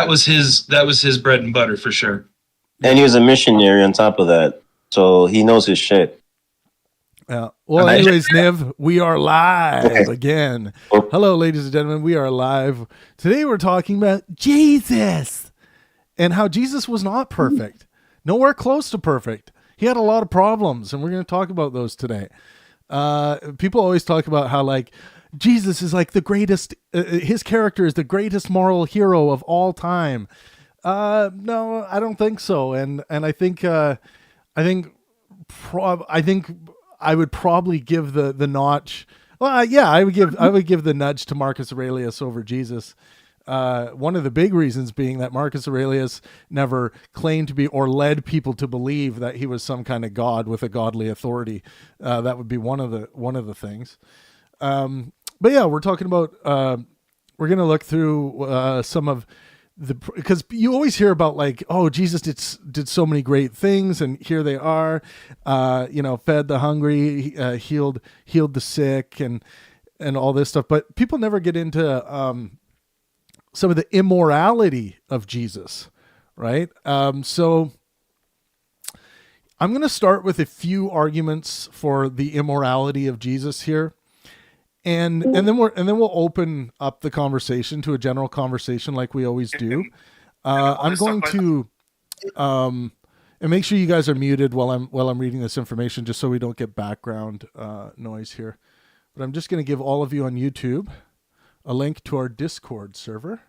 was his bread and butter for sure. And he was a missionary on top of that, so he knows his shit. Yeah. Well, anyways, Niv, we are live again. Hello, ladies and gentlemen. We are live. Today we're talking about Jesus and how Jesus was not perfect. Nowhere close to perfect. He had a lot of problems, and we're going to talk about those today. People always talk about how, like, Jesus is like the greatest, his character is the greatest moral hero of all time. No, I don't think so. And I think I would probably give the notch. Well, yeah, I would give the nudge to Marcus Aurelius over Jesus. One of the big reasons being that Marcus Aurelius never claimed to be or led people to believe that he was some kind of god with a godly authority. That would be one of the things. But yeah, we're talking about. We're gonna look through some of because you always hear about, like, oh, Jesus did so many great things, and here they are, fed the hungry, healed the sick, and all this stuff. But people never get into some of the immorality of Jesus, right? So I'm going to start with a few arguments for the immorality of Jesus here. And then we'll open up the conversation to a general conversation like we always do. I'm going to and make sure you guys are muted while I'm reading this information, just so we don't get background noise here. But I'm just going to give all of you on YouTube a link to our Discord server.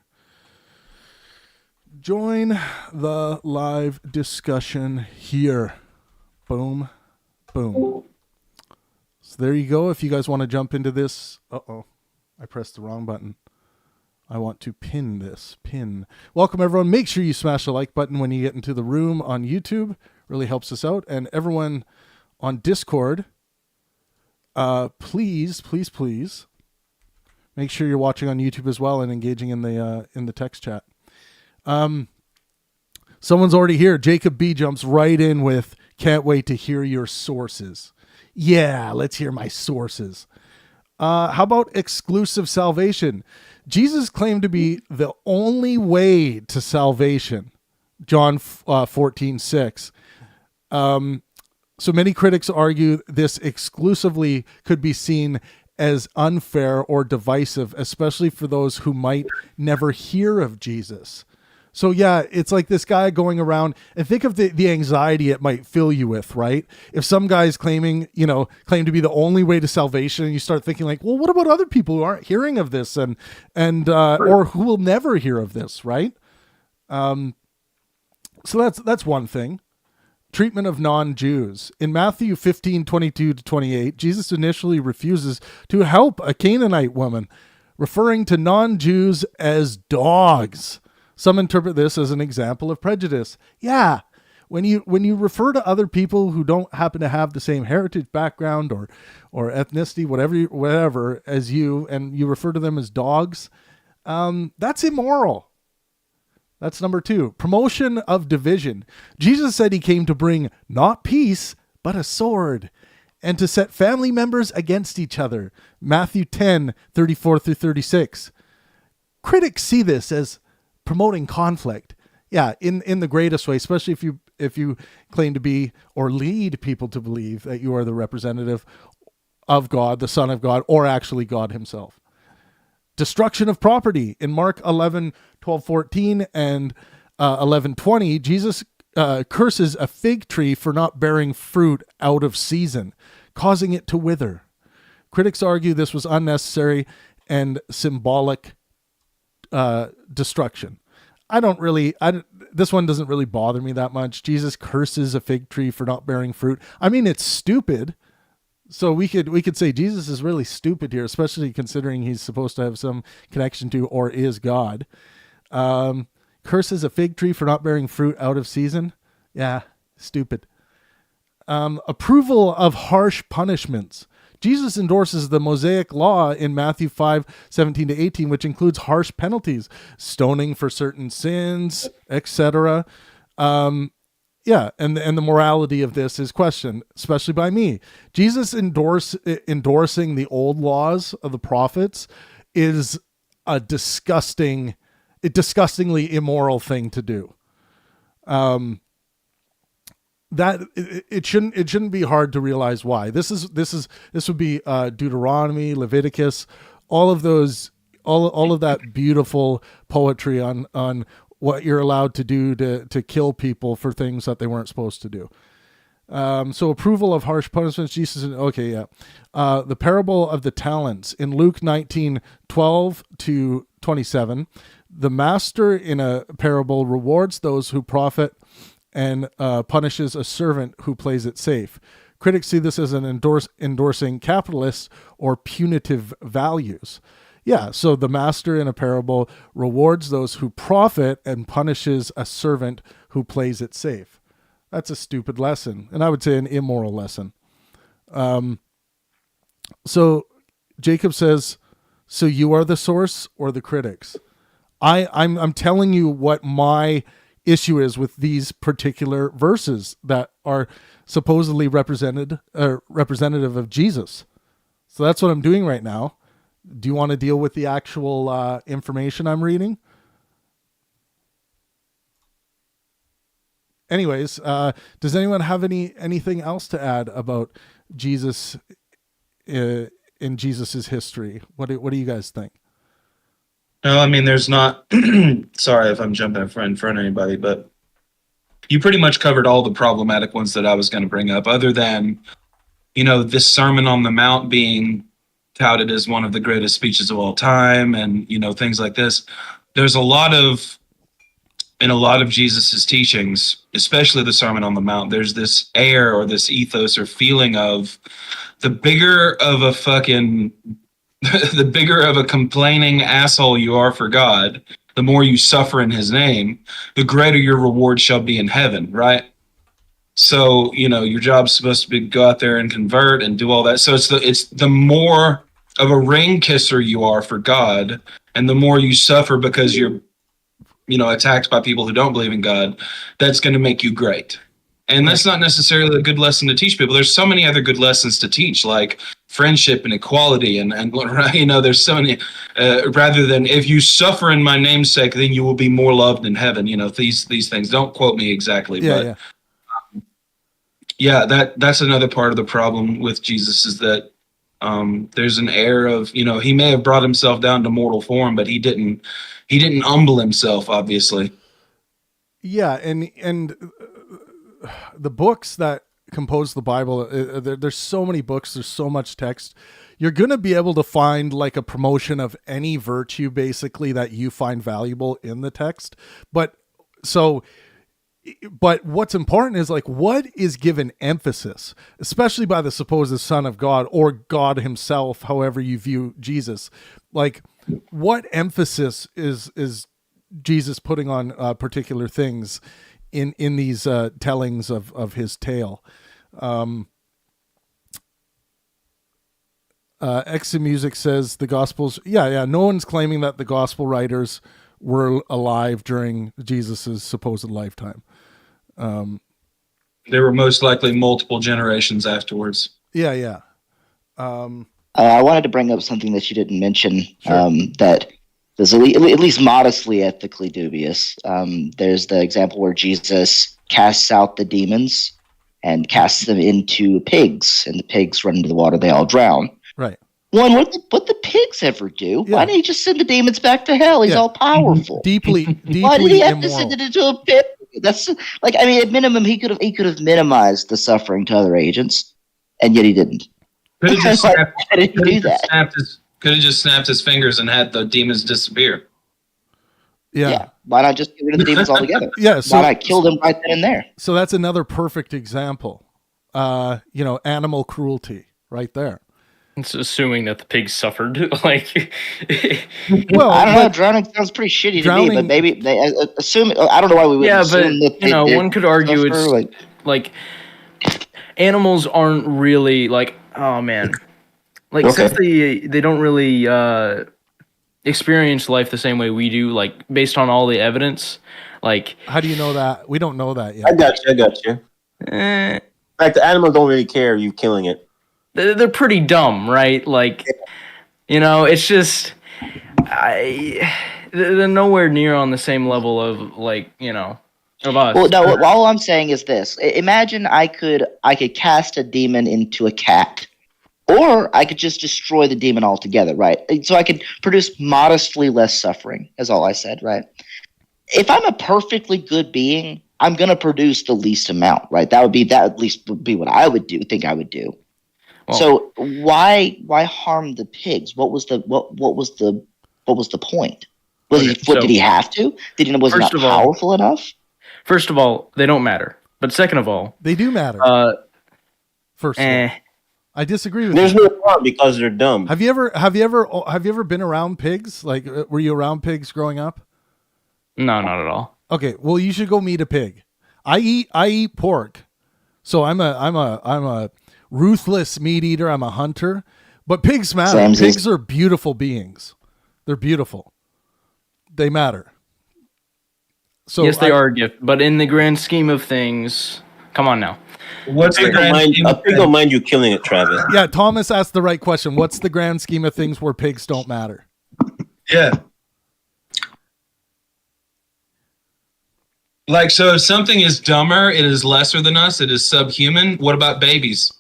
Join the live discussion here. Boom, boom. So there you go. If you guys want to jump into this, I pressed the wrong button. I want to pin this. Pin. Welcome, everyone. Make sure you smash the like button when you get into the room on YouTube. Really helps us out. And everyone on Discord, please make sure you're watching on YouTube as well and engaging in the text chat. Someone's already here. Jacob B jumps right in with, "Can't wait to hear your sources." Yeah, let's hear my sources. How about exclusive salvation? Jesus claimed to be the only way to salvation. John 14:6. So many critics argue this exclusively could be seen as unfair or divisive, especially for those who might never hear of Jesus. So yeah, it's like this guy going around, and think of the anxiety it might fill you with, right? If some guy's claim to be the only way to salvation, and you start thinking like, well, what about other people who aren't hearing of this and or who will never hear of this, right? So that's one thing. Treatment of non-Jews. In Matthew 15:22-28, Jesus initially refuses to help a Canaanite woman, referring to non-Jews as dogs. Some interpret this as an example of prejudice. Yeah, when you refer to other people who don't happen to have the same heritage, background, or ethnicity, whatever as you, and you refer to them as dogs, that's immoral. That's number 2. Promotion of division. Jesus said he came to bring not peace, but a sword, and to set family members against each other. Matthew 10:34-36. Critics see this as promoting conflict. Yeah, in the greatest way, especially if you claim to be or lead people to believe that you are the representative of God, the Son of God, or actually God himself. Destruction of property. In Mark 11:12-14 and 11:20, Jesus curses a fig tree for not bearing fruit out of season, causing it to wither. Critics argue this was unnecessary and symbolic destruction. This one doesn't really bother me that much. Jesus curses a fig tree for not bearing fruit. I mean, it's stupid. So we could say Jesus is really stupid here, especially considering he's supposed to have some connection to or is God. Curses a fig tree for not bearing fruit out of season. Yeah, stupid. Approval of harsh punishments. Jesus endorses the Mosaic law in Matthew 5:17-18, which includes harsh penalties, stoning for certain sins, etc. And the morality of this is questioned, especially by me. Jesus endorsing the old laws of the prophets is a disgusting a disgustingly immoral thing to do. That it shouldn't be hard to realize why. This would be Deuteronomy, Leviticus, all of those, all of that beautiful poetry on what you're allowed to do to kill people for things that they weren't supposed to do. So approval of harsh punishments, Jesus. Okay, yeah. The parable of the talents in Luke 19:12-27. The master in a parable rewards those who profit and punishes a servant who plays it safe. Critics see this as an endorsing capitalists or punitive values. Yeah, so the master in a parable rewards those who profit and punishes a servant who plays it safe. That's a stupid lesson, and I would say an immoral lesson. So Jacob says, so you are the source or the critics? I'm telling you what my issue is with these particular verses that are supposedly representative of Jesus. So that's what I'm doing right now. Do you want to deal with the actual information I'm reading? Anyways, does anyone have anything else to add about Jesus in Jesus's history? What do you guys think? No, I mean, there's not. Sorry if I'm jumping in front of anybody, but you pretty much covered all the problematic ones that I was going to bring up, other than, this Sermon on the Mount being touted as one of the greatest speeches of all time, and, things like this. There's in a lot of Jesus's teachings, especially the Sermon on the Mount, there's this air or this ethos or feeling of the bigger of a the bigger of a complaining asshole you are for God, the more you suffer in his name, the greater your reward shall be in heaven, right? So, your job's supposed to be go out there and convert and do all that. So it's the more of a ring kisser you are for God, and the more you suffer because you're, attacked by people who don't believe in God, that's going to make you great. And that's not necessarily a good lesson to teach people. There's so many other good lessons to teach, like friendship and equality, and there's so many. Rather than if you suffer in my name's sake, then you will be more loved in heaven. These things. Don't quote me exactly, but that's another part of the problem with Jesus is that there's an air of he may have brought himself down to mortal form, but he didn't humble himself, obviously. Yeah, and the books that compose the Bible, there's so many books, there's so much text. You're going to be able to find like a promotion of any virtue basically that you find valuable in the text. But what's important is like what is given emphasis, especially by the supposed Son of God or God himself, however you view Jesus. Like what emphasis is Jesus putting on particular things in these tellings of his tale. Exit Music says the Gospels. Yeah. No one's claiming that the Gospel writers were alive during Jesus's supposed lifetime. There were most likely multiple generations afterwards. Yeah. I wanted to bring up something that you didn't mention. Sure. That is at least modestly ethically dubious. There's the example where Jesus casts out the demons and casts them into pigs, and the pigs run into the water. They all drown. Right. What the pigs ever do? Yeah. Why didn't he just send the demons back to hell? He's all powerful. Deeply Why did he have immoral. to send it into a pit? That's like, I mean, at minimum, he could have minimized the suffering to other agents, and yet he didn't. Could have just Could just snapped his fingers and had the demons disappear. Yeah. Why not just get rid of the demons altogether? Yeah. So, why not kill them right then and there? So that's another perfect example. Animal cruelty right there. It's assuming that the pigs suffered. Like, well, I don't know. Drowning sounds pretty shitty to me, but maybe they assume. I don't know why we would assume that they did one could argue suffer, it's like animals aren't really like, oh man, like since they don't really experience life the same way we do, like based on all the evidence. Like, how do you know that? We don't know that yet. I got you. In fact, the animals don't really care you killing it. They're pretty dumb, right? Like, it's just, they're nowhere near on the same level of like, of us. Well, no. All I'm saying is this: imagine I could cast a demon into a cat, or I could just destroy the demon altogether, right? So I could produce modestly less suffering. Is all I said, right? If I'm a perfectly good being, I'm gonna produce the least amount, right? That at least would be what I would do. Think I would do. Well, So why harm the pigs? What was the point? Did he have to? Was he not powerful enough? First of all, they don't matter. But second of all, They do matter. First of all, I disagree with There's you. no harm because they're dumb. Have you ever been around pigs? Like, were you around pigs growing up? No, not at all. Okay, well, you should go meet a pig. I eat pork, so I'm a ruthless meat eater. I'm a hunter, but pigs matter. Samesies. Pigs are beautiful beings. They're beautiful. They matter. So yes, they are a gift, but in the grand scheme of things, come on now. What's the grand scheme A of pig don't mind you killing it, Travis. Yeah, Thomas asked the right question. What's the grand scheme of things where pigs don't matter? Yeah. Like, so if something is dumber, it is lesser than us, it is subhuman. What about babies?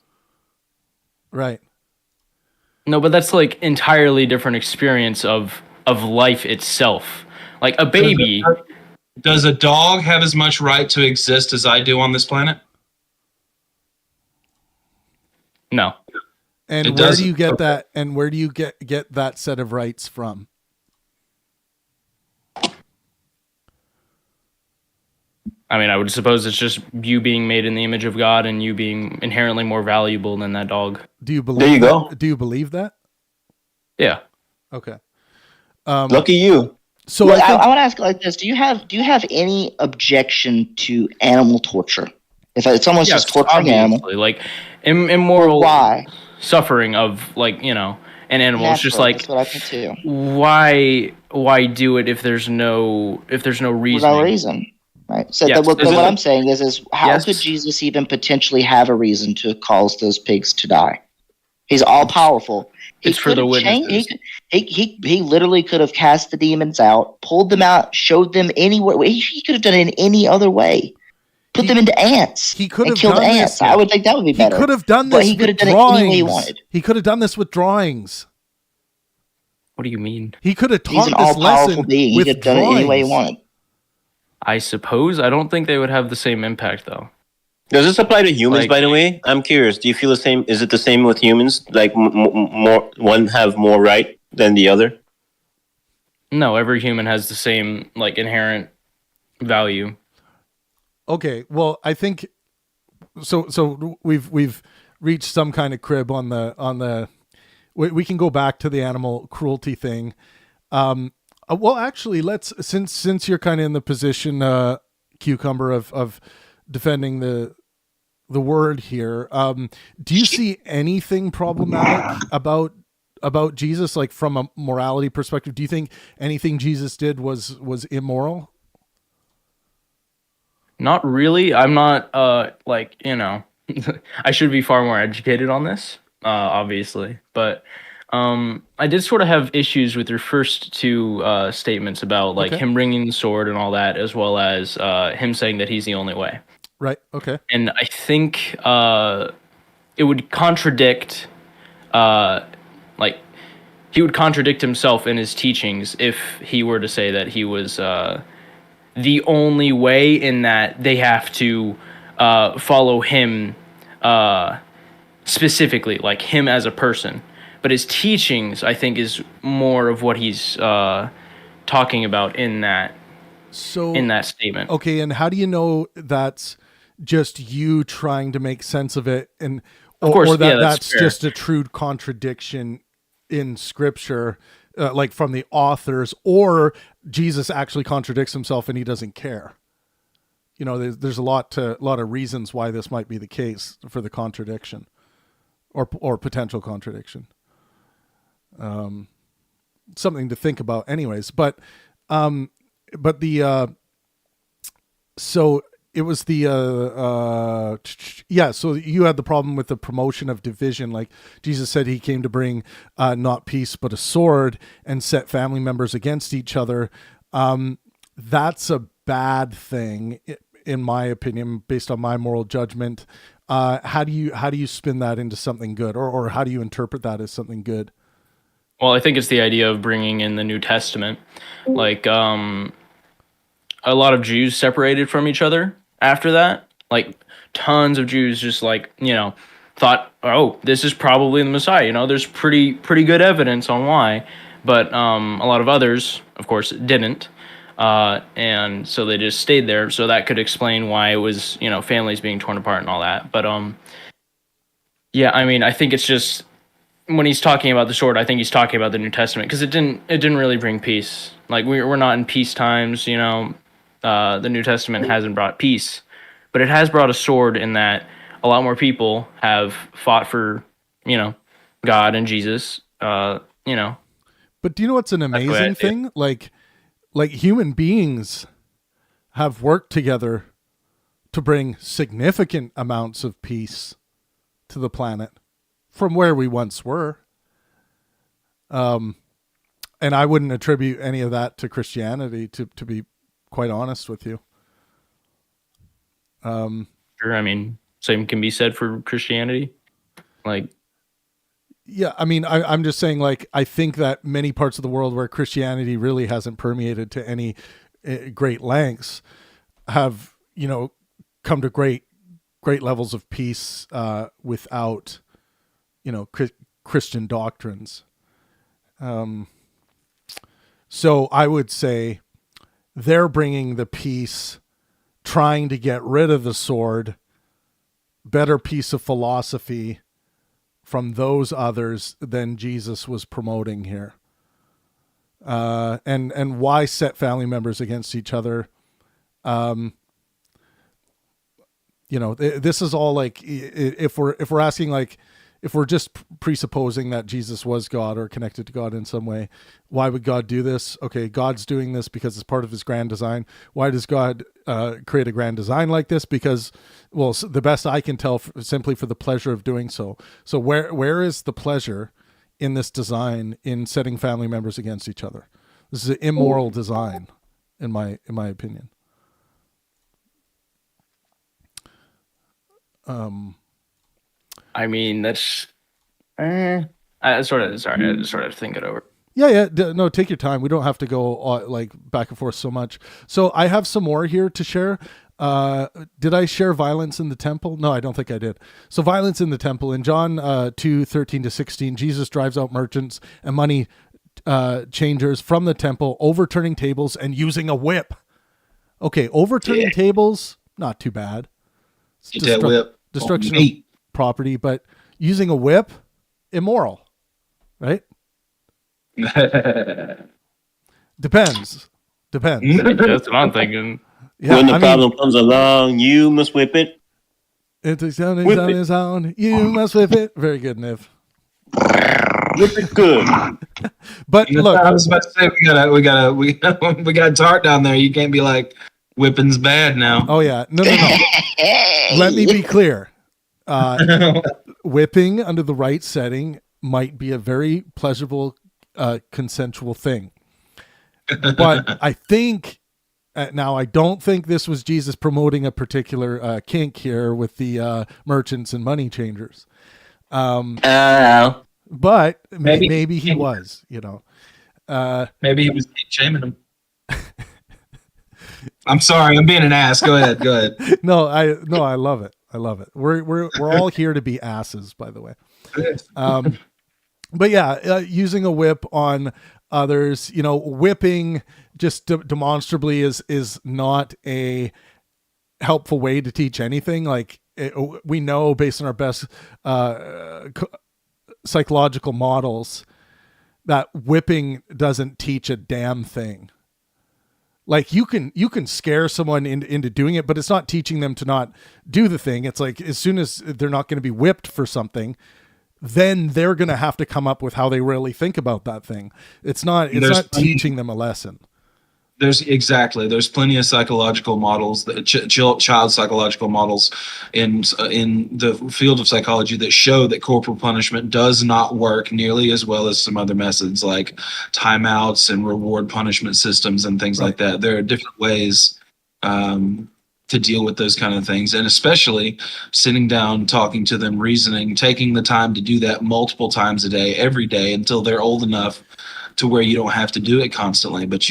Right. No, but that's like entirely different experience of life itself. Like a baby. Does a dog have as much right to exist as I do on this planet? No. And It where doesn't. do you get Okay. that? And where do you get that set of rights from? I mean, I would suppose it's just you being made in the image of God and you being inherently more valuable than that dog. Do you believe? There you go. Do you believe that? Yeah. Okay. Lucky you. So Well, I I think, want to ask like this: Do you have any objection to animal torture? If someone's just torturing an animal, obviously. Like immoral why? suffering of like, an animal. It's just Naturally, like that's what I think too. why do it if there's no reason? For no reason, right? So Yes, what there's I'm a- saying is how Yes. could Jesus even potentially have a reason to cause those pigs to die? He's all powerful. It's for the witnesses. He literally could have cast the demons out, pulled them out, showed them anywhere. He could have done it in any other way. Put them into ants. he could and have killed done ants. this. I would think that would be he better. could have done But this he could with have done it any way he drawings. wanted. He could have done this with drawings. What do you mean? He could have He's taught an this all-powerful lesson being. He with could have done it any way he drawings. wanted. I suppose. I don't think they would have the same impact though. Does this apply to humans, Like- by the way? I'm curious. Do you feel the same? Is it the same with humans? Like more, one have more right than the other? No, every human has the same like inherent value. Okay, well, I think so. So we've reached some kind of crib on the. We can go back to the animal cruelty thing. Well, actually, let's since you're kind of in the position, Cucumber, of defending the word here. Do you see anything problematic about Jesus, like from a morality perspective? Do you think anything Jesus did was immoral? Not really. I'm not I should be far more educated on this, obviously. But I did sort of have issues with your first two statements about like Okay. him bringing the sword and all that, as well as him saying that he's the only way. Right. Okay. And I think it would contradict, like, he would contradict himself in his teachings if he were to say that he was the only way, in that they have to follow him specifically, like him as a person. But his teachings, I think, is more of what he's talking about in that statement. Okay, and how do you know that's just you trying to make sense of it, and Of course, or that yeah, that's that's fair. just a true contradiction in Scripture, like from the authors, or Jesus actually contradicts himself and he doesn't care? You know, there's a lot of reasons why this might be the case for the contradiction, or potential contradiction. Something to think about, anyways. But the so it was the yeah, so you had the problem with the promotion of division. Like Jesus said he came to bring not peace but a sword and set family members against each other. That's a bad thing in my opinion, based on my moral judgment. How do you spin that into something good, or how do you interpret that as something good? Well, I think it's the idea of bringing in the New Testament. Like, a lot of Jews separated from each other after that. Like, tons of Jews just like, thought, oh, this is probably the Messiah. There's pretty good evidence on why. But a lot of others, of course, didn't. And so they just stayed there. So that could explain why it was, families being torn apart and all that. But yeah, I mean, I think it's just when he's talking about the sword, I think he's talking about the New Testament because it didn't really bring peace. Like we're not in peace times, the New Testament hasn't brought peace, but it has brought a sword in that a lot more people have fought for, God and Jesus, But do you know what's an amazing thing? Like human beings have worked together to bring significant amounts of peace to the planet from where we once were. And I wouldn't attribute any of that to Christianity, to be quite honest with you. Sure, I mean, same can be said for Christianity. Like, yeah, I mean, I'm just saying, like, I think that many parts of the world where Christianity really hasn't permeated to any great lengths have, come to great levels of peace without, Christian doctrines. So I would say they're bringing the peace, trying to get rid of the sword, better piece of philosophy from those others than Jesus was promoting here. And why set family members against each other? This is all like, if we're asking, like, if we're just presupposing that Jesus was God or connected to God in some way, why would God do this? Okay, God's doing this because it's part of his grand design. Why does God create a grand design like this? Because, well, the best I can tell, simply for the pleasure of doing so. So where is the pleasure in this design in setting family members against each other? This is an immoral design, in my opinion. I mean, that's. I just sort of think it over. Yeah. No, take your time. We don't have to go like back and forth so much. So I have some more here to share. Did I share violence in the temple? No, I don't think I did. So violence in the temple in John 2:13-16, Jesus drives out merchants and money changers from the temple, overturning tables and using a whip. Okay, overturning tables, not too bad. That whip. Destruction of property, but using a whip, immoral, right? Depends. That's what I'm thinking. Yeah, when the problem comes along, you must whip it. It's a sound. You must whip it. Very good, Niv. Whip it good. But look, I was about to say we got Tart down there. You can't be like, whipping's bad now. Oh yeah, no. Let me be clear. Whipping under the right setting might be a very pleasurable, consensual thing. But I think now I don't think this was Jesus promoting a particular kink here with the merchants and money changers. But maybe he was, maybe he was shaming him. I'm sorry, I'm being an ass. Go ahead. No, I love it. We're all here to be asses, by the way. But yeah, using a whip on others, whipping just demonstrably is not a helpful way to teach anything. Like we know based on our best psychological models that whipping doesn't teach a damn thing. Like you can scare someone into doing it, but it's not teaching them to not do the thing. It's like as soon as they're not going to be whipped for something, then they're going to have to come up with how they really think about that thing. It's not teaching them a lesson. There's plenty of psychological models, child psychological models in the field of psychology that show that corporal punishment does not work nearly as well as some other methods like timeouts and reward punishment systems and things like that. There are different ways to deal with those kind of things, and especially sitting down, talking to them, reasoning, taking the time to do that multiple times a day, every day, until they're old enough to where you don't have to do it constantly, but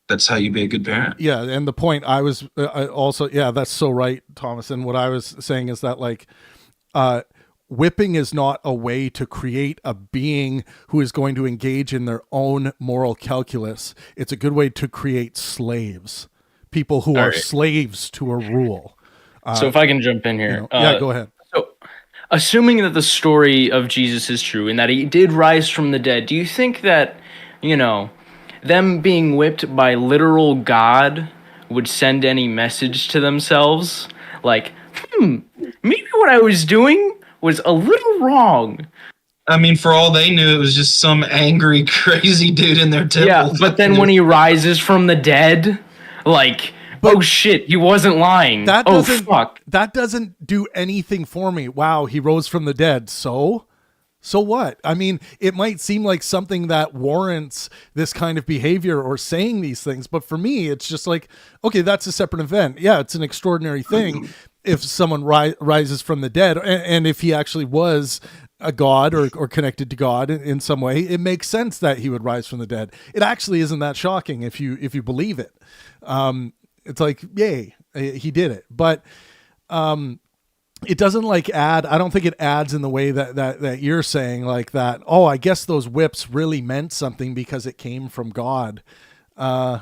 that's how you be a good parent. Yeah, and the point I was also, that's so right, Thomas. And what I was saying is that, like, whipping is not a way to create a being who is going to engage in their own moral calculus. It's a good way to create slaves, people who are slaves to a rule. So if I can jump in here. Go ahead. So, assuming that the story of Jesus is true and that he did rise from the dead, do you think that, them being whipped by literal God would send any message to themselves? Like, maybe what I was doing was a little wrong. I mean, for all they knew, it was just some angry, crazy dude in their temple. Yeah, but then when he rises from the dead, like, oh shit, he wasn't lying. Fuck. That doesn't do anything for me. Wow, he rose from the dead. So what? I mean, it might seem like something that warrants this kind of behavior or saying these things, but for me, it's just like, okay, that's a separate event. Yeah, it's an extraordinary thing if someone rises from the dead, and if he actually was a god or connected to God in some way, it makes sense that he would rise from the dead. It actually isn't that shocking if you believe it. It's like, yay, he did it. But it doesn't add, I don't think it adds in the way that you're saying, like that, oh, I guess those whips really meant something because it came from God. Nah.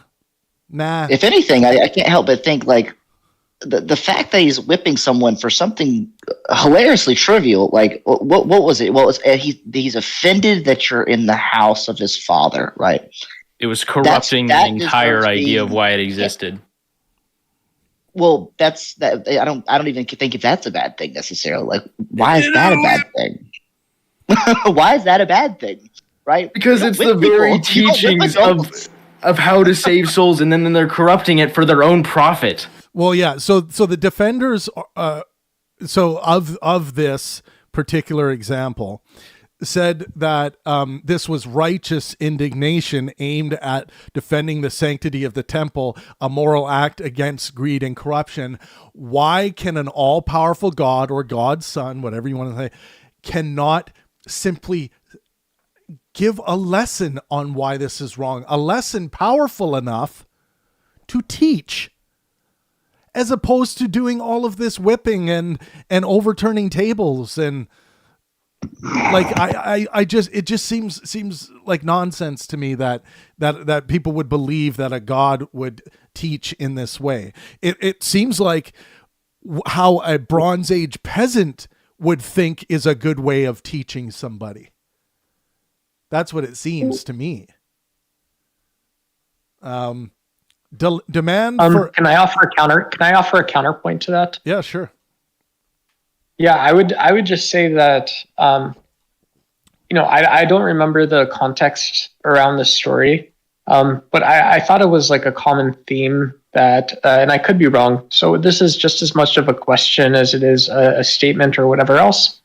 If anything, I can't help but think, like, the fact that he's whipping someone for something hilariously trivial, like, what was it? Well, he's offended that you're in the house of his father, right? It was corrupting the entire idea of why it existed. Well, that's that. I don't even think if that's a bad thing necessarily. Like, why is that a bad thing? Why is that a bad thing? Right? Because it's the very teachings of how to save souls, and then they're corrupting it for their own profit. Well, yeah. So the defenders, of this particular example, said that this was righteous indignation aimed at defending the sanctity of the temple, a moral act against greed and corruption. Why can an all-powerful God or God's son, whatever you want to say, cannot simply give a lesson on why this is wrong, a lesson powerful enough to teach, as opposed to doing all of this whipping and overturning tables and, like, it just seems like nonsense to me that people would believe that a God would teach in this way. It seems like how a Bronze Age peasant would think is a good way of teaching somebody. That's what it seems to me. Demand for. Can I offer a counterpoint to that? Yeah, sure. Yeah, I would just say that, I don't remember the context around the story, but I thought it was like a common theme that, and I could be wrong, so this is just as much of a question as it is a statement or whatever else.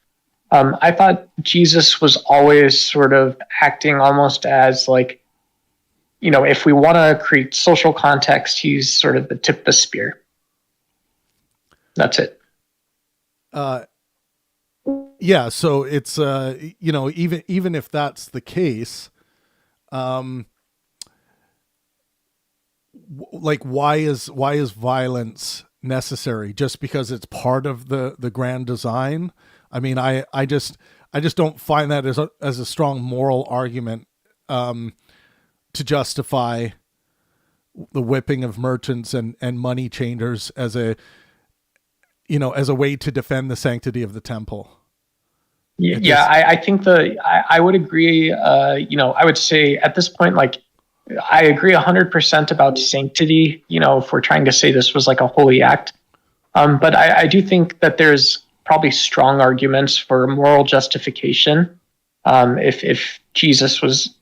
I thought Jesus was always sort of acting almost as like, if we want to create social context, he's sort of the tip of the spear. That's it. Yeah, so it's even if that's the case, like, why is violence necessary just because it's part of the grand design? I mean, I just don't find that as a strong moral argument to justify the whipping of merchants and money changers as a way to defend the sanctity of the temple. I think I would agree. I would say at this point, like, I agree 100% about sanctity, if we're trying to say this was like a holy act. But I do think that there's probably strong arguments for moral justification. If Jesus was,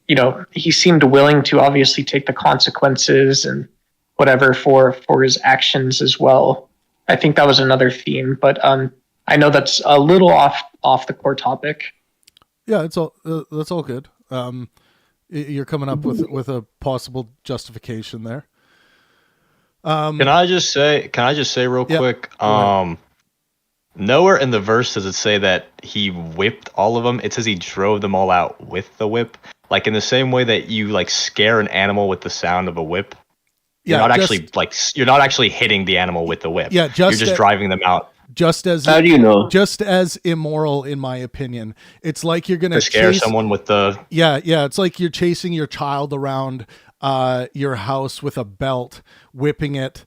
he seemed willing to obviously take the consequences and whatever for his actions as well. I think that was another theme, but I know that's a little off the core topic. Yeah, it's all that's all good. You're coming up with a possible justification there. Can I just say real quick? Nowhere in the verse does it say that he whipped all of them. It says he drove them all out with the whip. Like in the same way that you like scare an animal with the sound of a whip. You're not actually hitting the animal with the whip. Yeah, you're just driving them out. Just as How do you know? Just as immoral, in my opinion. It's like you're gonna To scare someone with the It's like you're chasing your child around your house with a belt, whipping it,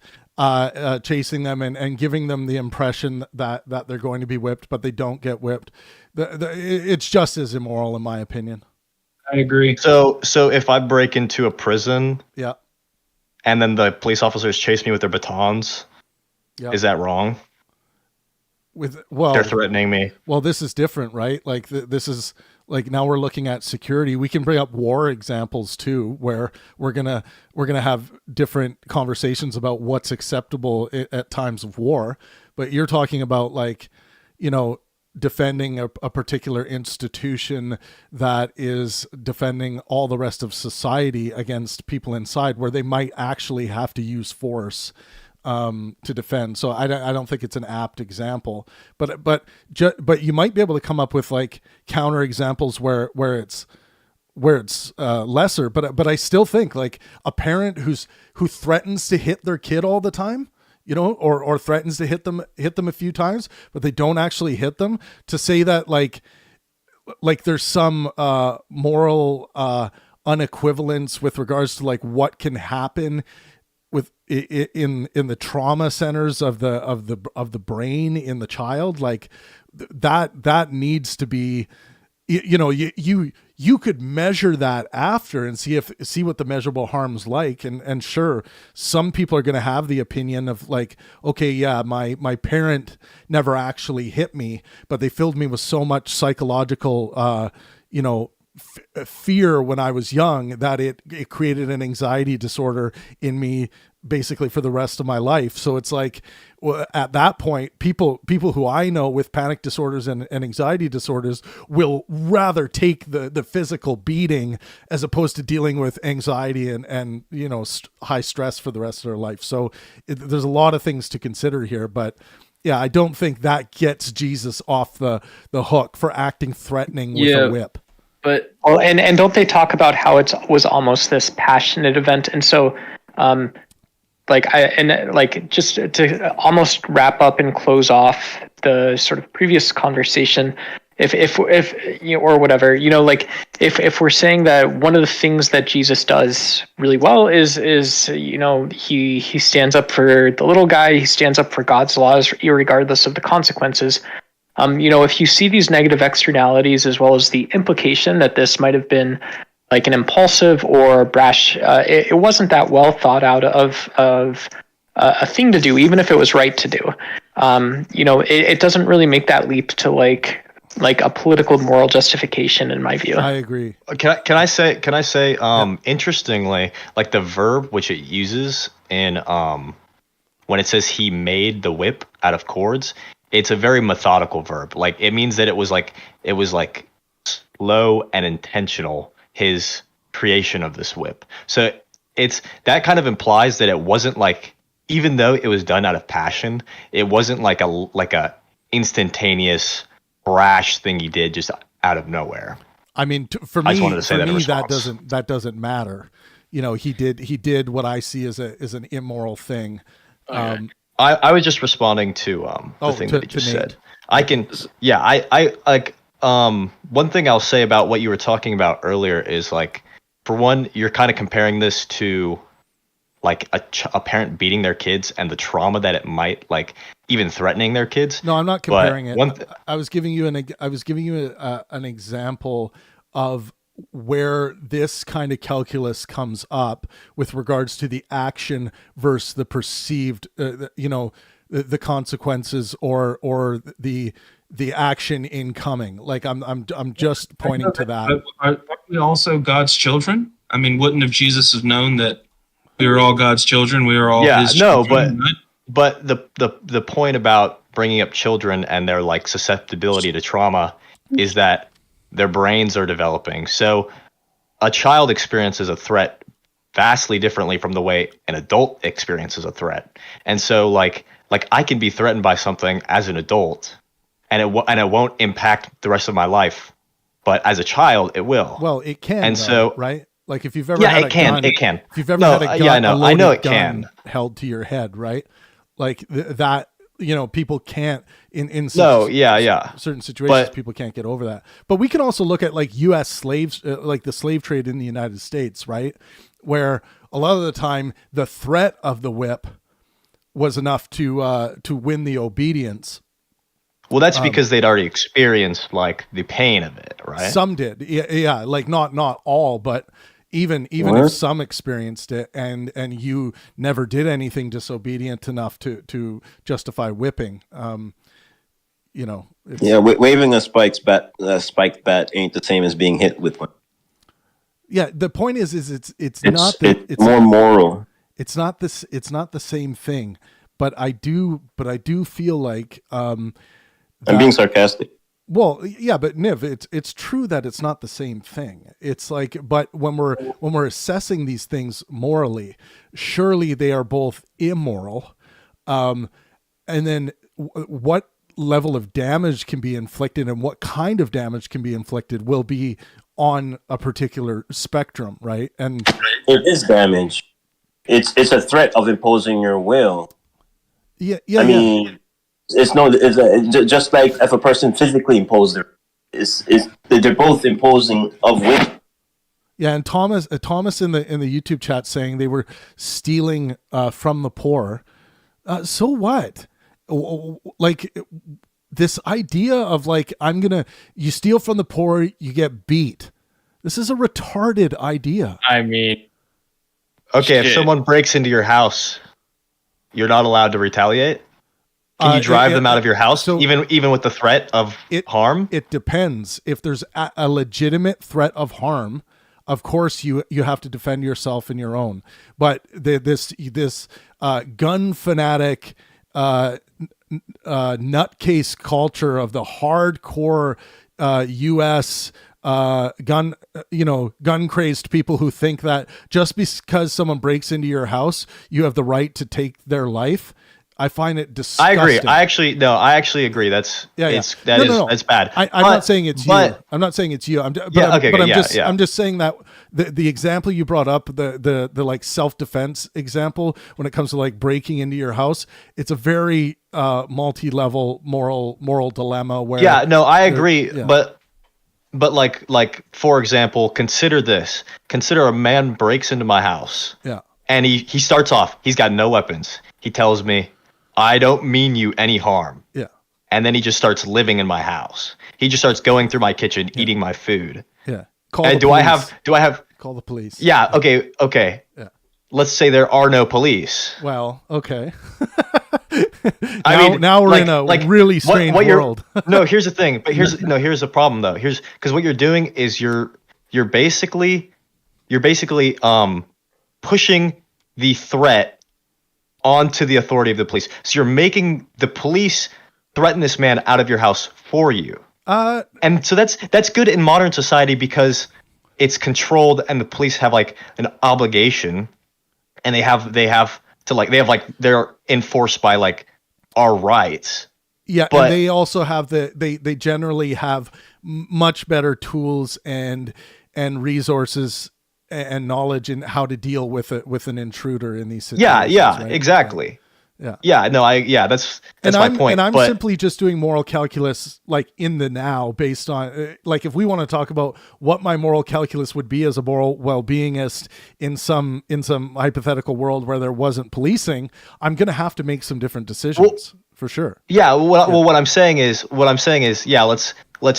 chasing them and giving them the impression that they're going to be whipped, but they don't get whipped. It's just as immoral, in my opinion. I agree. So if I break into a prison, Yeah. and then the police officers chase me with their batons, is that wrong? They're threatening me. Well, this is different, right? Like this is like now we're looking at security. We can bring up war examples too, where we're gonna have different conversations about what's acceptable at times of war. But you're talking about like, defending a particular institution that is defending all the rest of society against people inside, where they might actually have to use force to defend. So I don't think it's an apt example, but you might be able to come up with like counter examples where it's lesser. But I still think like a parent who threatens to hit their kid all the time, or threatens to hit them a few times, but they don't actually hit them, to say that like there's some moral unequivalence with regards to like what can happen with in the trauma centers of the brain in the child, like that needs to be, you could measure that after and see what the measurable harm's like, and sure, some people are going to have the opinion of like, okay, yeah, my parent never actually hit me, but they filled me with so much psychological fear when I was young that it created an anxiety disorder in me basically for the rest of my life. So it's like, well, at that point, people who I know with panic disorders and anxiety disorders will rather take the physical beating as opposed to dealing with anxiety and high stress for the rest of their life. So there's a lot of things to consider here, but yeah, I don't think that gets Jesus off the hook for acting threatening with a whip. But and don't they talk about how it was almost this passionate event? And so just to almost wrap up and close off the sort of previous conversation, if or whatever, if we're saying that one of the things that Jesus does really well is he stands up for the little guy, he stands up for God's laws regardless of the consequences. If you see these negative externalities as well as the implication that this might have been like an impulsive or brash, it wasn't that well thought out of a thing to do, even if it was right to do. It doesn't really make that leap to like a political moral justification, in my view. I agree. Can I say interestingly, like the verb which it uses in when it says he made the whip out of cords, it's a very methodical verb. Like it means that it was like slow and intentional, his creation of this whip. So it's that kind of implies that it wasn't like, even though it was done out of passion, it wasn't like a instantaneous brash thing he did just out of nowhere. I mean, for me, that doesn't matter. He did what I see as an immoral thing. I was just responding to the thing that you just said. One thing I'll say about what you were talking about earlier is like, for one, you're kind of comparing this to like a parent beating their kids and the trauma that it might like, even threatening their kids. No, I'm not comparing it. I was giving you an example of where this kind of calculus comes up with regards to the action versus the perceived, the consequences or the action incoming. Like I'm just pointing to that. Are we also God's children? I mean, wouldn't have Jesus have known that We are all God's children. We are all Yeah, His no, children. Right? but the point about bringing up children and their like susceptibility to trauma is that their brains are developing. So a child experiences a threat vastly differently from the way an adult experiences a threat. And so like I can be threatened by something as an adult and it won't impact the rest of my life, but as a child it will. Well, it can, And though, so right? Like if you've ever had a gun, it can. If you've ever No, had a gun, yeah, I know. a I know loaded it gun can. held to your head, right? Like that, people can't in certain situations, But people can't get over that. But we can also look at like U.S. slaves, like the slave trade in the United States, right? Where a lot of the time the threat of the whip was enough to win the obedience. well, that's because they'd already experienced like the pain of it, right? Some did, yeah, like not all, but even if some experienced it, and you never did anything disobedient enough to justify whipping, waving a spiked bat ain't the same as being hit with one. Yeah, the point is it's more moral. It's not the same thing, but I do feel like I'm being sarcastic. well, yeah, but Niv, it's true that it's not the same thing. It's like, but when we're assessing these things morally, surely they are both immoral. And then what level of damage can be inflicted and what kind of damage can be inflicted will be on a particular spectrum, right? And it is damage. It's a threat of imposing your will. Yeah. I mean, just like if a person physically imposed they're both imposing of will. Yeah, and Thomas in the YouTube chat saying they were stealing from the poor. So what? Like this idea of like you steal from the poor, you get beat. This is a retarded idea. I mean, Okay, shit. if someone breaks into your house, you're not allowed to retaliate? Can you drive them out of your house, so even with the threat of harm? It depends. If there's a legitimate threat of harm, of course you have to defend yourself and your own. But this gun fanatic nutcase culture of the hardcore U.S. gun crazed people who think that just because someone breaks into your house, you have the right to take their life. I find it disgusting. I agree. I actually agree. That's that's bad. I'm not saying it's you. I'm not saying it's you. I'm just saying that the example you brought up, the like self-defense example, when it comes to like breaking into your house, it's a very multi-level moral dilemma where I agree. But like for example, consider this. Consider a man breaks into my house. Yeah. And he starts off, he's got no weapons. He tells me, I don't mean you any harm. Yeah. And then he just starts living in my house. He just starts going through my kitchen, eating my food. Yeah. Do I have call the police? Yeah, okay. Yeah. Let's say there are no police. Well, okay. I mean, now we're in a really strange world. No, here's the thing. But here's the problem though. Because what you're doing is you're basically pushing the threat onto the authority of the police. So you're making the police threaten this man out of your house for you. And so that's good in modern society because it's controlled and the police have like an obligation, and they're enforced by like our rights. Yeah, but and they also have they generally have much better tools and resources and knowledge in how to deal with an intruder in these situations. Yeah, right? exactly. Yeah. That's my point. And I'm simply just doing moral calculus like in the now based on like if we want to talk about what my moral calculus would be as a moral well-beingist in some hypothetical world where there wasn't policing, I'm going to have to make some different decisions for sure. Yeah, well what I'm saying is yeah, let's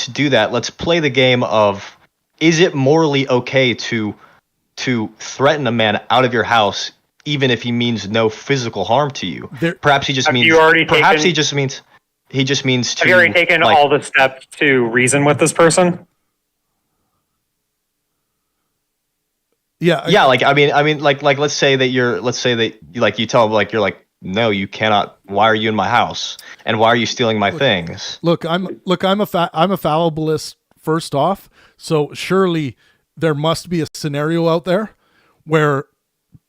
do that. Let's play the game of, is it morally okay to threaten a man out of your house even if he means no physical harm to you? Perhaps he just means to. Have you already taken all the steps to reason with this person? Yeah. Like like let's say that you tell them like you're like, no, you cannot. Why are you in my house? And why are you stealing my things? Look, I'm a fallibilist first off. So surely there must be a scenario out there where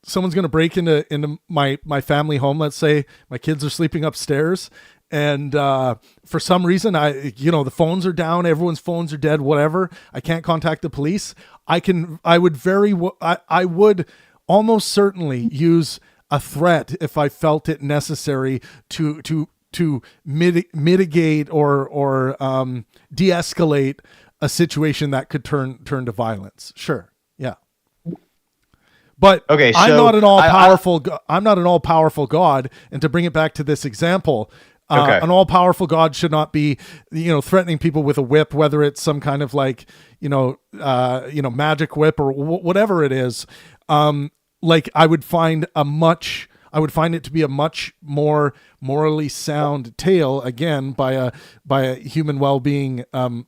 someone's going to break into my family home. Let's say my kids are sleeping upstairs, and for some reason the phones are down, everyone's phones are dead, whatever. I can't contact the police. I would almost certainly use a threat if I felt it necessary to mitigate or de-escalate a situation that could turn to violence. Sure. Yeah. But okay, I'm so not an all powerful God. And to bring it back to this example, an all powerful God should not be, threatening people with a whip, whether it's some kind of like, magic whip or whatever it is. Like I would find it to be a much more morally sound tale, again, by a human well-being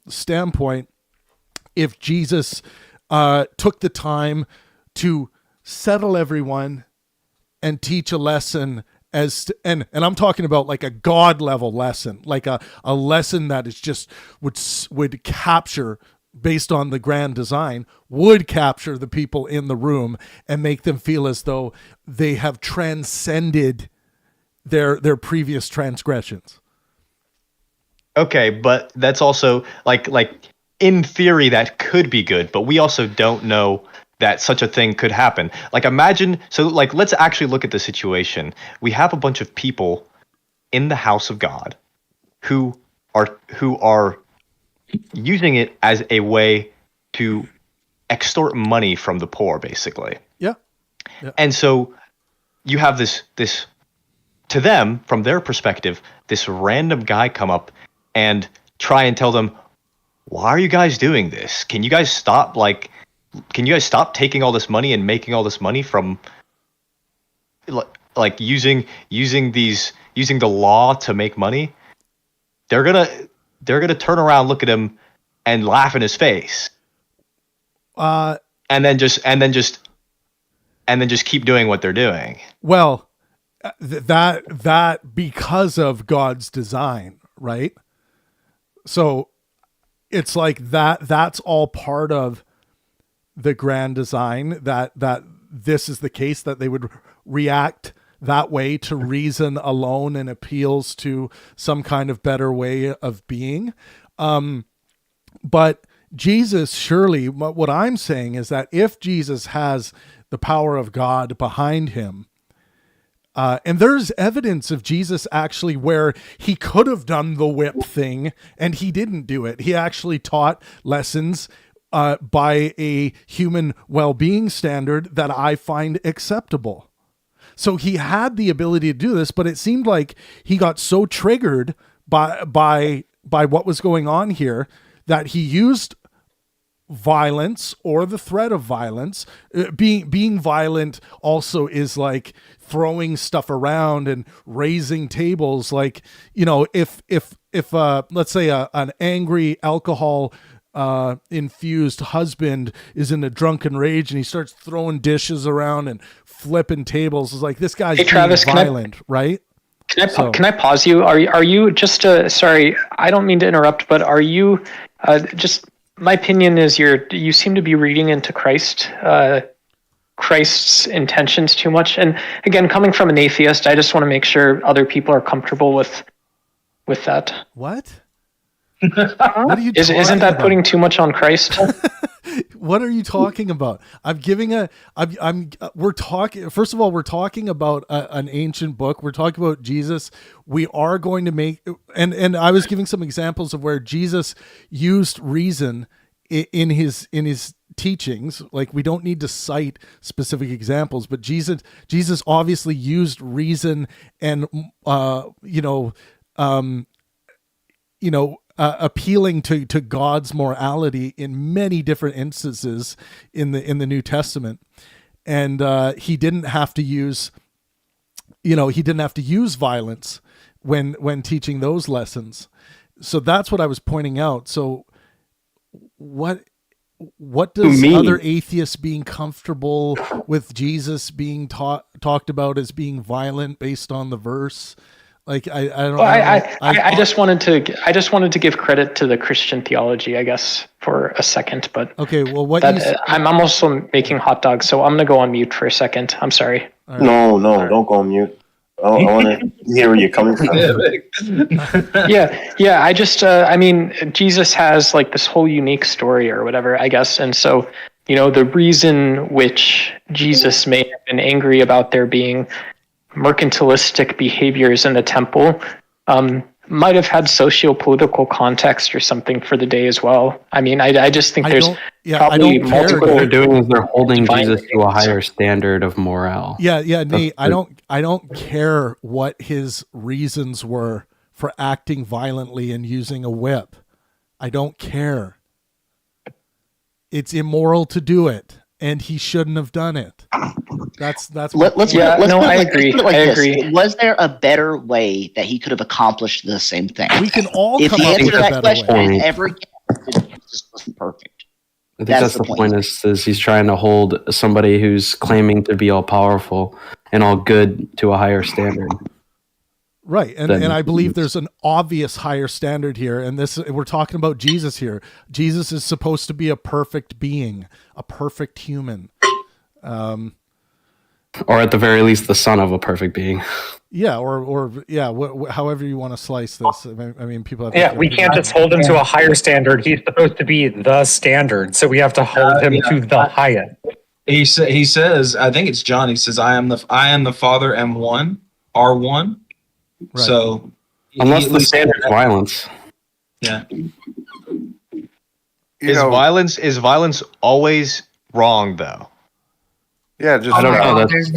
standpoint, if Jesus took the time to settle everyone and teach a lesson and I'm talking about like a God level lesson, like a lesson that is just would capture, based on the grand design, would capture the people in the room and make them feel as though they have transcended their previous transgressions. Okay, but that's also like in theory that could be good, but we also don't know that such a thing could happen. Like imagine, so like let's actually look at the situation. We have a bunch of people in the house of God who are using it as a way to extort money from the poor, basically. Yeah. And so you have this to them, from their perspective, this random guy come up and try and tell them, why are you guys doing this? Can you guys stop taking all this money and making all this money from like using the law to make money? They're gonna turn around, look at him, and laugh in his face, and then just keep doing what they're doing. Well, that because of God's design, right? So it's like that's all part of the grand design, that this is the case, that they would react that way to reason alone and appeals to some kind of better way of being. But Jesus, surely, what I'm saying is that if Jesus has the power of God behind him, and there's evidence of Jesus actually where he could have done the whip thing and he didn't do it. He actually taught lessons by a human well-being standard that I find acceptable. So he had the ability to do this, but it seemed like he got so triggered by what was going on here that he used violence or the threat of violence. Being violent also is like throwing stuff around and raising tables. Like, if let's say an angry alcohol infused husband is in a drunken rage and he starts throwing dishes around and flipping tables, it's like, this guy's being Travis, violent, right? Can I pause you? Are you just sorry, I don't mean to interrupt, but are you just, my opinion is you seem to be reading into Christ's intentions too much. And again, coming from an atheist, I just want to make sure other people are comfortable with that. What? What are you Isn't that putting too much on Christ? What are you talking about? We're talking, first of all, we're talking about an ancient book. We're talking about Jesus. We are going to make, and I was giving some examples of where Jesus used reason in his teachings. Like, we don't need to cite specific examples, but Jesus obviously used reason and, appealing to God's morality in many different instances in the New Testament, and he didn't have to use violence when teaching those lessons. So that's what I was pointing out. So what what does me. other atheists being comfortable with Jesus being talked about as being violent based on the verse? Like I don't know. I just wanted to give credit to the Christian theology, I guess, for a second. But okay, well, what I'm also making hot dogs, so I'm gonna go on mute for a second. I'm sorry. Right. No, don't go on mute. I want to hear where you're coming from. Yeah. I just, I mean, Jesus has like this whole unique story or whatever, I guess. And so, the reason which Jesus may have been angry about there being mercantilistic behaviors in the temple might have had socio-political context or something for the day as well. I mean, I just think there's probably multiple. What they're doing is they're holding Jesus to a things. higher standard of morale. Yeah, Nate. I don't care what his reasons were for acting violently and using a whip. I don't care. It's immoral to do it, and he shouldn't have done it. Let's I agree. I agree. Was there a better way that he could have accomplished the same thing? We can all if come the up answer with to a that better question way. is every Jesus wasn't perfect. I think that's the point is he's trying to hold somebody who's claiming to be all powerful and all good to a higher standard. Right, and I believe there's an obvious higher standard here, and we're talking about Jesus here. Jesus is supposed to be a perfect being, a perfect human. Or at the very least, the son of a perfect being. Yeah, however you want to slice this. I mean, people have. Yeah, we can't just hold him to a higher standard. He's supposed to be the standard, so we have to hold him to the highest. He says, I think it's John. He says, "I am the Father, am one, are one." Right. So, unless the standard is violence. Yeah. Is violence always wrong though? Yeah, just I don't know. There's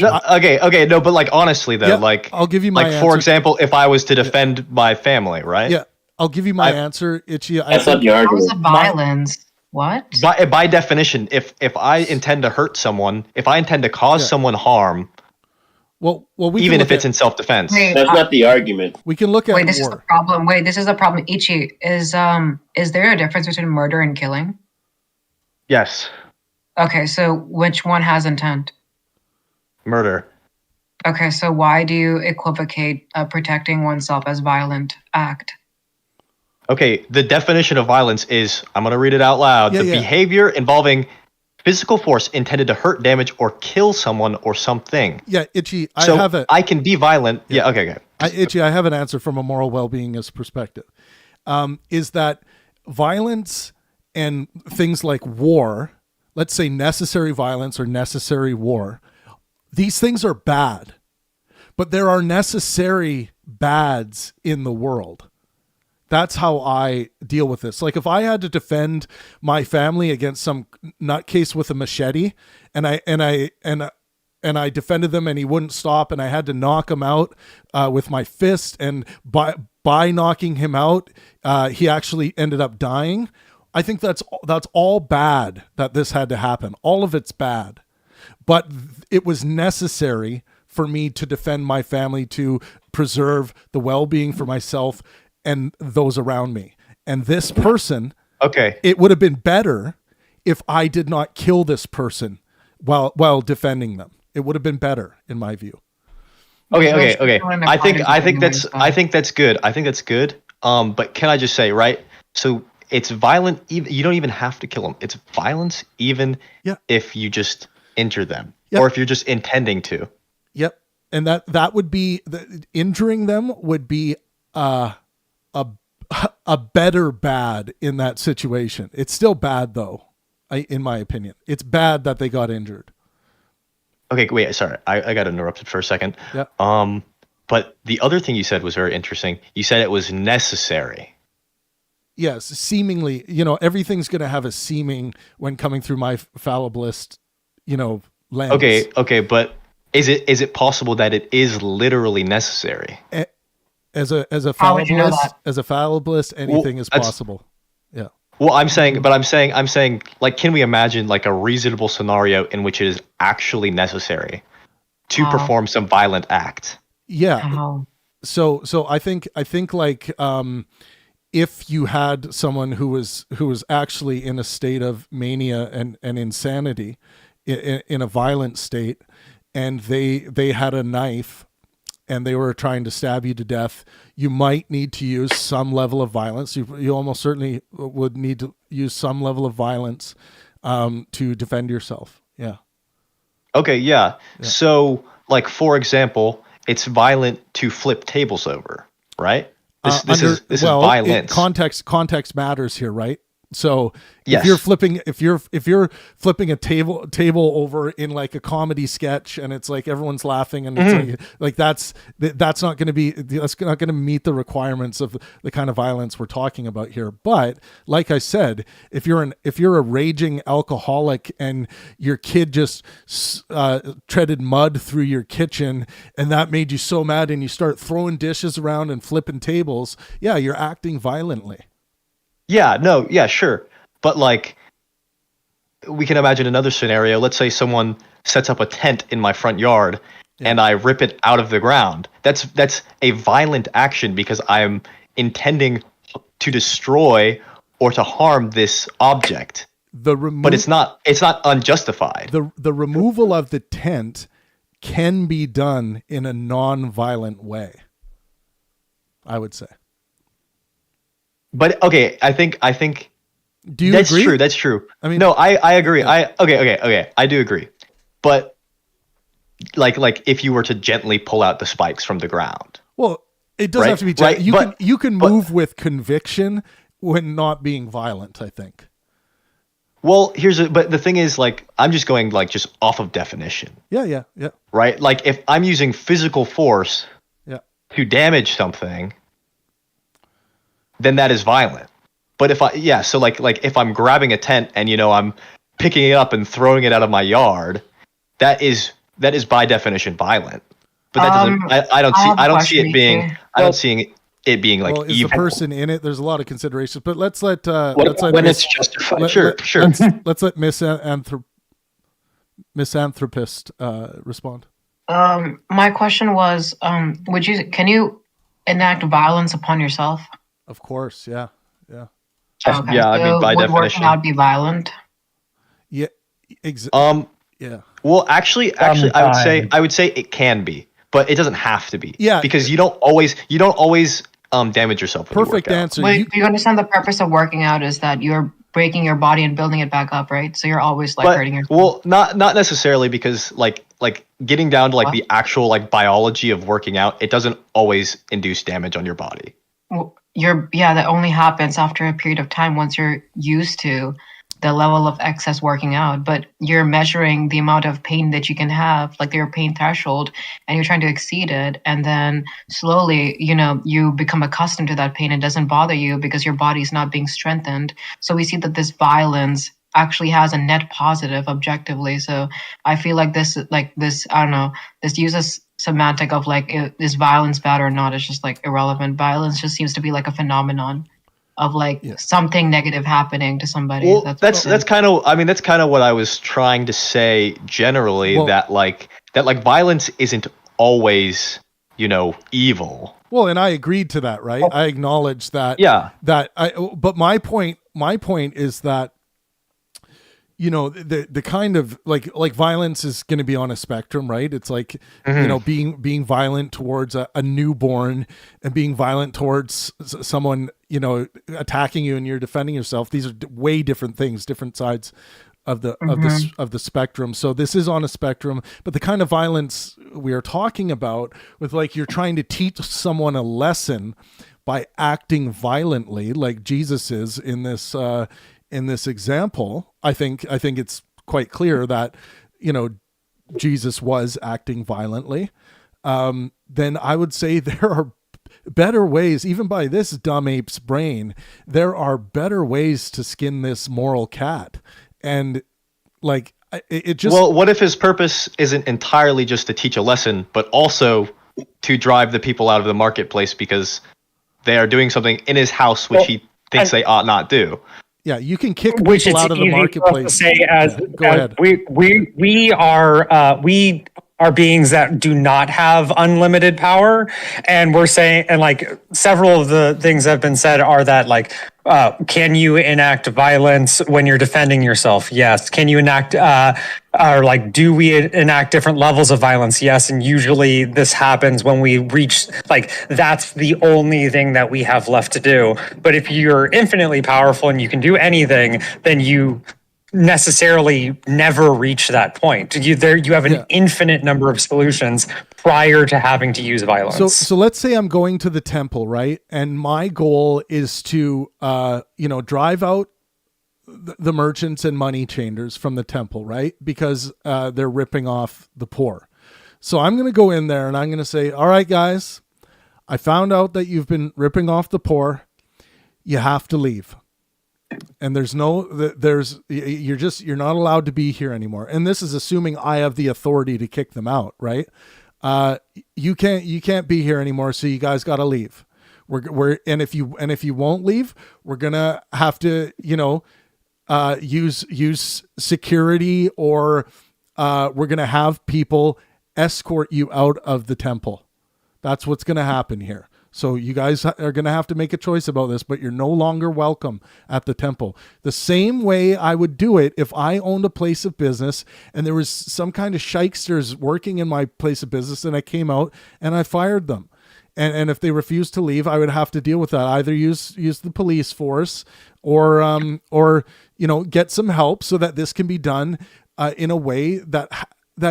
Okay, no, but like honestly though, like I'll give you my answer. For example, if I was to defend my family, right? Yeah, I'll give you my answer, Itchy. That's not the How is argument. it violence? What? By definition, if I intend to hurt someone, if I intend to cause someone harm, well, we even if it's in self-defense, Wait, That's not the argument. we can look at Wait, this is the war. problem. Wait, this is the problem. Ichi, is there a difference between murder and killing? yes, Okay, so which one has intent? murder. Okay, so why do you equivocate protecting oneself as violent act? Okay, the definition of violence is, I'm going to read it out loud, the behavior involving physical force intended to hurt, damage, or kill someone or something. Yeah, Itchy, I can be violent. Yeah, okay. Itchy, I have an answer from a moral well-beingist perspective. Is that violence and things like war, let's say necessary violence or necessary war, these things are bad, but there are necessary bads in the world. That's how I deal with this. Like if I had to defend my family against some nutcase with a machete, and I defended them and he wouldn't stop, and I had to knock him out with my fist, and by knocking him out, he actually ended up dying. I think that's all bad that this had to happen. All of it's bad, but it was necessary for me to defend my family, to preserve the well-being for myself and those around me. And this person, it would have been better if I did not kill this person while defending them. It would have been better in my view. Okay. I think that's good. But can I just say, right? So it's violent. You don't even have to kill them. It's violence even if you just injure them or if you're just intending to. Yep. And that would be injuring them would be a better bad in that situation. It's still bad though, in my opinion. It's bad that they got injured. Okay, wait, sorry. I got interrupted for a second. Yeah. But the other thing you said was very interesting. You said it was necessary. Yes, seemingly, everything's going to have a seeming when coming through my fallibilist, lens. Okay, but is it possible that it is literally necessary? As a How would you know that? fallibilist, anything is possible. Yeah. Well, I'm saying, like, can we imagine like a reasonable scenario in which it is actually necessary to perform some violent act? Yeah. So I think like if you had someone who was actually in a state of mania and insanity, in a violent state, and they had a knife and they were trying to stab you to death, you might need to use some level of violence. You almost certainly would need to use some level of violence to defend yourself. Yeah. Okay, yeah. So, like, for example, it's violent to flip tables over, right? This is violence. Context matters here, right? So Yes. if you're flipping a table over in like a comedy sketch and it's like everyone's laughing and it's like that's not going to meet the requirements of the kind of violence we're talking about here. But like I said, if you're a raging alcoholic and your kid just treaded mud through your kitchen and that made you so mad and you start throwing dishes around and flipping tables, yeah, you're acting violently. Yeah, no, yeah, sure. But like, we can imagine another scenario. Let's say someone sets up a tent in my front yard and I rip it out of the ground. That's a violent action because I'm intending to destroy or to harm this object. But it's not unjustified. The removal of the tent can be done in a non-violent way, I would say. But okay, I think do you that's agree? true. That's true. I mean, no, I agree. Yeah. Okay. I do agree. But like if you were to gently pull out the spikes from the ground. Well, it doesn't have to be right? You can move with conviction when not being violent, I think. Well, but the thing is, like, I'm just going like just off of definition. Yeah. Right? Like if I'm using physical force to damage something, then that is violent. But so if I'm grabbing a tent and I'm picking it up and throwing it out of my yard, that is by definition violent. But that doesn't. I don't see it being. I don't see it being like is evil. the person in it? There's a lot of considerations, but let's let when it's justified. Sure. Let's let misanthropist respond. My question was, can you enact violence upon yourself? Of course, yeah. Okay, yeah, I mean, by would definition, working out be violent? Yeah, yeah. Well, actually, I would say it can be, but it doesn't have to be. Yeah, because you don't always damage yourself. Perfect answer. Wait, you understand the purpose of working out is that you're breaking your body and building it back up, right? So you're always hurting yourself. Well, not necessarily, because like getting down to the actual biology of working out, it doesn't always induce damage on your body. Well, that only happens after a period of time once you're used to the level of excess working out, but you're measuring the amount of pain that you can have, like your pain threshold, and you're trying to exceed it. And then slowly, you become accustomed to that pain. It doesn't bother you because your body's not being strengthened. So we see that this violence actually has a net positive objectively. So I feel like this uses semantic of is violence bad or not? It's just irrelevant. Violence just seems to be a phenomenon of something negative happening to somebody. Well, that's kind of what I was trying to say generally, that violence isn't always evil. Well, and I agreed to that, right? I acknowledge that. Yeah. But my point is that the kind of like violence is going to be on a spectrum, right? It's being violent towards a newborn and being violent towards someone attacking you and you're defending yourself. These are way different things, different sides of the spectrum. So this is on a spectrum, but the kind of violence we are talking about with you're trying to teach someone a lesson by acting violently, like Jesus is in this example, I think it's quite clear that, Jesus was acting violently. Then I would say there are better ways, even by this dumb ape's brain, there are better ways to skin this moral cat. And it just... Well, what if his purpose isn't entirely just to teach a lesson, but also to drive the people out of the marketplace because they are doing something in his house which he thinks they ought not do? Yeah, you can kick people out of the marketplace. Go ahead. We are are beings that do not have unlimited power. And we're saying, and like several of the things that have been said are that like, can you enact violence when you're defending yourself? Yes. Can you enact, or like, do we enact different levels of violence? Yes. And usually this happens when we reach, like, that's the only thing that we have left to do. But if you're infinitely powerful and you can do anything, then you necessarily never reach that point. You have an infinite number of solutions prior to having to use violence. So let's say I'm going to the temple, right? And my goal is to drive out the merchants and money changers from the temple, right? Because they're ripping off the poor. So I'm going to go in there and I'm going to say, all right, guys, I found out that you've been ripping off the poor. You have to leave. And you're not allowed to be here anymore. And this is assuming I have the authority to kick them out, right? You can't be here anymore. So you guys got to leave. And if you won't leave, we're going to have to, use security, or we're going to have people escort you out of the temple. That's what's going to happen here. So you guys are going to have to make a choice about this, but you're no longer welcome at the temple. The same way I would do it if I owned a place of business and there was some kind of shysters working in my place of business and I came out and I fired them. And if they refused to leave, I would have to deal with that. Either use the police force or get some help so that this can be done in a way that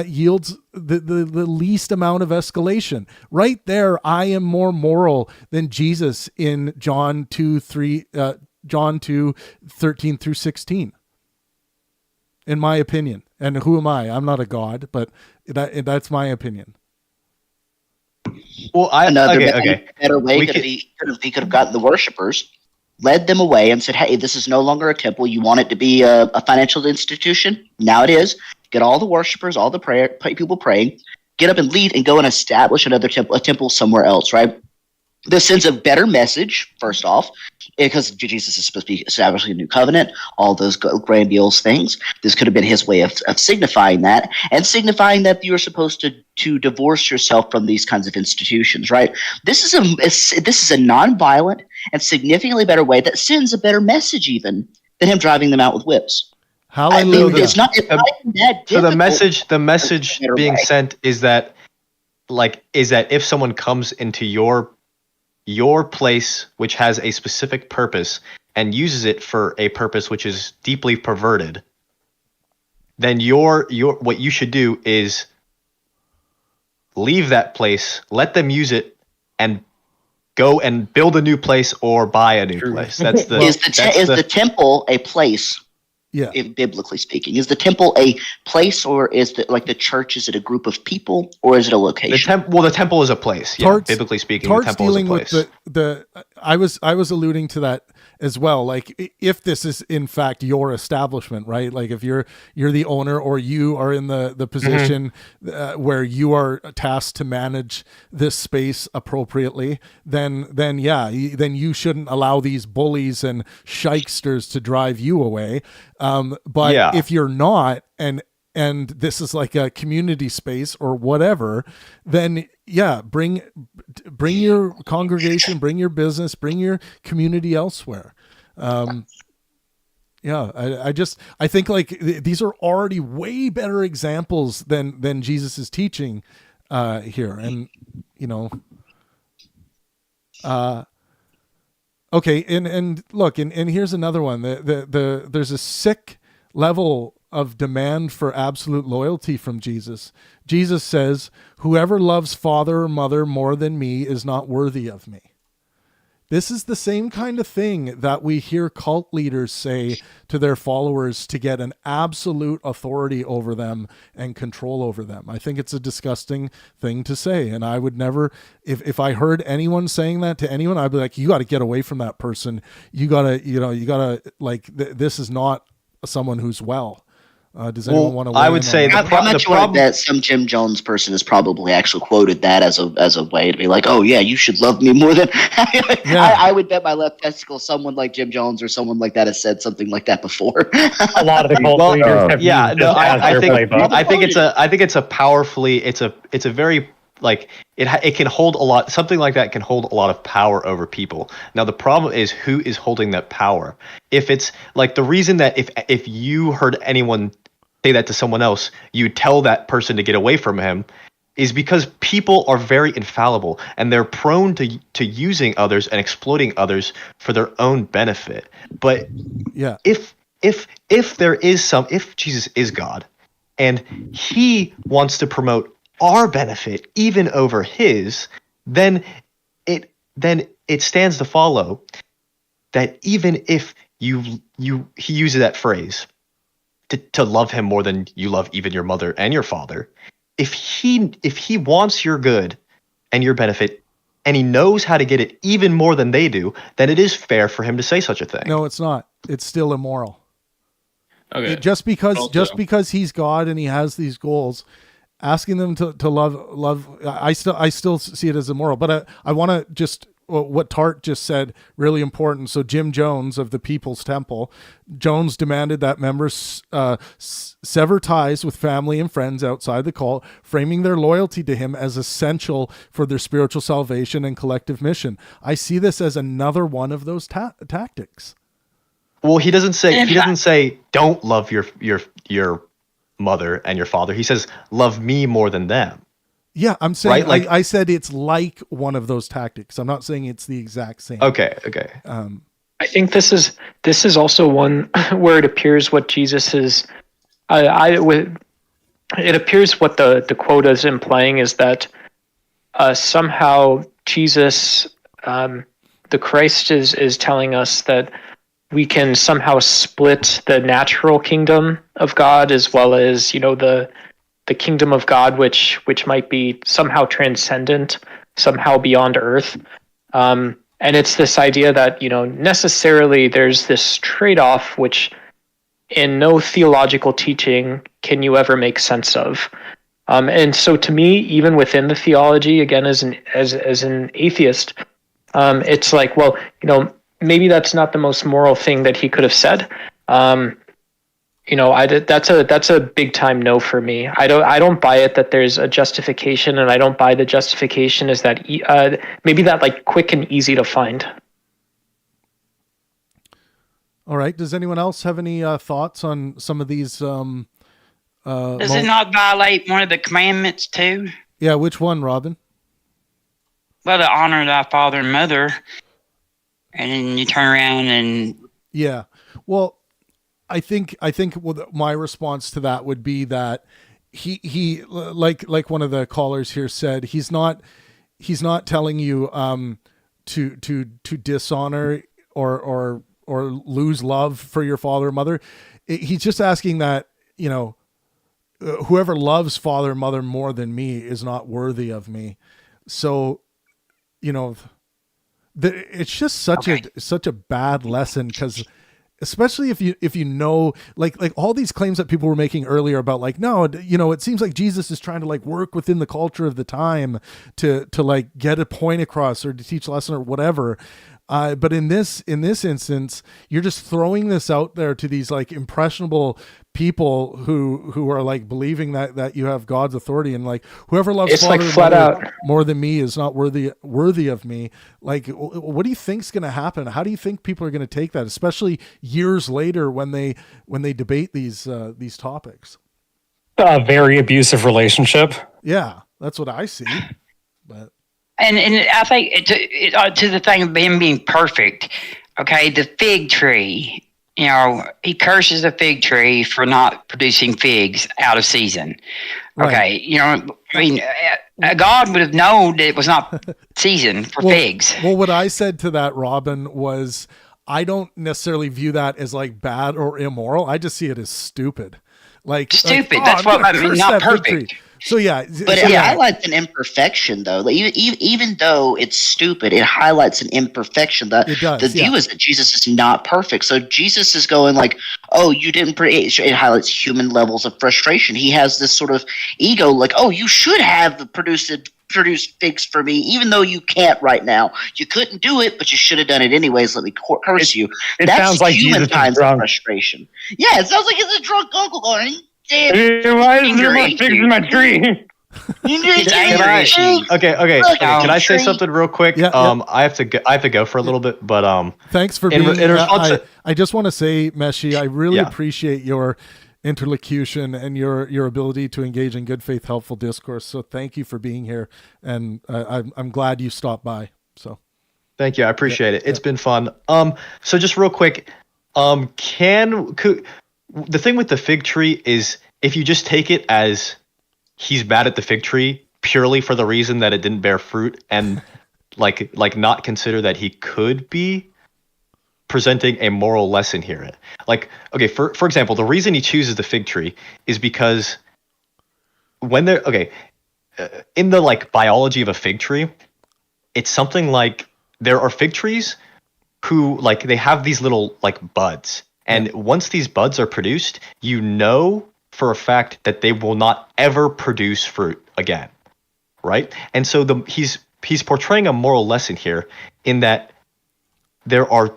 yields the least amount of escalation. Right there, I am more moral than Jesus in John 2:13 through 16. In my opinion. And who am I? I'm not a god, but that's my opinion. Well, better way he could have gotten the worshipers, led them away, and said, "Hey, this is no longer a temple. You want it to be a financial institution? Now it is. Get all the worshipers, all the people praying, get up and leave, and go and establish another temple, a temple somewhere else." Right? This sends a better message, first off, because Jesus is supposed to be establishing a new covenant, all those grandiose things. This could have been his way of signifying that, and signifying that you're supposed to divorce yourself from these kinds of institutions, right? This is a non-violent and significantly better way that sends a better message even than him driving them out with whips. Hallelujah. I mean, it's not that so difficult. the message being sent is that if someone comes into your place, which has a specific purpose, and uses it for a purpose which is deeply perverted, then what you should do is leave that place, let them use it, and go and build a new place or buy a new place. That's the temple a place? Yeah. Biblically speaking, is the temple a place, or is the church? Is it a group of people, or is it a location? The temple is a place. Yeah, biblically speaking, the temple is a place. With I was alluding to that as well. Like, if this is in fact your establishment, right? Like, if you're the owner, or you are in the position where you are tasked to manage this space appropriately, then you shouldn't allow these bullies and shysters to drive you away. But if you're not, and this is like a community space or whatever, then bring your congregation, bring your business, bring your community elsewhere. I think like these are already way better examples than Jesus is teaching here. And okay, and look, and here's another one. There's a sick level of demand for absolute loyalty from Jesus. Jesus says, "Whoever loves father or mother more than me is not worthy of me." This is the same kind of thing that we hear cult leaders say to their followers to get an absolute authority over them and control over them. I think it's a disgusting thing to say. And I would never, if I heard anyone saying that to anyone, I'd be like, you got to get away from that person. You got to, this is not someone who's well. Does anyone want to? I would say I'm not sure that some Jim Jones person has probably actually quoted that as a way to be like, oh yeah, you should love me more than. I would bet my left testicle someone like Jim Jones or someone like that has said something like that before. A lot of the cult leaders have used this as their playbook. I think it's a powerfully. It's a very like it can hold a lot. Something like that can hold a lot of power over people. Now the problem is who is holding that power. If it's like the reason that if you heard anyone say that to someone else, you tell that person to get away from him, is because people are very infallible and they're prone to using others and exploiting others for their own benefit. But yeah, if Jesus is God and he wants to promote our benefit even over his, then it stands to follow that even if he uses that phrase to love him more than you love even your mother and your father, if he wants your good and your benefit and he knows how to get it even more than they do, then it is fair for him to say such a thing. No, it's not. It's still immoral. Okay. Just because he's God and he has these goals, asking them to love, I still see it as immoral. But I want to just what Tart just said, really important. So Jim Jones of the People's Temple, Jones demanded that members sever ties with family and friends outside the cult, framing their loyalty to him as essential for their spiritual salvation and collective mission. I see this as another one of those tactics. Well, he doesn't say don't love your mother and your father. He says love me more than them. Yeah, I'm saying, right? I said it's like one of those tactics. I'm not saying it's the exact same. Okay. I think this is also one where it appears what Jesus is. It appears what the quote is implying is that somehow Jesus, the Christ, is telling us that we can somehow split the natural kingdom of God as well as the kingdom of God, which might be somehow transcendent, somehow beyond earth. And it's this idea that, necessarily there's this trade-off, which in no theological teaching can you ever make sense of. And so to me, even within the theology, again, as an atheist, it's like, well, maybe that's not the most moral thing that he could have said. That's a big time no for me. I don't buy it that there's a justification, and I don't buy the justification is that maybe that like quick and easy to find. All right. Does anyone else have any thoughts on some of these? Does it not violate one of the commandments too? Yeah. Which one, Robin? Well, to honor thy father and mother, and then you turn around and yeah. Well, I think my response to that would be that he like one of the callers here said, he's not telling you to dishonor or lose love for your father or mother. He's just asking that, whoever loves father or mother more than me is not worthy of me. So, it's just such a bad lesson, because especially if you know, like all these claims that people were making earlier about like, no, it seems like Jesus is trying to like work within the culture of the time to like get a point across or to teach a lesson or whatever. But in this instance, you're just throwing this out there to these like impressionable people who are like believing that you have God's authority, and like whoever loves it's father like flat out more than me is not worthy of me. Like, what do you think's going to happen? How do you think people are going to take that, especially years later when they debate these topics? A very abusive relationship. Yeah, that's what I see. But and I think to the thing of him being perfect. Okay, the fig tree. He curses the fig tree for not producing figs out of season. Okay, God would have known that it was not season for figs. Well, what I said to that, Robin, was I don't necessarily view that as like bad or immoral. I just see it as stupid. Like stupid. Like, that's what I mean. Not perfect. So yeah, But so it yeah. highlights an imperfection, though. Like, even though it's stupid, it highlights an imperfection. It does, The view is that Jesus is not perfect. So Jesus is going like, "Oh, you didn't." It highlights human levels of frustration. He has this sort of ego, like, "Oh, you should have produced figs for me, even though you can't right now. You couldn't do it, but you should have done it anyways. Let me curse you." It That's sounds like human Jesus is kinds of drunk. frustration. Yeah, it sounds like it's a drunk uncle going, "Damn, Why is there more angry figs in my tree? It's anger issues. Okay. Look, Can I say tree. something real quick? Yeah, I have to go for a little bit, but Thanks for in being. response to- I just want to say, Meshi, I really Yeah. appreciate your interlocution and your ability to engage in good faith, helpful discourse. So thank you for being here, and I'm glad you stopped by. So thank you. I appreciate it. It's been fun. So just real quick, the thing with the fig tree is if you just take it as he's mad at the fig tree purely for the reason that it didn't bear fruit and like not consider that he could be presenting a moral lesson here. Like, okay, for example, the reason he chooses the fig tree is because when they're in the like biology of a fig tree, it's something like there are fig trees who like they have these little like buds, and once these buds are produced, you know for a fact that they will not ever produce fruit again, right? And so he's portraying a moral lesson here in that there are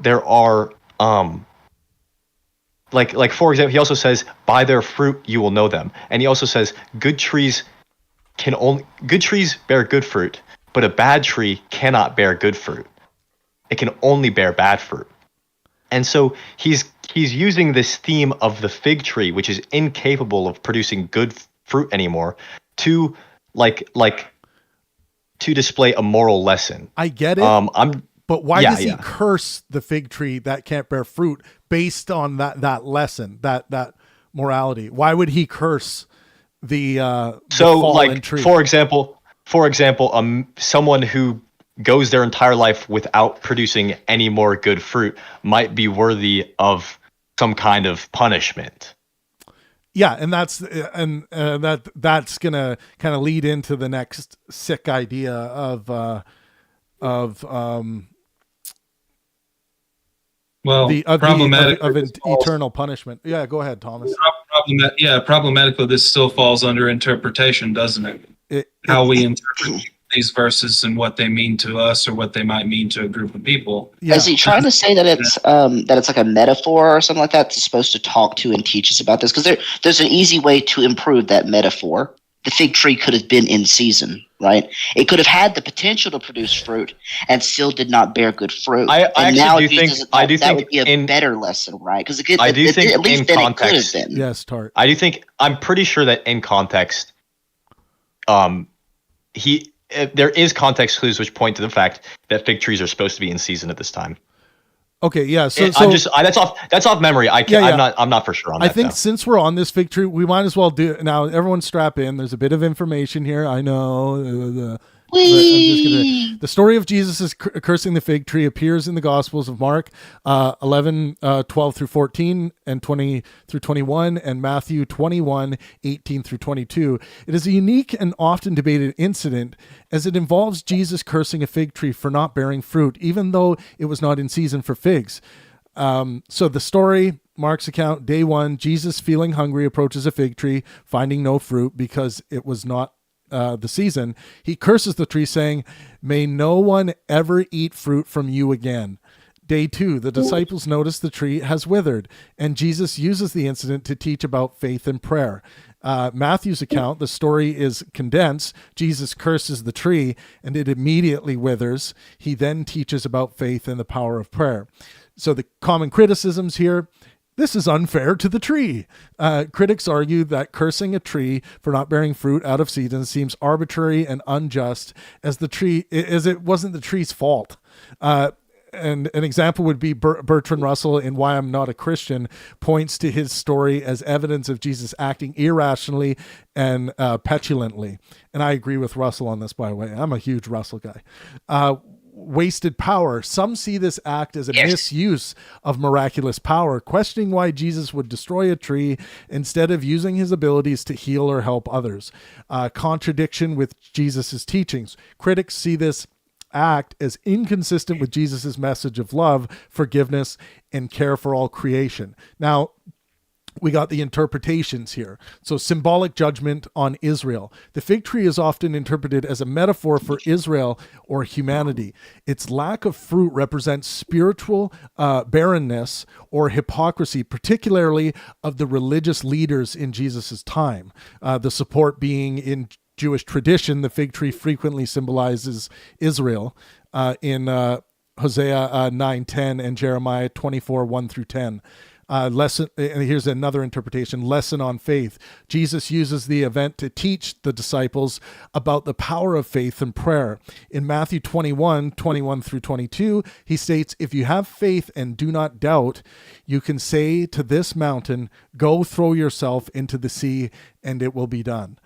like for example, he also says, "By their fruit you will know them," and he also says, good trees bear good fruit, but a bad tree cannot bear good fruit. It can only bear bad fruit. And so he's using this theme of the fig tree, which is incapable of producing good fruit anymore, to to display a moral lesson. I get it. But why does he curse the fig tree that can't bear fruit based on that lesson, that morality? Why would he curse the fallen tree? For example, someone who goes their entire life without producing any more good fruit might be worthy of some kind of punishment. Yeah, and that's gonna kind of lead into the next sick idea of eternal punishment. Yeah, go ahead, Thomas. Problematically, this still falls under interpretation, doesn't it? How we interpret these verses and what they mean to us or what they might mean to a group of people. Yeah. Is he trying to say that it's like a metaphor or something like that that's supposed to talk to and teach us about this? Because there's an easy way to improve that metaphor. The fig tree could have been in season, right? It could have had the potential to produce fruit and still did not bear good fruit. I do think that would be a better lesson, right? Because at least then it could have been. Yes, Tart. I'm pretty sure that in context, there is context clues which point to the fact that fig trees are supposed to be in season at this time. Okay, yeah. So that's off memory. I'm not for sure on that. I think since we're on this fig tree, we might as well do it now. Everyone strap in. There's a bit of information here. I know. The story of Jesus cursing the fig tree appears in the Gospels of Mark 11, 12 through 14 and 20 through 21 and Matthew 21, 18 through 22. It is a unique and often debated incident as it involves Jesus cursing a fig tree for not bearing fruit, even though it was not in season for figs. So the story, Mark's account, day 1, Jesus feeling hungry approaches a fig tree, finding no fruit because it was not the season. He curses the tree, saying, "May no one ever eat fruit from you again." Day 2, the disciples notice the tree has withered, and Jesus uses the incident to teach about faith and prayer. Matthew's account, the story is condensed. Jesus curses the tree, and it immediately withers. He then teaches about faith and the power of prayer. So the common criticisms here: this is unfair to the tree. Critics argue that cursing a tree for not bearing fruit out of season seems arbitrary and unjust, as it wasn't the tree's fault. And an example would be Bertrand Russell in Why I'm Not a Christian points to his story as evidence of Jesus acting irrationally and petulantly. And I agree with Russell on this, by the way. I'm a huge Russell guy. wasted power. Some see this act as a Yes. misuse of miraculous power, questioning why Jesus would destroy a tree instead of using his abilities to heal or help others. Contradiction with Jesus's teachings. Critics see this act as inconsistent with Jesus's message of love, forgiveness, and care for all creation. Now, we got the interpretations here. So, symbolic judgment on Israel. The fig tree is often interpreted as a metaphor for Israel or humanity. Its lack of fruit represents spiritual barrenness or hypocrisy, particularly of the religious leaders in Jesus's time. The support being in Jewish tradition, the fig tree frequently symbolizes Israel in Hosea 9:10 and Jeremiah 24:1 through 10. Lesson, and here's another interpretation, lesson on faith. Jesus uses the event to teach the disciples about the power of faith and prayer. In Matthew 21:21 through 22, he states, if you have faith and do not doubt, you can say to this mountain, go throw yourself into the sea, and it will be done.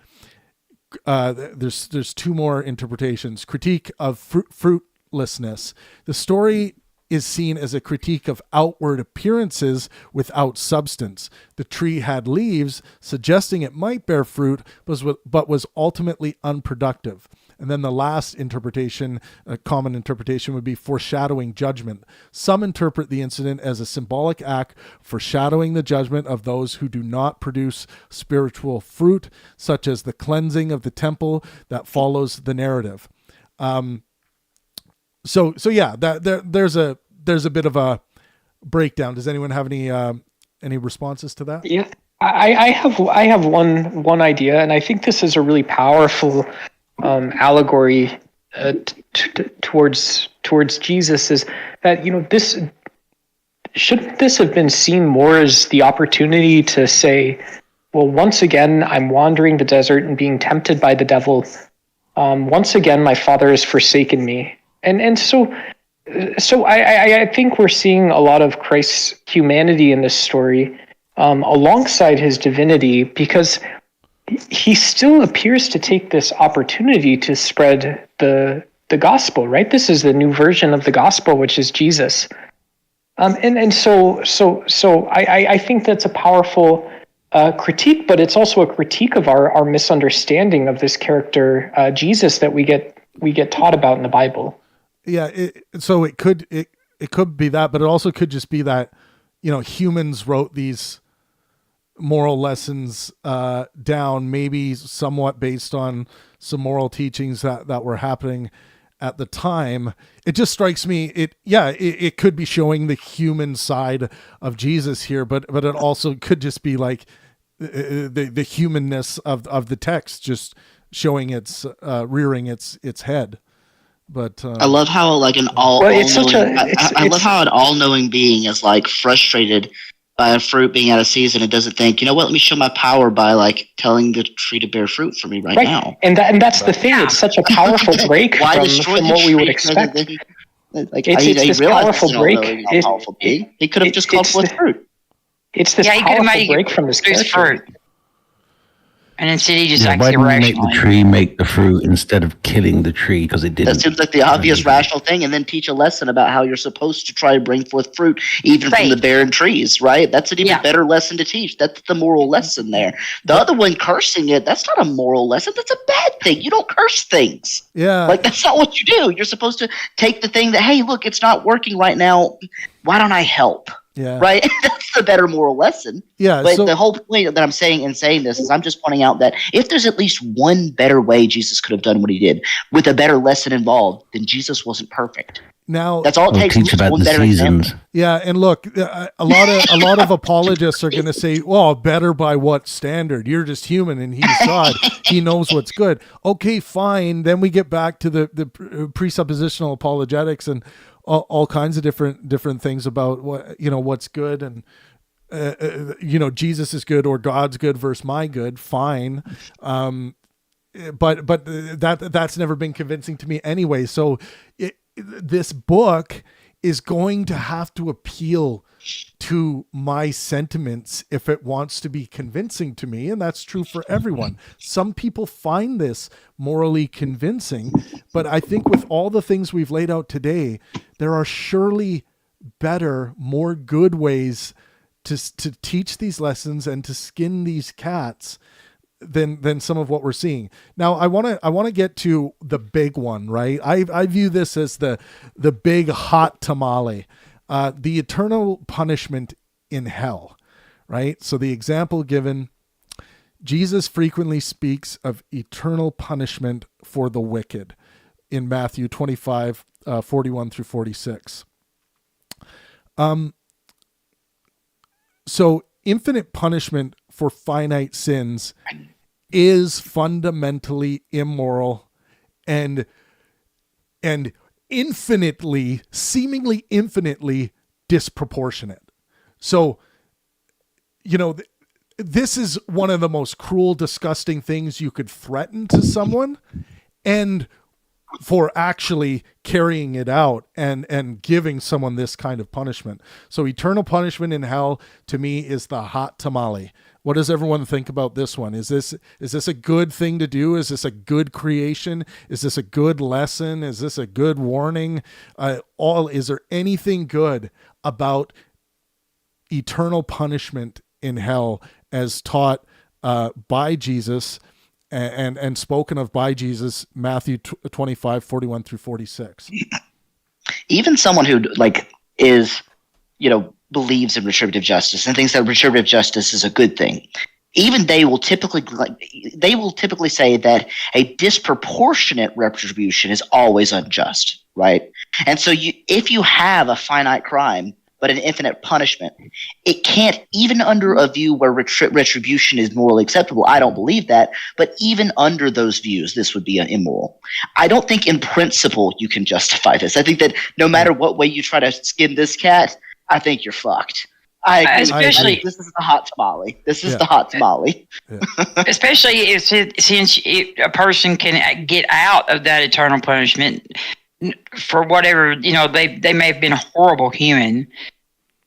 There's two more interpretations. Critique of fruitlessness. The story is seen as a critique of outward appearances without substance. The tree had leaves, suggesting it might bear fruit, but was ultimately unproductive. And then the last interpretation, a common interpretation, would be foreshadowing judgment. Some interpret the incident as a symbolic act foreshadowing the judgment of those who do not produce spiritual fruit, such as the cleansing of the temple that follows the narrative. So yeah, there's a bit of a breakdown. Does anyone have any responses to that? Yeah, I have one idea, and I think this is a really powerful allegory towards Jesus. Is that, this shouldn't this have been seen more as the opportunity to say, well, once again I'm wandering the desert and being tempted by the devil. Once again my Father has forsaken me. And so I think we're seeing a lot of Christ's humanity in this story, alongside his divinity, because he still appears to take this opportunity to spread the gospel, right? This is the new version of the gospel, which is Jesus. So I think that's a powerful critique, but it's also a critique of our misunderstanding of this character, Jesus, that we get taught about in the Bible. Yeah, so it could be that, but it also could just be that, humans wrote these moral lessons down, maybe somewhat based on some moral teachings that were happening at the time. It just strikes me, it could be showing the human side of Jesus here, but it also could just be like the humanness of the text, just showing its rearing its head. But I love how like an all-knowing being is like frustrated by a fruit being out of season and doesn't think, let me show my power by like telling the tree to bear fruit for me right now. And that's the thing. It's such a powerful break from what we would expect. It's this powerful break. He could have just called forth fruit. It's this powerful break from his character. Fruit. And instead he just acts why didn't you make irrationally. the tree make the fruit instead of killing the tree because it didn't? That seems like the obvious rational thing, and then teach a lesson about how you're supposed to try to bring forth fruit even from the barren trees, right? That's an even better lesson to teach. That's the moral lesson there. The other one, cursing it, that's not a moral lesson. That's a bad thing. You don't curse things. Yeah. Like, that's not what you do. You're supposed to take the thing that, hey, look, it's not working right now. Why don't I help? Yeah. Right? That's the better moral lesson. Yeah. But the whole point that I'm saying in saying this is I'm just pointing out that if there's at least one better way Jesus could have done what he did with a better lesson involved, then Jesus wasn't perfect. Now that's all it takes. Teach about one the better seasons. example. Yeah, and look, a lot of apologists are going to say, "Well, better by what standard? You're just human, and he's God. He knows what's good." Okay, fine. Then we get back to the presuppositional apologetics and all kinds of different things about what's good, and Jesus is good or God's good versus my good. Fine. But that's never been convincing to me anyway. So this book is going to have to appeal to my sentiments if it wants to be convincing to me. And that's true for everyone. Some people find this morally convincing, but I think with all the things we've laid out today, there are surely better, more good ways to teach these lessons and to skin these cats than some of what we're seeing. Now, I want to get to the big one, right? I view this as the big hot tamale, the eternal punishment in hell, right? So the example given, Jesus frequently speaks of eternal punishment for the wicked in Matthew 25, 41 through 46. So infinite punishment for finite sins is fundamentally immoral and infinitely, seemingly infinitely disproportionate. So, this is one of the most cruel, disgusting things you could threaten to someone, and for actually carrying it out and giving someone this kind of punishment. So eternal punishment in hell, to me, is the hot tamale. What does everyone think about this one? Is this a good thing to do? Is this a good creation? Is this a good lesson? Is this a good warning? Is there anything good about eternal punishment in hell as taught by Jesus and spoken of by Jesus, Matthew 25, 41 through 46? Even someone who is, believes in retributive justice and thinks that retributive justice is a good thing, even they will typically say that a disproportionate retribution is always unjust, right? And so if you have a finite crime but an infinite punishment, it can't, even under a view where retribution is morally acceptable. I don't believe that, but even under those views, this would be immoral. I don't think in principle you can justify this. I think that no matter what way you try to skin this cat, I think you're fucked. I agree. Especially, this is the hot tamale. This is the hot tamale. Yeah. Especially since a person can get out of that eternal punishment for whatever, they may have been a horrible human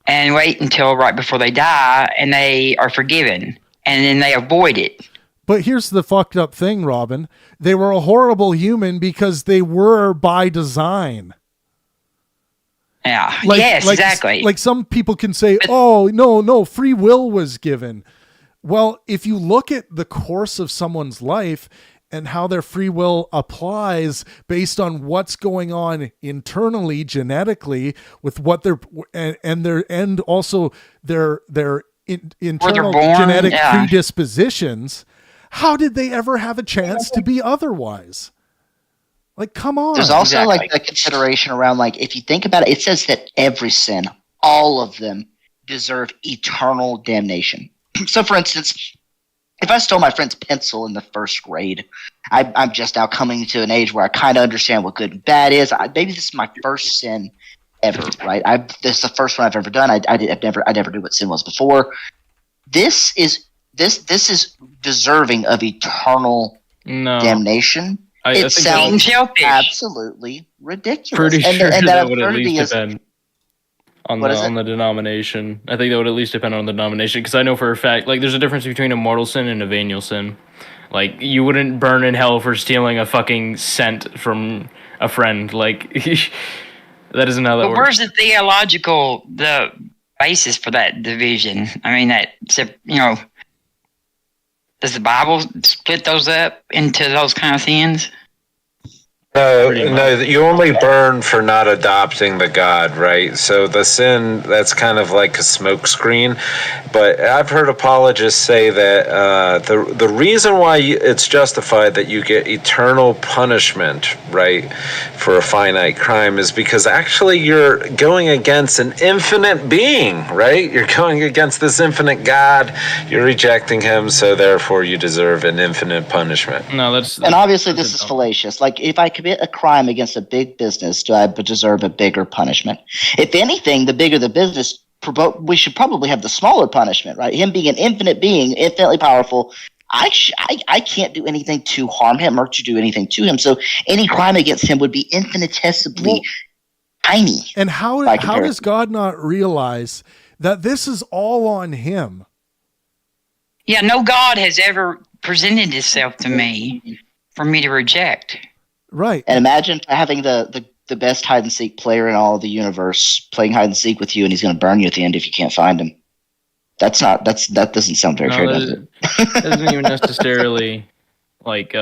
and wait until right before they die and they are forgiven and then they avoid it. But here's the fucked up thing, Robin. They were a horrible human because they were by design. Yeah. Yes, exactly. Like some people can say, oh, no, free will was given. Well, if you look at the course of someone's life and how their free will applies based on what's going on internally, genetically, with what and also their internal genetic predispositions, how did they ever have a chance to be otherwise? Like, come on. There's also a consideration around, if you think about it, it says that every sin, all of them, deserve eternal damnation. So, for instance, if I stole my friend's pencil in the first grade, I'm just now coming to an age where I kind of understand what good and bad is. Maybe this is my first sin ever, right? This is the first one I've ever done. I never knew what sin was before. This is deserving of eternal damnation. It sounds absolutely ridiculous. Pretty sure that would at least depend on the denomination. I think that would at least depend on the denomination, because I know for a fact, there's a difference between a mortal sin and a venial sin. You wouldn't burn in hell for stealing a fucking cent from a friend. That isn't how that works. Where's the basis for that division? I mean, does the Bible split those up into those kind of sins? No, you only burn for not adopting the God, right? So the sin, that's kind of like a smokescreen. But I've heard apologists say that the reason why it's justified that you get eternal punishment, right, for a finite crime is because actually you're going against an infinite being, right? You're going against this infinite God. You're rejecting him, so therefore you deserve an infinite punishment. No, that's and obviously this is fallacious. If I commit a crime against a big business, do I deserve a bigger punishment? If anything, the bigger the business, we should probably have the smaller punishment, right? Him being an infinite being, infinitely powerful, I can't do anything to harm him or to do anything to him. So any crime against him would be infinitesimally tiny. And how does God not realize that this is all on him? Yeah, no God has ever presented itself to me for me to reject. Right. And imagine having the best hide and seek player in all of the universe playing hide and seek with you, and he's going to burn you at the end if you can't find him. That doesn't sound very fair, does it? It doesn't even necessarily like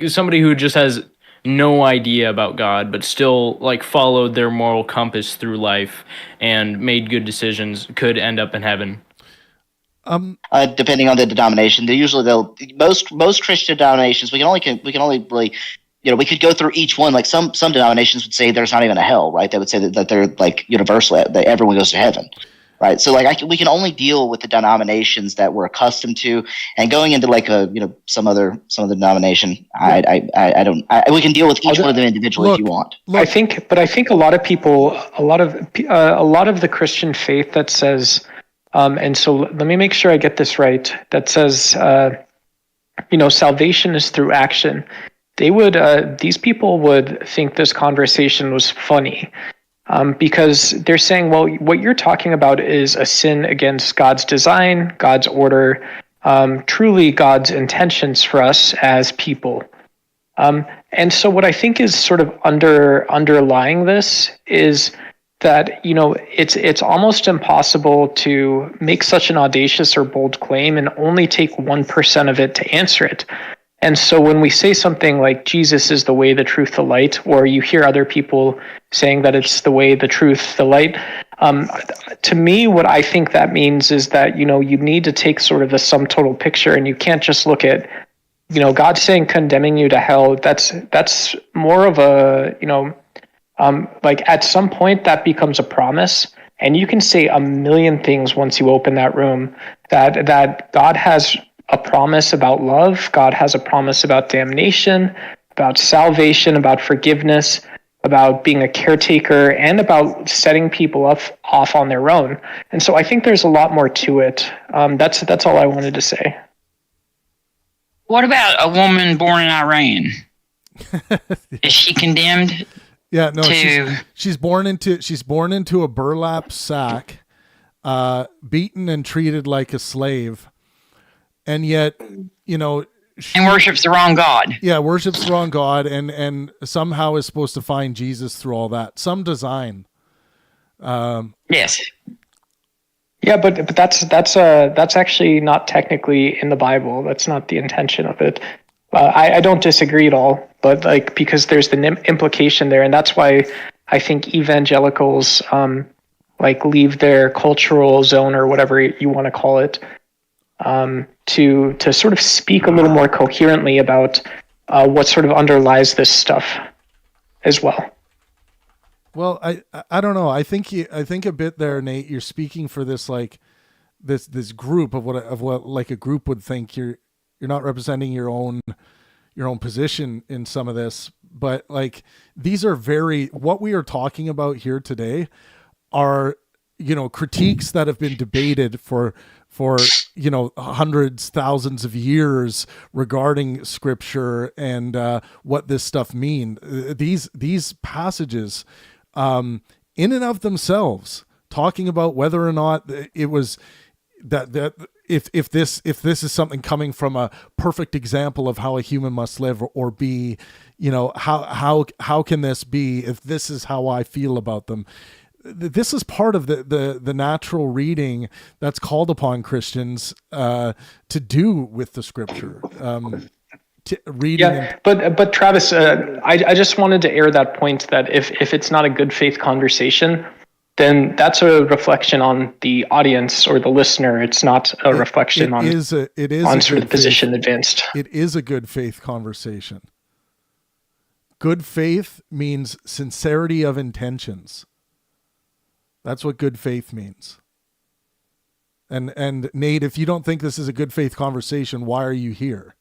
somebody who just has no idea about God, but still like followed their moral compass through life and made good decisions could end up in heaven. Depending on the denomination, most Christian denominations we can only really, we could go through each one. Like some denominations would say there's not even a hell, right? They would say that they're like universal, that everyone goes to heaven, right? So like we can only deal with the denominations that we're accustomed to, and going into like some other denomination, we can deal with each one of them individually if you want. I think a lot of people, a lot of the Christian faith that says, and so let me make sure I get this right, that says, salvation is through action. These people would think this conversation was funny, because they're saying, well, what you're talking about is a sin against God's design, God's order, truly God's intentions for us as people. And so what I think is sort of underlying this is that, it's almost impossible to make such an audacious or bold claim and only take 1% of it to answer it. And so when we say something like Jesus is the way, the truth, the light, or you hear other people saying that it's the way, the truth, the light, to me, what I think that means is that, you need to take sort of the sum total picture, and you can't just look at, God saying condemning you to hell. That's more of a, like at some point that becomes a promise, and you can say a million things once you open that room, that God has a promise about love, God has a promise about damnation, about salvation, about forgiveness, about being a caretaker, and about setting people off on their own. And so I think there's a lot more to it. That's all I wanted to say. What about a woman born in Iran? Is she condemned? Yeah, no, she's born into a burlap sack, beaten and treated like a slave, and yet, and worships the wrong God. Yeah, worships the wrong God, and somehow is supposed to find Jesus through all that. Some design. Yes. Yeah, but that's actually not technically in the Bible. That's not the intention of it. I don't disagree at all, but because there's the implication there, and that's why I think evangelicals leave their cultural zone or whatever you want to call it, to sort of speak a little more coherently about what sort of underlies this stuff as well. Well, I don't know. I think a bit there, Nate. You're speaking for this this group of what like a group would think. You're not representing your own position in some of this, but these are what we are talking about here today are critiques that have been debated for hundreds, thousands of years regarding scripture and what this stuff mean. These passages, in and of themselves, talking about whether or not it was that if this is something coming from a perfect example of how a human must live or be, how can this be if this is how I feel about them? This is part of the natural reading that's called upon Christians to do with the scripture. Reading. Yeah, but Travis, I just wanted to air that point that if it's not a good faith conversation, then that's a reflection on the audience or the listener. It's not a reflection on sort of the position advanced. It is a good faith conversation. Good faith means sincerity of intentions. That's what good faith means. And Nate, if you don't think this is a good faith conversation, why are you here?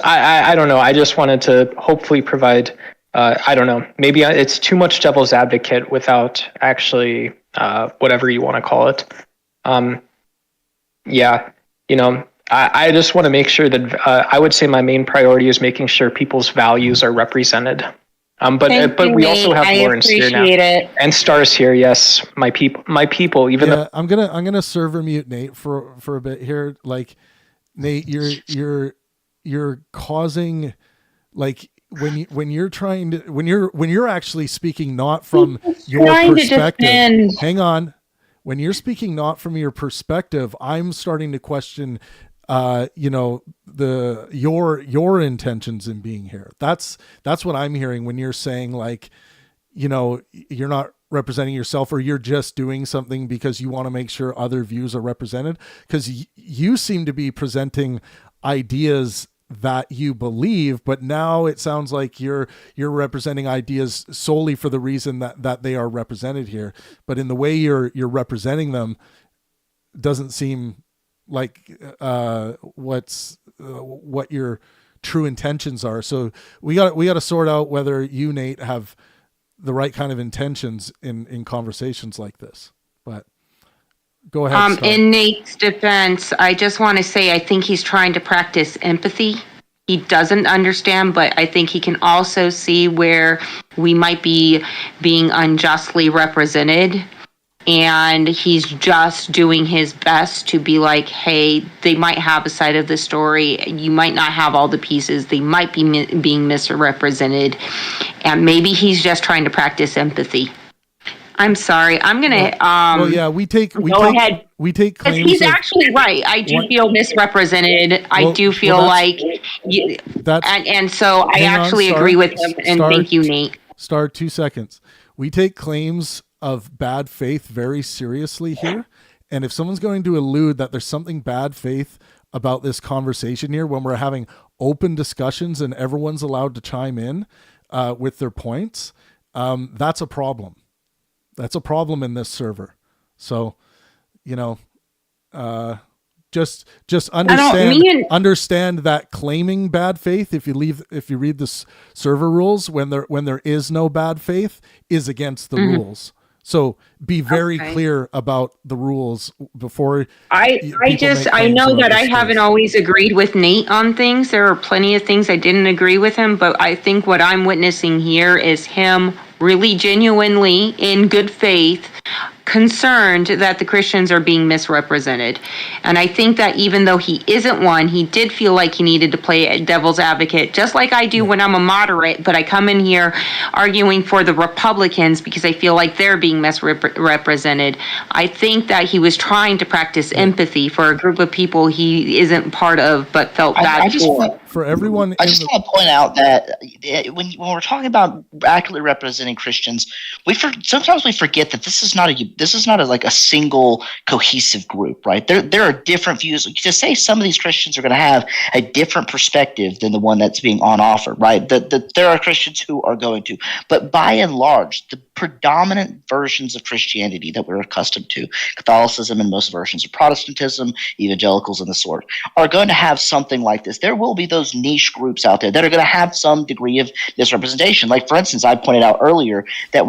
I don't know. I just wanted to hopefully provide, I don't know, maybe it's too much devil's advocate without actually whatever you want to call it. I just want to make sure that I would say my main priority is making sure people's values are represented. But we also have I Lawrence here now, appreciate it. and Stars here. Yes, my people. Even though I'm gonna server mute Nate for a bit here. Like, Nate, you're causing, like, when you're actually speaking not from your perspective. Hang on. When you're speaking not from your perspective, I'm starting to question your intentions in being here. That's what I'm hearing when you're saying, like, you're not representing yourself, or you're just doing something because you want to make sure other views are represented, because you seem to be presenting ideas that you believe, but now it sounds like you're representing ideas solely for the reason that they are represented here. But in the way you're representing them, doesn't seem like what your true intentions are. So we got to sort out whether you, Nate, have the right kind of intentions in conversations like this. But go ahead. In Nate's defense, I just want to say I think he's trying to practice empathy. He doesn't understand, but I think he can also see where we might be being unjustly represented. And he's just doing his best to be like, hey, they might have a side of the story. You might not have all the pieces. They might be being misrepresented. And maybe he's just trying to practice empathy. I'm sorry. I'm gonna. We take claims. He's actually right. I do feel misrepresented. I do feel and so I actually agree with him. And thank you, Nate. Star, 2 seconds. We take claims of bad faith very seriously here, and if someone's going to allude that there's something bad faith about this conversation here, when we're having open discussions and everyone's allowed to chime in with their points, that's a problem. That's a problem in this server. So, just understand that claiming bad faith, if you read the server rules, when there is no bad faith, is against the rules. So be very clear about the rules before. I know that I haven't always agreed with Nate on things. There are plenty of things I didn't agree with him, but I think what I'm witnessing here is him really genuinely, in good faith, concerned that the Christians are being misrepresented. And I think that even though he isn't one, he did feel like he needed to play devil's advocate, just like I do when I'm a moderate, but I come in here arguing for the Republicans because I feel like they're being misrepresented. I think that he was trying to practice empathy for a group of people he isn't part of but felt bad for. For everyone, I just want to point out that when we're talking about accurately representing Christians, sometimes we forget that this is not a single cohesive group, right? There are different views. To say some of these Christians are going to have a different perspective than the one that's being on offer, right? There are Christians who are going to, but by and large, the predominant versions of Christianity that we're accustomed to, Catholicism and most versions of Protestantism, evangelicals and the sort, are going to have something like this. There will be those niche groups out there that are going to have some degree of misrepresentation. Like, for instance, I pointed out earlier that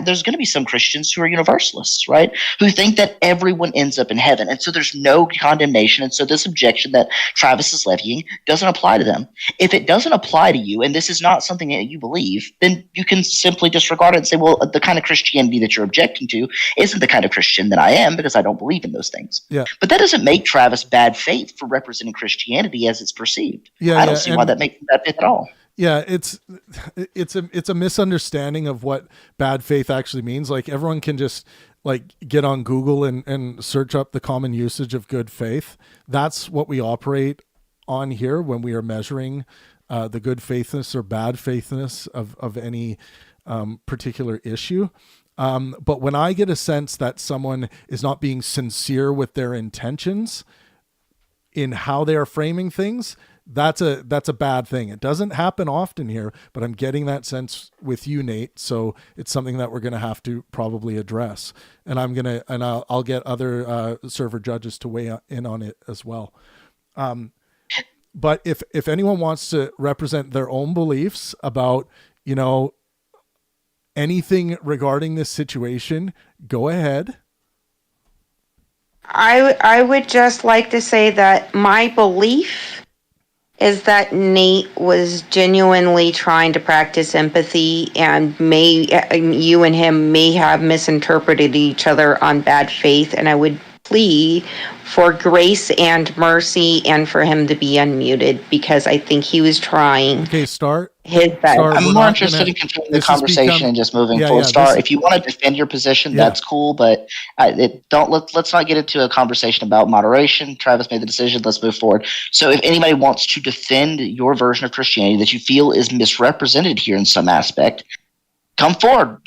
there's going to be some Christians who are universalists, right? Who think that everyone ends up in heaven. And so there's no condemnation. And so this objection that Travis is levying doesn't apply to them. If it doesn't apply to you, and this is not something that you believe, then you can simply disregard it and say, well, the kind of Christianity that you're objecting to isn't the kind of Christian that I am because I don't believe in those things. Yeah. But that doesn't make Travis bad faith for representing Christianity as it's perceived. I don't see why that makes him bad faith at all. Yeah, it's a misunderstanding of what bad faith actually means. Like, everyone can just get on Google and search up the common usage of good faith. That's what we operate on here when we are measuring the good faithness or bad faithness of any particular issue. But when I get a sense that someone is not being sincere with their intentions in how they are framing things, that's a bad thing. It doesn't happen often here, but I'm getting that sense with you, Nate. So it's something that we're going to have to probably address. And I'll get other server judges to weigh in on it as well. But if anyone wants to represent their own beliefs about, anything regarding this situation, go ahead. I would just like to say that my belief is that Nate was genuinely trying to practice empathy, and you and him may have misinterpreted each other on bad faith, and I would plea for grace and mercy and for him to be unmuted, because I think he was trying Okay, Star. his best. Star, I'm we're more not interested gonna- in continuing the this has conversation become- and just moving Yeah, forward. yeah, Star, this- if you want to defend your position, Yeah. that's cool. But let's not get into a conversation about moderation. Travis made the decision. Let's move forward. So, if anybody wants to defend your version of Christianity that you feel is misrepresented here in some aspect, come forward.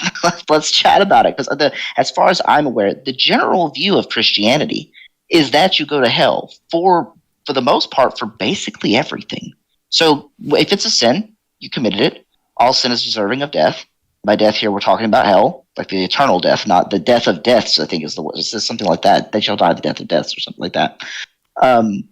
Let's chat about it. Because as far as I'm aware, the general view of Christianity is that you go to hell for the most part for basically everything. So, if it's a sin, you committed it. All sin is deserving of death. By death here, we're talking about hell, like the eternal death, not the death of deaths, I think is the word. It says something like that. They shall die the death of deaths or something like that.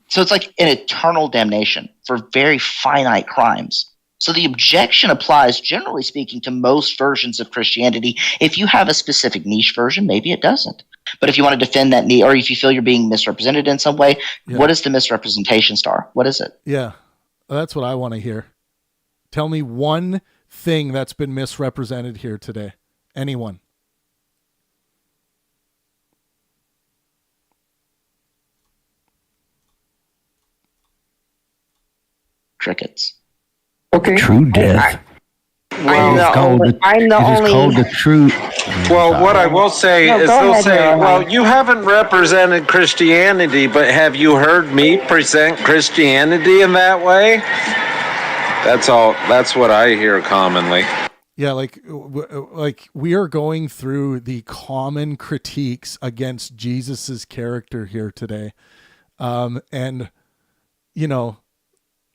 So it's like an eternal damnation for very finite crimes. So the objection applies, generally speaking, to most versions of Christianity. If you have a specific niche version, maybe it doesn't. But if you want to defend that niche, or if you feel you're being misrepresented in some way, what is the misrepresentation, Star? What is it? Yeah, that's what I want to hear. Tell me one thing that's been misrepresented here today. Anyone? Crickets. Okay. True death. I'm the only. Called the true. Well, what I will say No, is go they'll ahead, say, Noah. well, you haven't represented Christianity, but have you heard me present Christianity in that way? That's all. That's what I hear commonly. Yeah, like we are going through the common critiques against Jesus's character here today, and you know,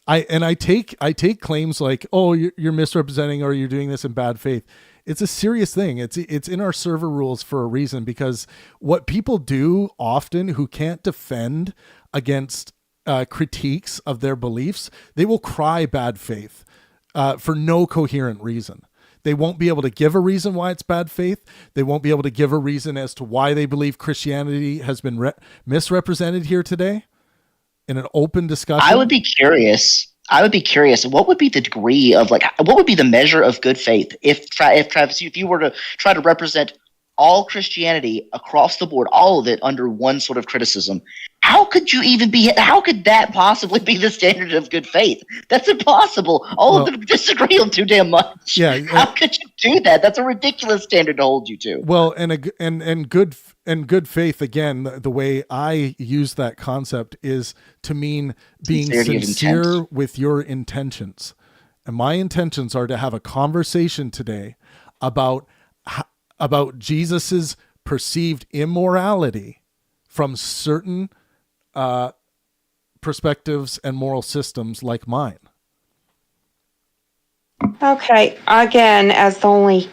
I take claims like, oh, you're misrepresenting or you're doing this in bad faith. It's a serious thing. It's in our server rules for a reason, because what people do often who can't defend against critiques of their beliefs, they will cry bad faith for no coherent reason. They won't be able to give a reason why it's bad faith. They won't be able to give a reason as to why they believe Christianity has been misrepresented here today in an open discussion. I would be curious. What would be the degree of what would be the measure of good faith if Travis, if you were to try to represent all Christianity across the board, all of it under one sort of criticism? How could that possibly be the standard of good faith? That's impossible. All of them disagree on too damn much. Yeah. How could you do that? That's a ridiculous standard to hold you to. Well, and good faith, again, the way I use that concept is to mean being Sincerity of sincere intent. with your intentions. And my intentions are to have a conversation today about Jesus's perceived immorality from certain perspectives and moral systems like mine. Okay, again, as the only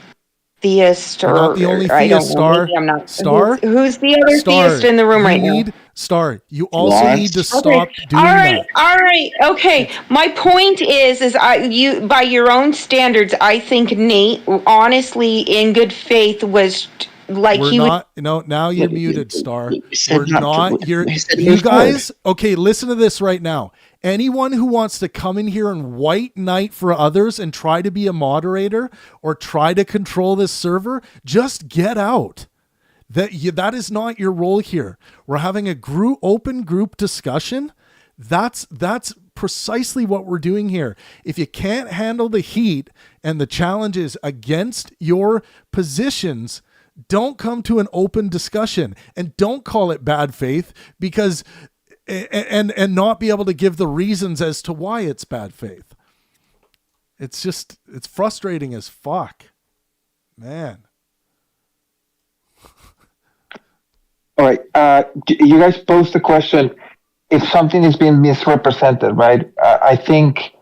theist, You're or not the only I don't theist, know, Star. maybe I'm not. Star? Who's the other Star, theist in the room you right now? need, Star, you also Lawrence? need to stop doing All right. Okay. My point is you by your own standards, I think Nate, honestly, in good faith, was like We're he would. not. No, now you're muted, Star. said We're not to- not. You're. we said You move guys. Okay, listen to this right now. Anyone who wants to come in here and white knight for others and try to be a moderator or try to control this server, just get out. That is not your role here. We're having a open group discussion. That's precisely what we're doing here. If you can't handle the heat and the challenges against your positions, don't come to an open discussion, and don't call it bad faith, because and not be able to give the reasons as to why it's bad faith. It's frustrating as fuck, man. All right. You guys posed the question, if something is being misrepresented, right? I think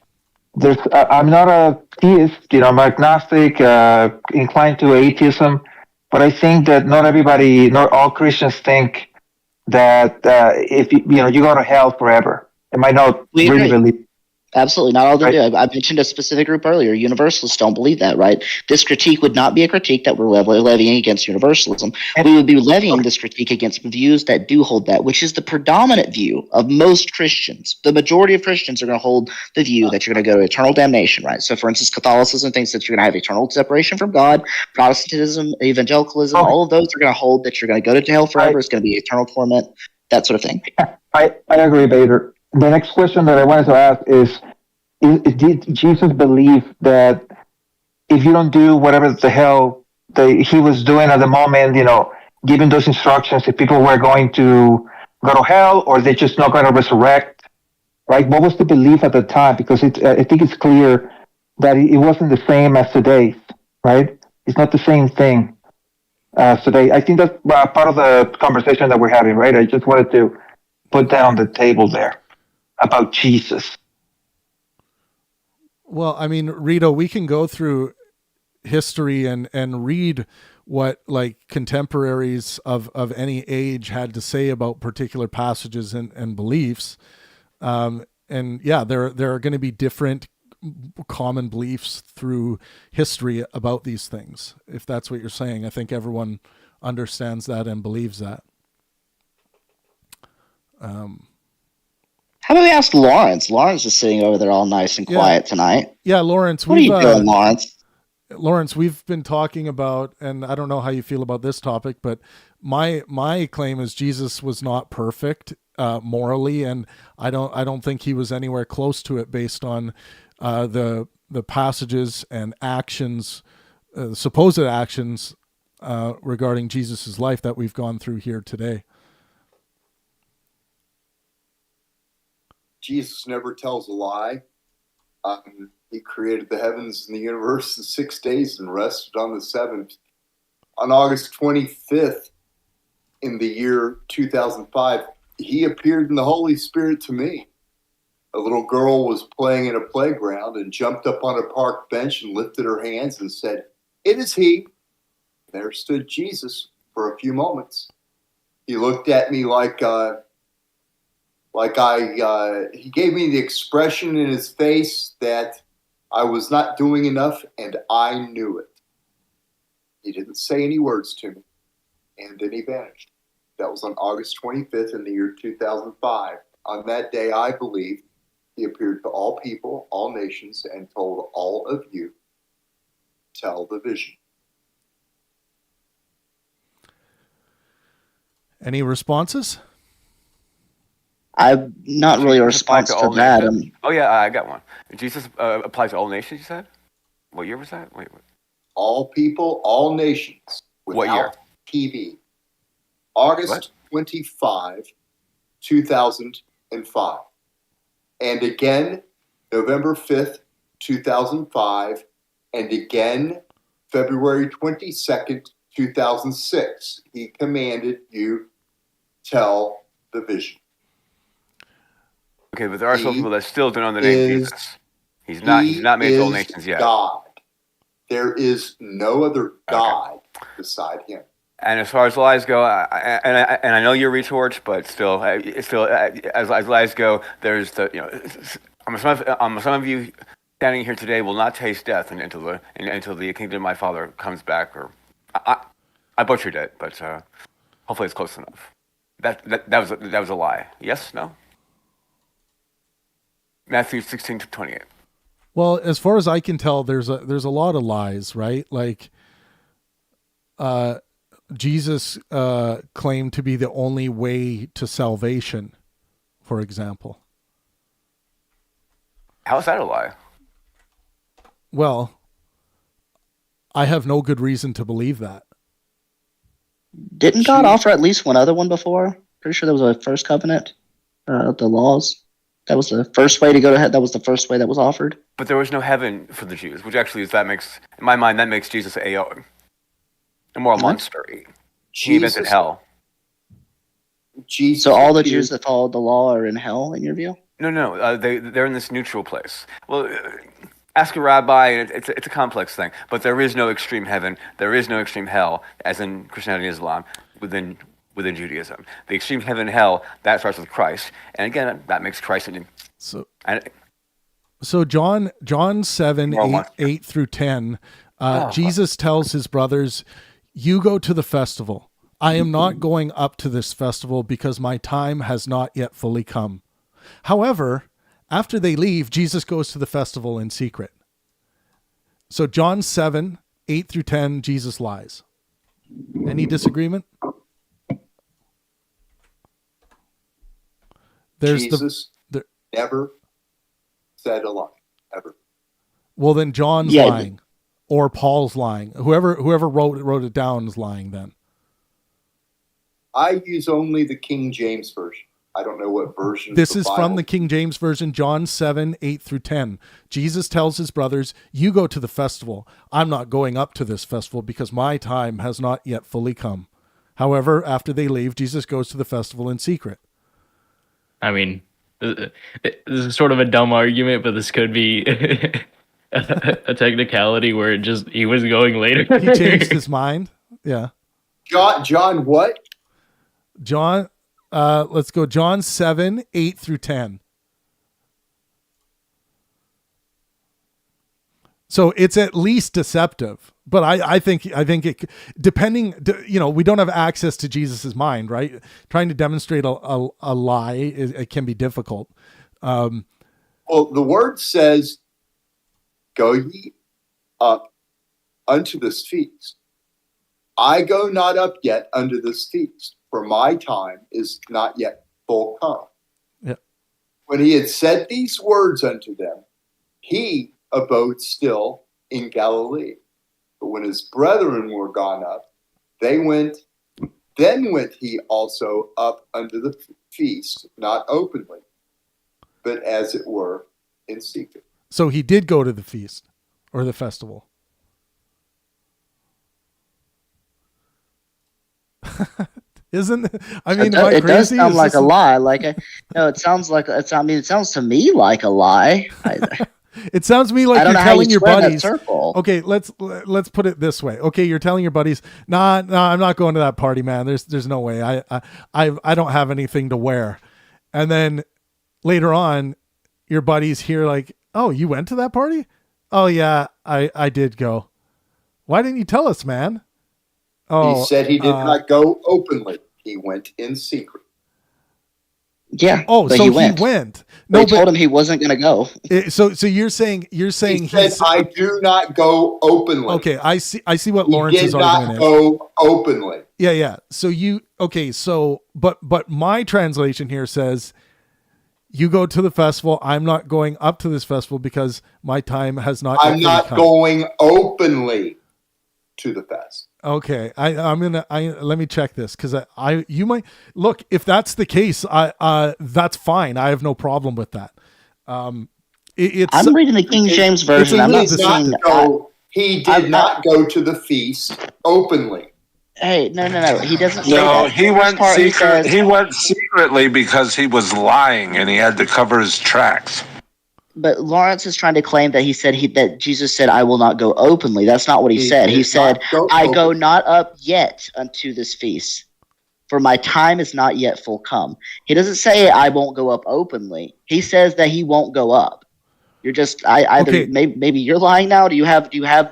I'm not a theist, I'm agnostic, inclined to atheism, but I think that not all Christians think that if you go to hell forever. It might not We really agree. believe. Absolutely, not all of them Right. do. I mentioned a specific group earlier. Universalists don't believe that, right? This critique would not be a critique that we're levying against universalism. We would be levying this critique against views that do hold that, which is the predominant view of most Christians. The majority of Christians are going to hold the view that you're going to go to eternal damnation, right? So, for instance, Catholicism thinks that you're going to have eternal separation from God. Protestantism, evangelicalism, all of those are going to hold that you're going to go to hell forever. It's going to be eternal torment, that sort of thing. I agree, Bader. The next question that I wanted to ask is did Jesus believe that if you don't do whatever the hell he was doing at the moment, giving those instructions, if people were going to go to hell or they're just not going to resurrect, right? What was the belief at the time? Because I think it's clear that it wasn't the same as today, right? It's not the same thing as today. I think that's part of the conversation that we're having, right? I just wanted to put that on the table there about Jesus. Well, I mean, Rito, we can go through history and read what like contemporaries of any age had to say about particular passages and beliefs. And yeah, there are going to be different common beliefs through history about these things. If that's what you're saying, I think everyone understands that and believes that. How about we ask Lawrence? Lawrence is sitting over there all nice and quiet tonight. Yeah, Lawrence. What are you doing, Lawrence? Lawrence, we've been talking about, and I don't know how you feel about this topic, but my claim is Jesus was not perfect morally, and I don't think he was anywhere close to it based on the passages and actions, supposed actions regarding Jesus's life that we've gone through here today. Jesus never tells a lie. He created the heavens and the universe in 6 days and rested on the seventh. On August 25th, in the year 2005, he appeared in the Holy Spirit to me. A little girl was playing in a playground and jumped up on a park bench and lifted her hands and said, "It is he." There stood Jesus for a few moments. He looked at me he gave me the expression in his face that I was not doing enough, and I knew it. He didn't say any words to me, and then he vanished. That was on August 25th in the year 2005. On that day, I believe he appeared to all people, all nations, and told all of you, tell the vision. Any responses? I'm not really a response to that. Oh yeah, I got one. Jesus applies to all nations. You said? What year was that? Wait. All people, all nations. What year? TV. August 25, 2005. And again, November 5th, 2005. And again, February 22nd, 2006. He commanded you tell the vision. Okay, but there are some people that still don't know the name Jesus. He's not made to all nations yet. God. There is no other God beside him. And as far as lies go, and I know you're retorts, but still, as lies go, there's some of you standing here today will not taste death until the kingdom of my Father comes back. Or I butchered it, but hopefully it's close enough. That was a lie. Yes? No? Matthew 16-28. Well, as far as I can tell, there's a lot of lies, right? Like, Jesus claimed to be the only way to salvation, for example. How is that a lie? Well, I have no good reason to believe that. Didn't God offer at least one other one before? Pretty sure that was a first covenant, the laws. That was the first way to go to heaven. That was the first way that was offered. But there was no heaven for the Jews, which actually in my mind, that makes Jesus a moral monster. He invented hell. So all the Jews that followed the law are in hell, in your view? No. They're in this neutral place. Well, ask a rabbi, and it's a complex thing. But there is no extreme heaven. There is no extreme hell, as in Christianity and Islam, within Judaism. The extreme heaven and hell, that starts with Christ. And again, that makes Christ So John 7, Well, 8, much. 8 through 10, Oh. Jesus tells his brothers, you go to the festival. I am not going up to this festival because my time has not yet fully come. However, after they leave, Jesus goes to the festival in secret. So John 7, 8 through 10, Jesus lies. Any disagreement? There's Jesus never said a lie, ever. Well, then John's Yeah. lying, or Paul's lying. Whoever wrote it down is lying. Then I use only the King James version. I don't know what version. this of is the from Bible. the King James version, John 7, 8 through 10. Jesus tells his brothers, "You go to the festival. I'm not going up to this festival because my time has not yet fully come." However, after they leave, Jesus goes to the festival in secret. I mean, this is sort of a dumb argument, but this could be a technicality where he was going later. He changed his mind. Yeah. John what? John, let's go. John 7, 8 through 10. So it's at least deceptive, but I think it, depending, we don't have access to Jesus's mind, right? Trying to demonstrate a lie, it can be difficult. Well, the word says, "Go ye up unto this feast. I go not up yet unto this feast, for my time is not yet full come." Yeah. When he had said these words unto them, he abode still in Galilee. But when his brethren were gone up, then went he also up unto the feast, not openly, but as it were in secret. So he did go to the feast or the festival. Isn't it? I mean, am I it does crazy? sound Is like this a lie. It sounds like it sounds to me like a lie. It sounds to me like I don't you're know how telling you your square that buddies. circle. Okay, let's put it this way. Okay, you're telling your buddies, nah, I'm not going to that party, man. There's no way. I don't have anything to wear. And then later on, your buddies hear like, "Oh, you went to that party? Oh yeah, I did go. Why didn't you tell us, man?" Oh, He said he did not go openly. He went in secret. Yeah. Oh, but so he went. No, They told him he wasn't going to go. So you're saying He said, "I do not go openly." Okay, I see what He Lawrence's did argument not is. go openly. Yeah. But my translation here says, "You go to the festival. I'm not going up to this festival because my time has not yet I'm not come." going openly to the fest. Okay, let me check this because you might look, if that's the case, that's fine. I have no problem with that. I'm reading the King James version. I'm not saying he did not go to the feast openly. Hey, no. He doesn't say No, that. he The went first part he secret. says- He went secretly because he was lying and he had to cover his tracks. But Lawrence is trying to claim that he said that Jesus said, "I will not go openly." That's not what he said. He did said, not go "I go openly. not up yet unto this feast, for my time is not yet full come." He doesn't say, "I won't go up openly." He says that he won't go up. You're just Okay. maybe you're lying now. Do you have?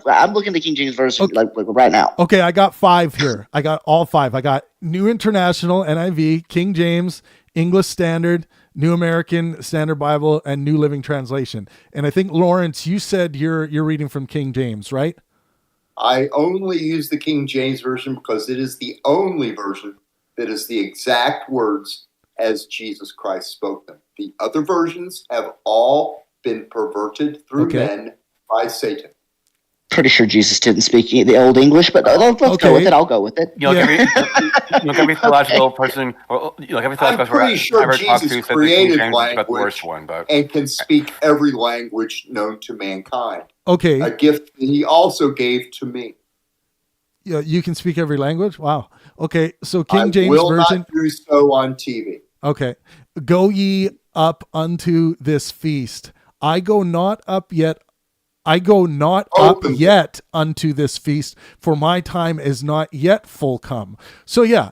I'm looking at the King James version like right now. Okay, I got 5 here. I got all 5. I got New International, NIV, King James, English Standard, New American Standard Bible, and New Living Translation. And I think, Lawrence, you said you're reading from King James, right? I only use the King James version because it is the only version that is the exact words as Jesus Christ spoke them. The other versions have all been perverted through men by Satan. Pretty sure Jesus didn't speak the Old English, but let's go with it. I'll go with it. Every theological person, or every theological I'm pretty person sure I've ever talked to Jesus said the King created James is about the language worst one, but and can speak every language known to mankind. Okay. A gift that he also gave to me. Yeah, you can speak every language? Wow. Okay, so I King James will version. not do so on TV. Okay. Go ye up unto this feast. I go not up yet unto this feast, for my time is not yet full come. So yeah,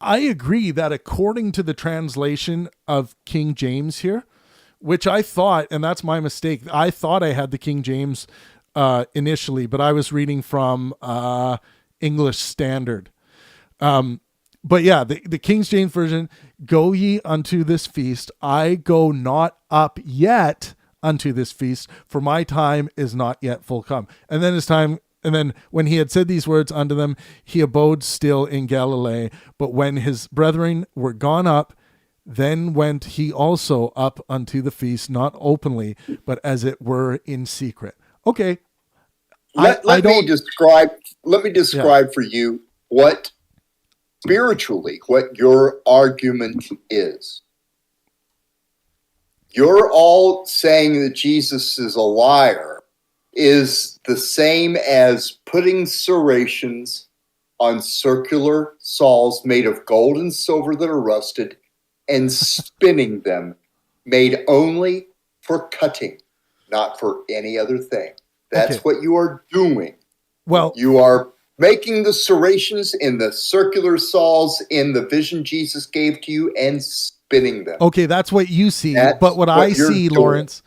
I agree that according to the translation of King James here, which I thought, and that's my mistake, I thought I had the King James initially, but I was reading from English Standard. But yeah, the King James Version, go ye unto this feast, I go not up yet unto this feast, for my time is not yet full come. And then when he had said these words unto them, he abode still in Galilee. But when his brethren were gone up, then went he also up unto the feast, not openly, but as it were in secret. Okay. Let me describe for you what spiritually what your argument is. You're all saying that Jesus is a liar is the same as putting serrations on circular saws made of gold and silver that are rusted and spinning them, made only for cutting, not for any other thing. That's what you are doing. Well, you are making the serrations in the circular saws in the vision Jesus gave to you and spinning them. Okay, that's what you see. But what I see, Lawrence,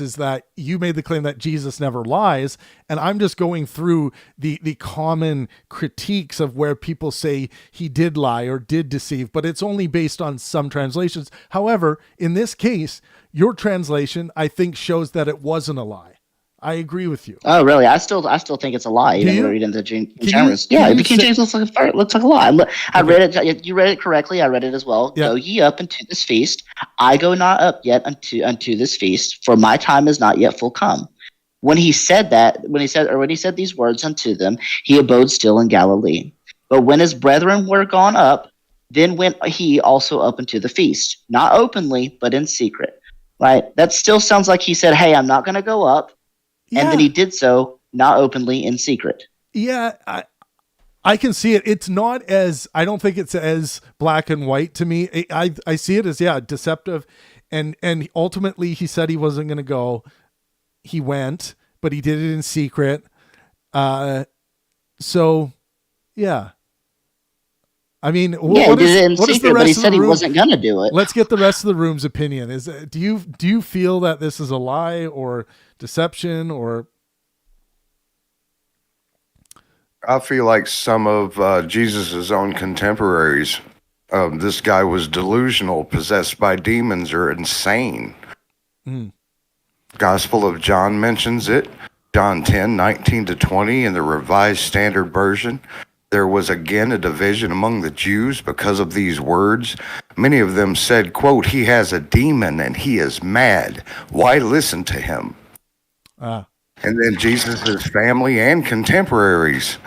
is that you made the claim that Jesus never lies, and I'm just going through the common critiques of where people say he did lie or did deceive, but it's only based on some translations. However, in this case, your translation, I think, shows that it wasn't a lie. I agree with you. Oh, really? I still think it's a lie. Even reading the King James. Yeah, the King James looks like a lie. I read it. You read it correctly. I read it as well. Yeah. Go ye up unto this feast. I go not up yet unto this feast, for my time is not yet full come. When he said these words unto them, he abode still in Galilee. But when his brethren were gone up, then went he also up unto the feast, not openly, but in secret. Right? That still sounds like he said, "Hey, I'm not going to go up." Yeah. And then he did so, not openly, in secret. Yeah, I can see it. It's not as, I don't think it's as black and white to me. I see it as, deceptive. And ultimately, he said he wasn't going to go. He went, but he did it in secret. So, yeah. I mean, what is the rest but he said he wasn't going to do it. Let's get the rest of the room's opinion. Do you feel that this is a lie or deception or? I feel like some of Jesus's own contemporaries, this guy was delusional, possessed by demons, or insane. Gospel of John mentions it. John 10:19-20 in the Revised Standard Version. There was again a division among the Jews because of these words. Many of them said, quote, "He has a demon and he is mad. Why listen to him?" And then Jesus' family and contemporaries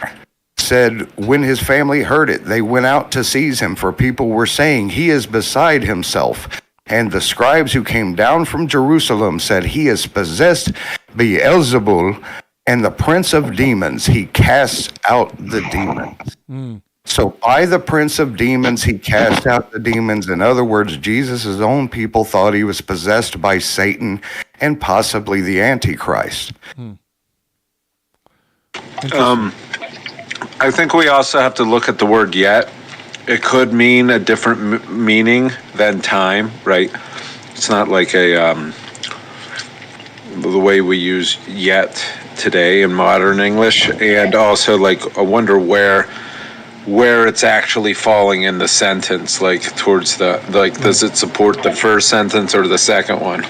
said when his family heard it, they went out to seize him, for people were saying, "He is beside himself." And the scribes who came down from Jerusalem said, "He is possessed by Beelzebul, and the prince of demons, he casts out the demons." So by the prince of demons, he cast out the demons. In other words, Jesus' own people thought he was possessed by Satan and possibly the Antichrist. I think we also have to look at the word yet. It could mean a different meaning than time, right? It's not like the way we use yet today in modern English. And also, like, I wonder where it's actually falling in the sentence, like towards the, like, does it support the first sentence or the second one?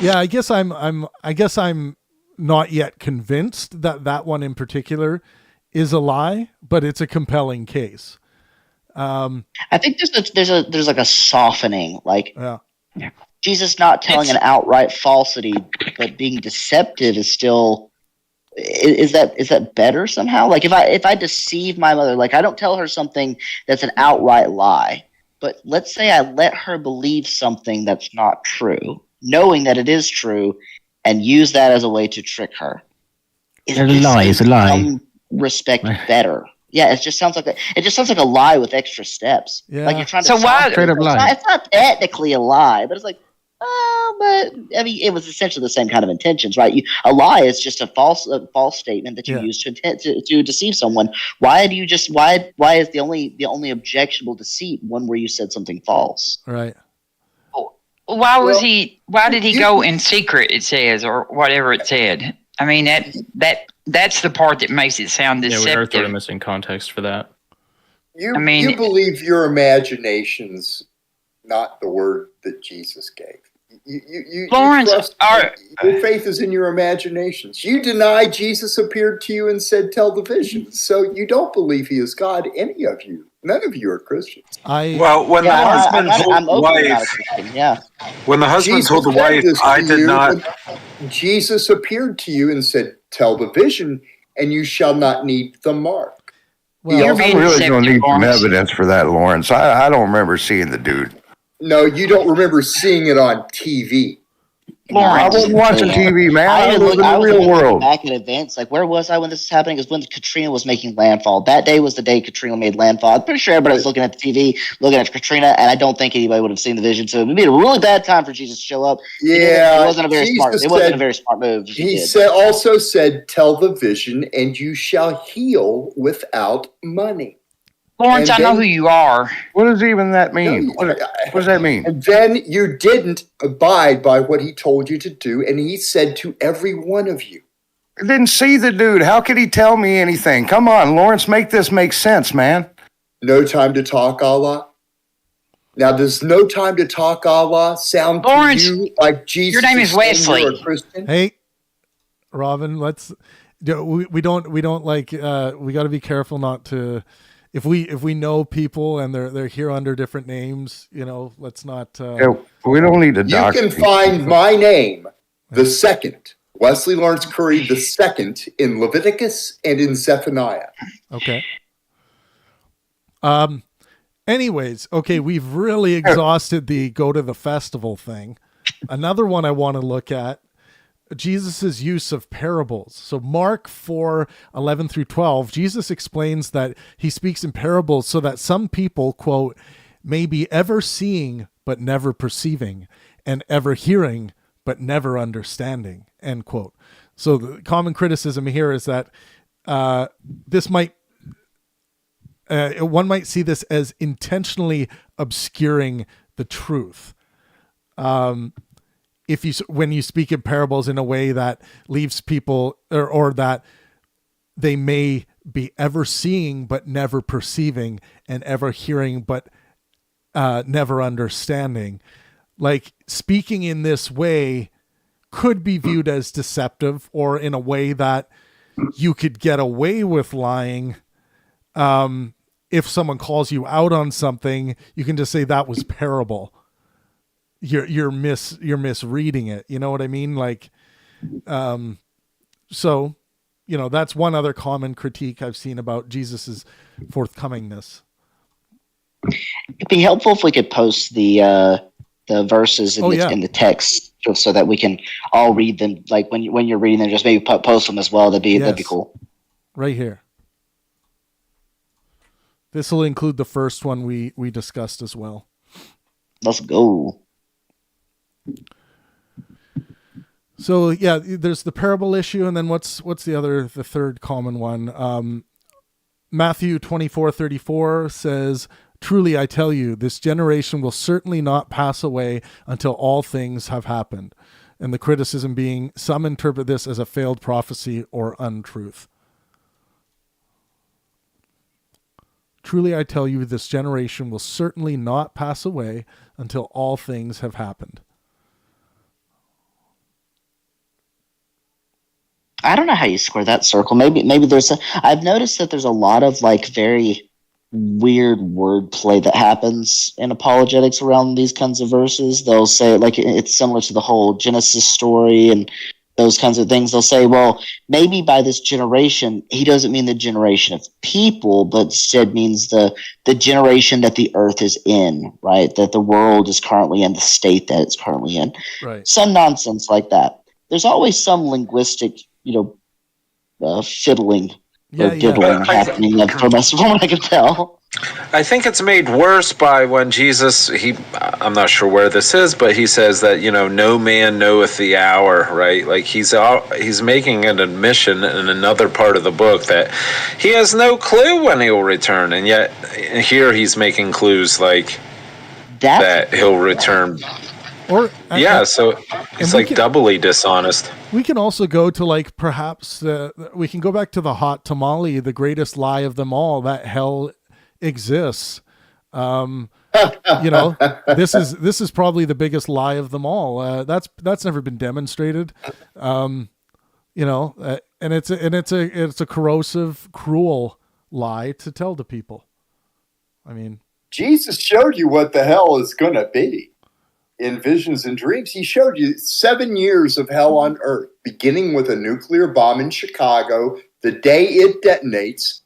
Yeah, I guess I'm not yet convinced that one in particular is a lie, but it's a compelling case. I think there's like a softening, like Jesus not telling an outright falsity, but being deceptive is still. Is that better somehow? Like if I deceive my mother, like I don't tell her something that's an outright lie, but let's say I let her believe something that's not true, knowing that it is true, and use that as a way to trick her. It's a lie. Respect better. Yeah, it just sounds like a lie with extra steps. Yeah. Like you're trying to. So why? It's not technically a lie, but it's like. But I mean, it was essentially the same kind of intentions, right? A lie is just a false statement that you use to deceive someone. Why do you just why is the only objectionable deceit one where you said something false? Right. Why was he? Why did he go in secret? It says, or whatever it said. I mean, that's the part that makes it sound deceptive. Yeah, we are sort of missing context for that. You believe your imagination's not the word that Jesus gave. Lawrence, your faith is in your imaginations. You deny Jesus appeared to you and said, "Tell the visions." So you don't believe he is God. Any of you, none of you are Christians. When the husband told the wife, when the husband told the wife, I did not. Jesus appeared to you and said, "Tell the vision, and you shall not need the mark." Well, I'm really going to need some evidence for that, Lawrence. I don't remember seeing the dude. No, you don't remember seeing it on TV. I wasn't watching TV, man. I live in the real world. Back in events, like where was I when this was happening? Is when Katrina was making landfall. That day was the day Katrina made landfall. I'm pretty sure everybody was looking at the TV, looking at Katrina, and I don't think anybody would have seen the vision. So it would be a really bad time for Jesus to show up. Yeah, it wasn't a very smart. It wasn't a very smart move. He also said, "Tell the vision, and you shall heal without money." Lawrence, I know who you are. What does even that mean? What does that mean? And then you didn't abide by what he told you to do, and he said to every one of you. I didn't see the dude. How could he tell me anything? Come on, Lawrence, make this make sense, man. No time to talk, Allah. Now, does no time to talk, Allah sound Lawrence, to you like Jesus? Your name is Wesley. You're a Christian? Hey, Robin, we don't like, we got to be careful not to, if we know people and they're here under different names, let's not. We don't need to You can find my name, the second, Wesley Lawrence Curry, the second, in Leviticus and in Zephaniah. Okay. Anyways, okay, we've really exhausted the go to the festival thing. Another one I want to look at, Jesus' use of parables. So Mark 4:11 through 12, Jesus explains that he speaks in parables so that some people, quote, may be ever seeing but never perceiving, and ever hearing but never understanding, end quote. So the common criticism here is that this might, one might see this as intentionally obscuring the truth. When you speak in parables in a way that leaves people or that they may be ever seeing but never perceiving, and ever hearing but never understanding, like speaking in this way could be viewed as deceptive, or in a way that you could get away with lying. If someone calls you out on something, you can just say that was parable. You're misreading it. You know what I mean? Like, so, that's one other common critique I've seen about Jesus's forthcomingness. It'd be helpful if we could post the verses in the text, just so that we can all read them. Like when you're reading them, just maybe post them as well. That'd be cool. Right here. This will include the first one we discussed as well. Let's go. So yeah, there's the parable issue, and then what's the third common one? Matthew 24:34 says, "Truly I tell you, this generation will certainly not pass away until all things have happened." And the criticism being, some interpret this as a failed prophecy or untruth. Truly I tell you, this generation will certainly not pass away until all things have happened. I don't know how you square that circle. Maybe I've noticed that there's a lot of like very weird wordplay that happens in apologetics around these kinds of verses. They'll say, like, it's similar to the whole Genesis story and those kinds of things. They'll say, well, maybe by this generation, he doesn't mean the generation of people, but instead means the generation that the earth is in, right? That the world is currently in, the state that it's currently in. Right. Some nonsense like that. There's always some linguistic, fiddling or diddling happening from what I can tell. I think it's made worse by when Jesus, I'm not sure where this is, but he says that, no man knoweth the hour, right? Like he's making an admission in another part of the book that he has no clue when he will return. And yet here he's making clues like that he'll return Or Yeah, so it's like doubly dishonest. We can also go to like perhaps we can go back to the hot tamale, the greatest lie of them all, that hell exists. You know, this is probably the biggest lie of them all. That's never been demonstrated. You know, and it's a corrosive, cruel lie to tell to people. I mean, Jesus showed you what the hell is going to be in visions and dreams. He showed you 7 years of hell on earth, beginning with a nuclear bomb in Chicago. The day it detonates,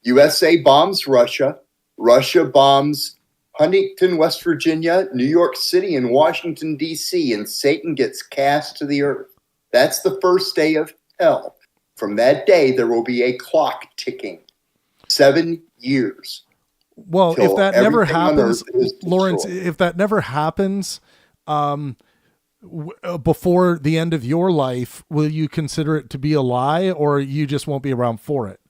USA bombs Russia. Russia bombs Huntington, West Virginia, New York City, and Washington, D.C., and Satan gets cast to the earth. That's the first day of hell. From that day, there will be a clock ticking. 7 years. Well, if that never happens, Lawrence, if that never happens before the end of your life, will you consider it to be a lie, or you just won't be around for it?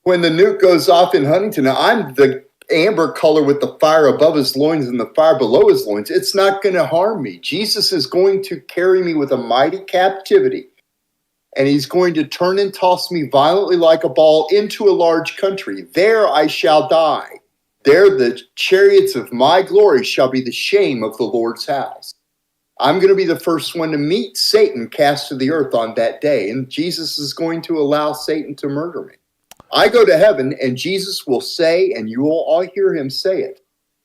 When the nuke goes off in Huntington, I'm the amber color with the fire above his loins and the fire below his loins. It's not going to harm me. Jesus is going to carry me with a mighty captivity, and he's going to turn and toss me violently like a ball into a large country. There I shall die. There the chariots of my glory shall be the shame of the Lord's house. I'm going to be the first one to meet Satan cast to the earth on that day, and Jesus is going to allow Satan to murder me. I go to heaven, and Jesus will say, and you will all hear him say it,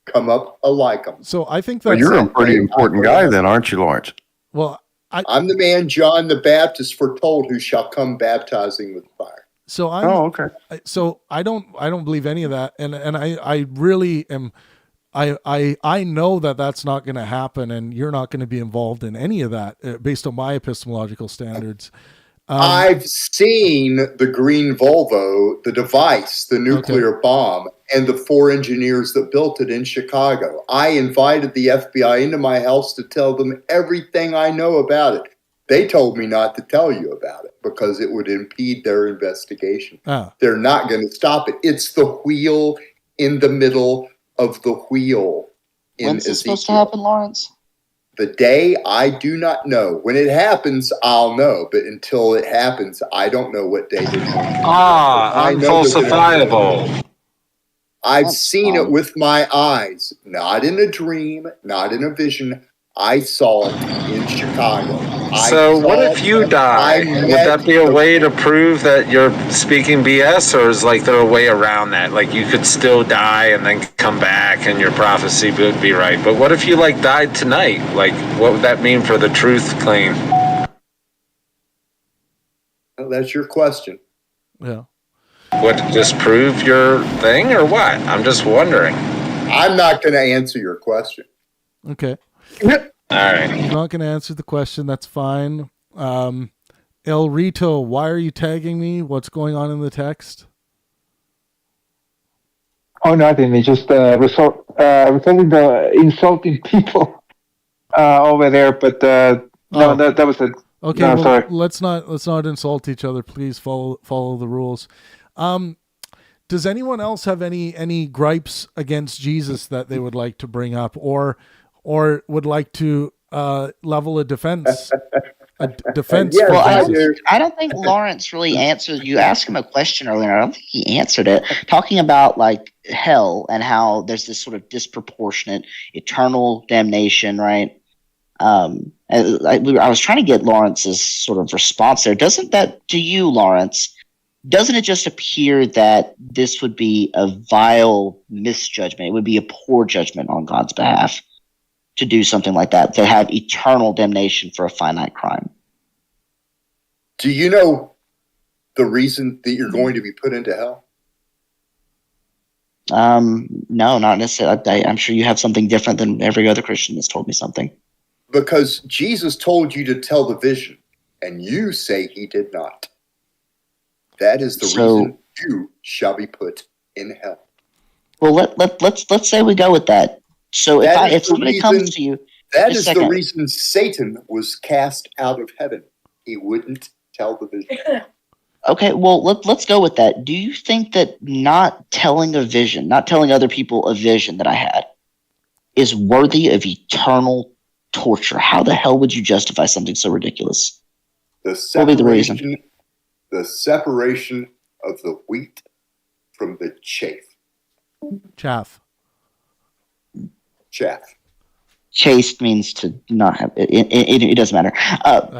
come up alike him. So I think that's... Well, you're a pretty important guy then, aren't you, Lawrence? Well, I'm the man John the Baptist foretold who shall come baptizing with fire. So okay. So I don't believe any of that, and I really am. I know that that's not going to happen, and you're not going to be involved in any of that based on my epistemological standards. I've seen the green Volvo, the device, the nuclear bomb, and the 4 engineers that built it in Chicago. I invited the FBI into my house to tell them everything I know about it. They told me not to tell you about it because it would impede their investigation. They're not going to stop it. It's the wheel in the middle of the wheel. When's this supposed to happen, Lawrence? The day, I do not know. When it happens, I'll know. But until it happens, I don't know what day it is. Unfalsifiable. I've seen it with my eyes. Not in a dream, not in a vision. I saw it in Chicago. So what if you die? Would that be a way to prove that you're speaking BS, or is like there a way around that? Like you could still die and then come back and your prophecy would be right. But what if you like died tonight? Like what would that mean for the truth claim? Well, that's your question. Yeah. Would it disprove your thing or what? I'm just wondering. I'm not going to answer your question. Okay. All right. You're not going to answer the question. That's fine. El Rito, why are you tagging me? What's going on in the text? Oh, nothing. It's just resolving the insulting people over there. But no, that was it. Okay, no, well, sorry. let's not insult each other. Please follow the rules. Does anyone else have any gripes against Jesus that they would like to bring up, or would like to level a defense? Yeah, well, I don't think Lawrence really answered. You asked him a question earlier. I don't think he answered it. Talking about like hell and how there's this sort of disproportionate eternal damnation, right? I was trying to get Lawrence's sort of response there. Doesn't that, to you, Lawrence, doesn't it just appear that this would be a vile misjudgment? It would be a poor judgment on God's behalf to do something like that, to have eternal damnation for a finite crime. Do you know the reason that you're going to be put into hell? No, not necessarily. I'm sure you have something different than every other Christian that's told me something. Because Jesus told you to tell the vision, and you say he did not. That is the reason you shall be put in hell. Well, let's say we go with that. So if somebody comes to you, that is the reason Satan was cast out of heaven. He wouldn't tell the vision. Okay, well let's go with that. Do you think that not telling a vision, not telling other people a vision that I had, is worthy of eternal torture. How the hell would you justify something so ridiculous? The What would be the reason? separation of the wheat from the chaff. Chaff. Chaste means to not have it doesn't matter.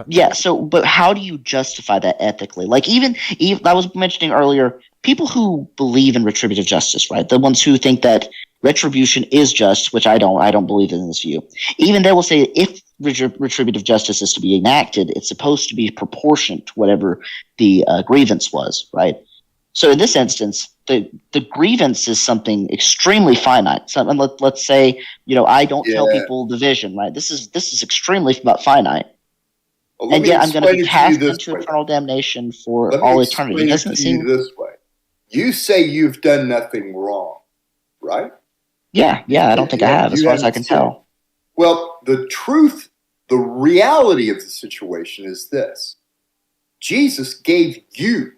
Yeah. So, but how do you justify that ethically? Like even I was mentioning earlier, people who believe in retributive justice, right? The ones who think that retribution is just, which I don't believe in this view. Even they will say if retributive justice is to be enacted, it's supposed to be proportionate to whatever the grievance was, right? So in this instance, the grievance is something extremely finite. So, and let's say, I don't tell people the vision, right? This is extremely finite. Well, and yet I'm going to be cast into eternal damnation for all eternity. Doesn't it seem this way? You say you've done nothing wrong, right? Yeah, I don't think I have, as far as I can tell. Well, the reality of the situation is this. Jesus gave you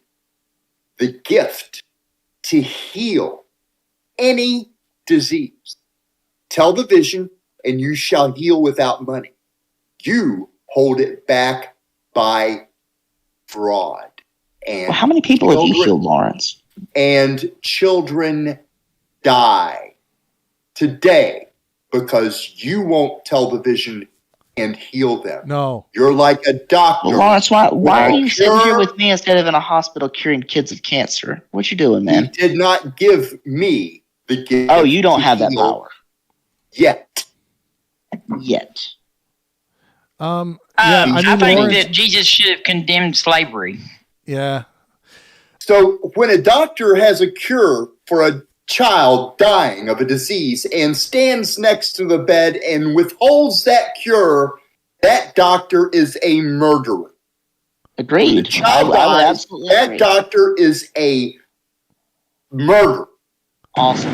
the gift to heal any disease. Tell the vision, and you shall heal without money. You hold it back by fraud. And how many people have you healed, Lawrence? And children die today because you won't tell the vision and heal them. No. You're like a doctor. Well, Lawrence, why are you sitting here with me instead of in a hospital curing kids of cancer? What you doing, man? You did not give me the gift. Oh, you don't have that power. Yet. I think that Jesus should have condemned slavery. Yeah. So when a doctor has a cure for a child dying of a disease and stands next to the bed and withholds that cure, that doctor is a murderer. Agreed. When the child dies, that doctor is a murderer. Awesome.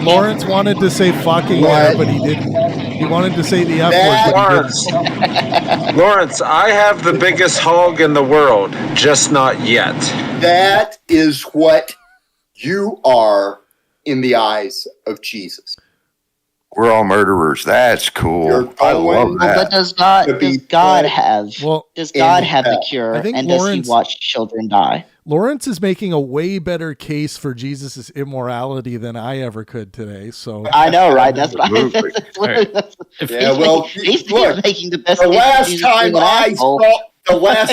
Lawrence wanted to say fucking there, but he didn't. He wanted to say the F word, but he didn't. Lawrence, I have the biggest hog in the world, just not yet. That is what you are in the eyes of Jesus. We're all murderers. That's cool. I love that. But does God have the cure? I think and Lawrence, does he watch children die? Lawrence is making a way better case for Jesus' immorality than I ever could today. So I know, right? That's what he's making the best. The last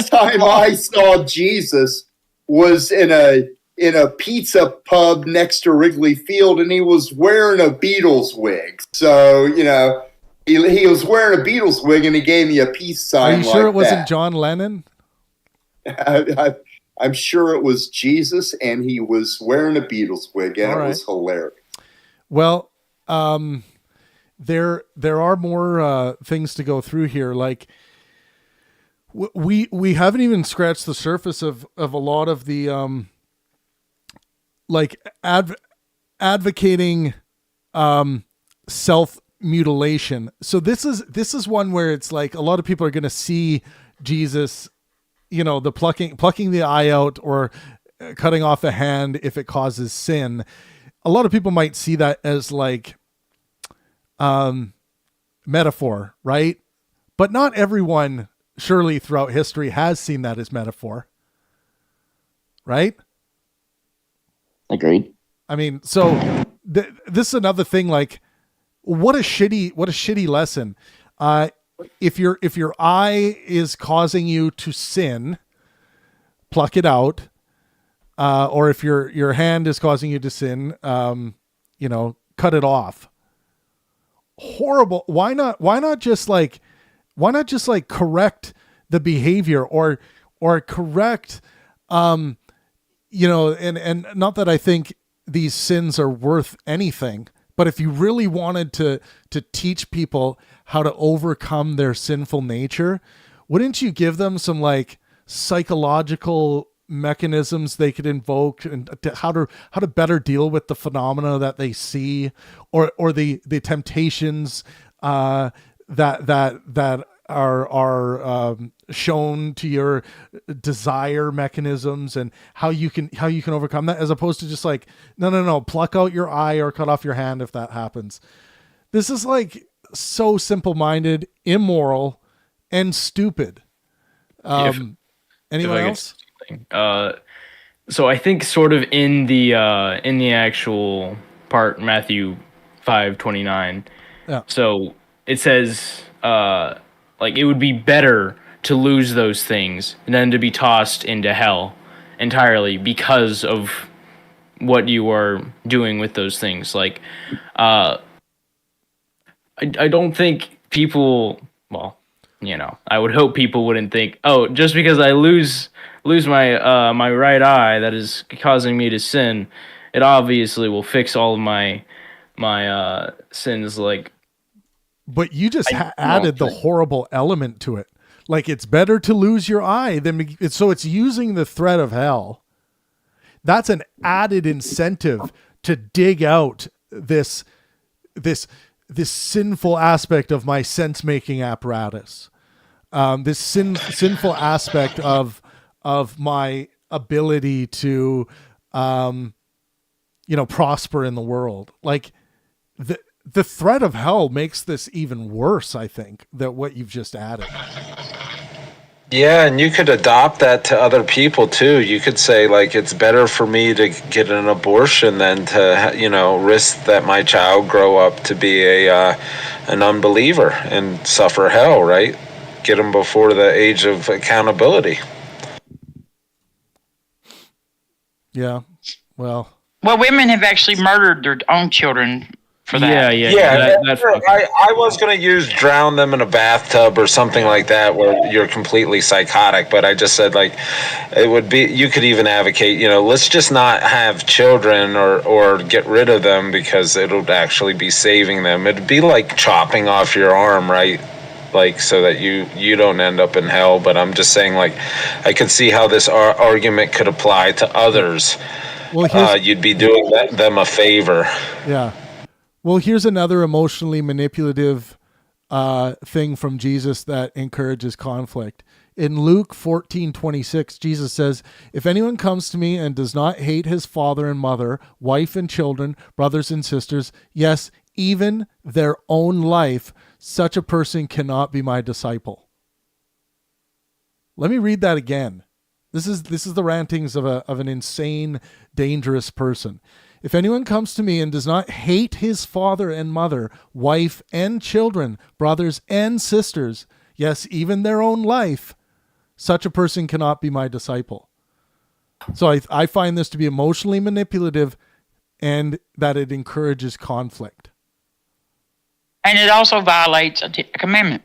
time I saw Jesus was in a pizza pub next to Wrigley Field, and he was wearing a Beatles wig. So, he was wearing a Beatles wig, and he gave me a peace sign. Are you sure it wasn't John Lennon? I'm sure it was Jesus, and he was wearing a Beatles wig, and it was hilarious. Well, there are more things to go through here. Like we haven't even scratched the surface of a lot of the advocating self mutilation. So this is one where it's like a lot of people are going to see Jesus, the plucking the eye out or cutting off a hand if it causes sin. A lot of people might see that as like metaphor, right? But not everyone, surely throughout history, has seen that as metaphor, right? Agreed. I mean, so this is another thing. Like, what a shitty lesson. If your eye is causing you to sin, pluck it out. Or if your hand is causing you to sin, cut it off. Horrible. Why not just correct the behavior or correct, and not that I think these sins are worth anything, but if you really wanted to teach people how to overcome their sinful nature, wouldn't you give them some like psychological mechanisms they could invoke and how to better deal with the phenomena that they see or the temptations that are shown to your desire mechanisms and how you can overcome that, as opposed to just like no pluck out your eye or cut off your hand if that happens. This is like so simple-minded, immoral, and stupid. Anyone else? So I think sort of in the actual part, Matthew 5:29. Yeah. So it says like it would be better to lose those things than to be tossed into hell entirely because of what you are doing with those things. Like I don't think people, well, you know, I would hope people wouldn't think, oh, just because I lose my my right eye that is causing me to sin, it obviously will fix all of my sins. Like, but you just added the horrible element to it. Like, it's better to lose your eye than so it's using the threat of hell. That's an added incentive to dig out this sinful aspect of my sense-making apparatus. This sinful aspect of my ability to, prosper in the world. Like, the threat of hell makes this even worse, I think, than what you've just added. Yeah, and you could adopt that to other people too. You could say, like, it's better for me to get an abortion than to, risk that my child grow up to be an unbeliever and suffer hell, right? Get them before the age of accountability. Yeah, well, women have actually murdered their own children for that. Yeah. I was going to use drown them in a bathtub or something like that where you're completely psychotic, but I just said, like, it would be, you could even advocate, let's just not have children or get rid of them because it'll actually be saving them. It'd be like chopping off your arm, right? Like, so that you don't end up in hell. But I'm just saying, like, I could see how this argument could apply to others. Well, you'd be doing them a favor. Yeah. Well, here's another emotionally manipulative thing from Jesus that encourages conflict. In Luke 14:26, Jesus says, "If anyone comes to me and does not hate his father and mother, wife and children, brothers and sisters, yes, even their own life, such a person cannot be my disciple." Let me read that again. This is the rantings of an insane, dangerous person. "If anyone comes to me and does not hate his father and mother, wife and children, brothers and sisters, yes, even their own life, such a person cannot be my disciple." So I find this to be emotionally manipulative and that it encourages conflict. And it also violates a commandment.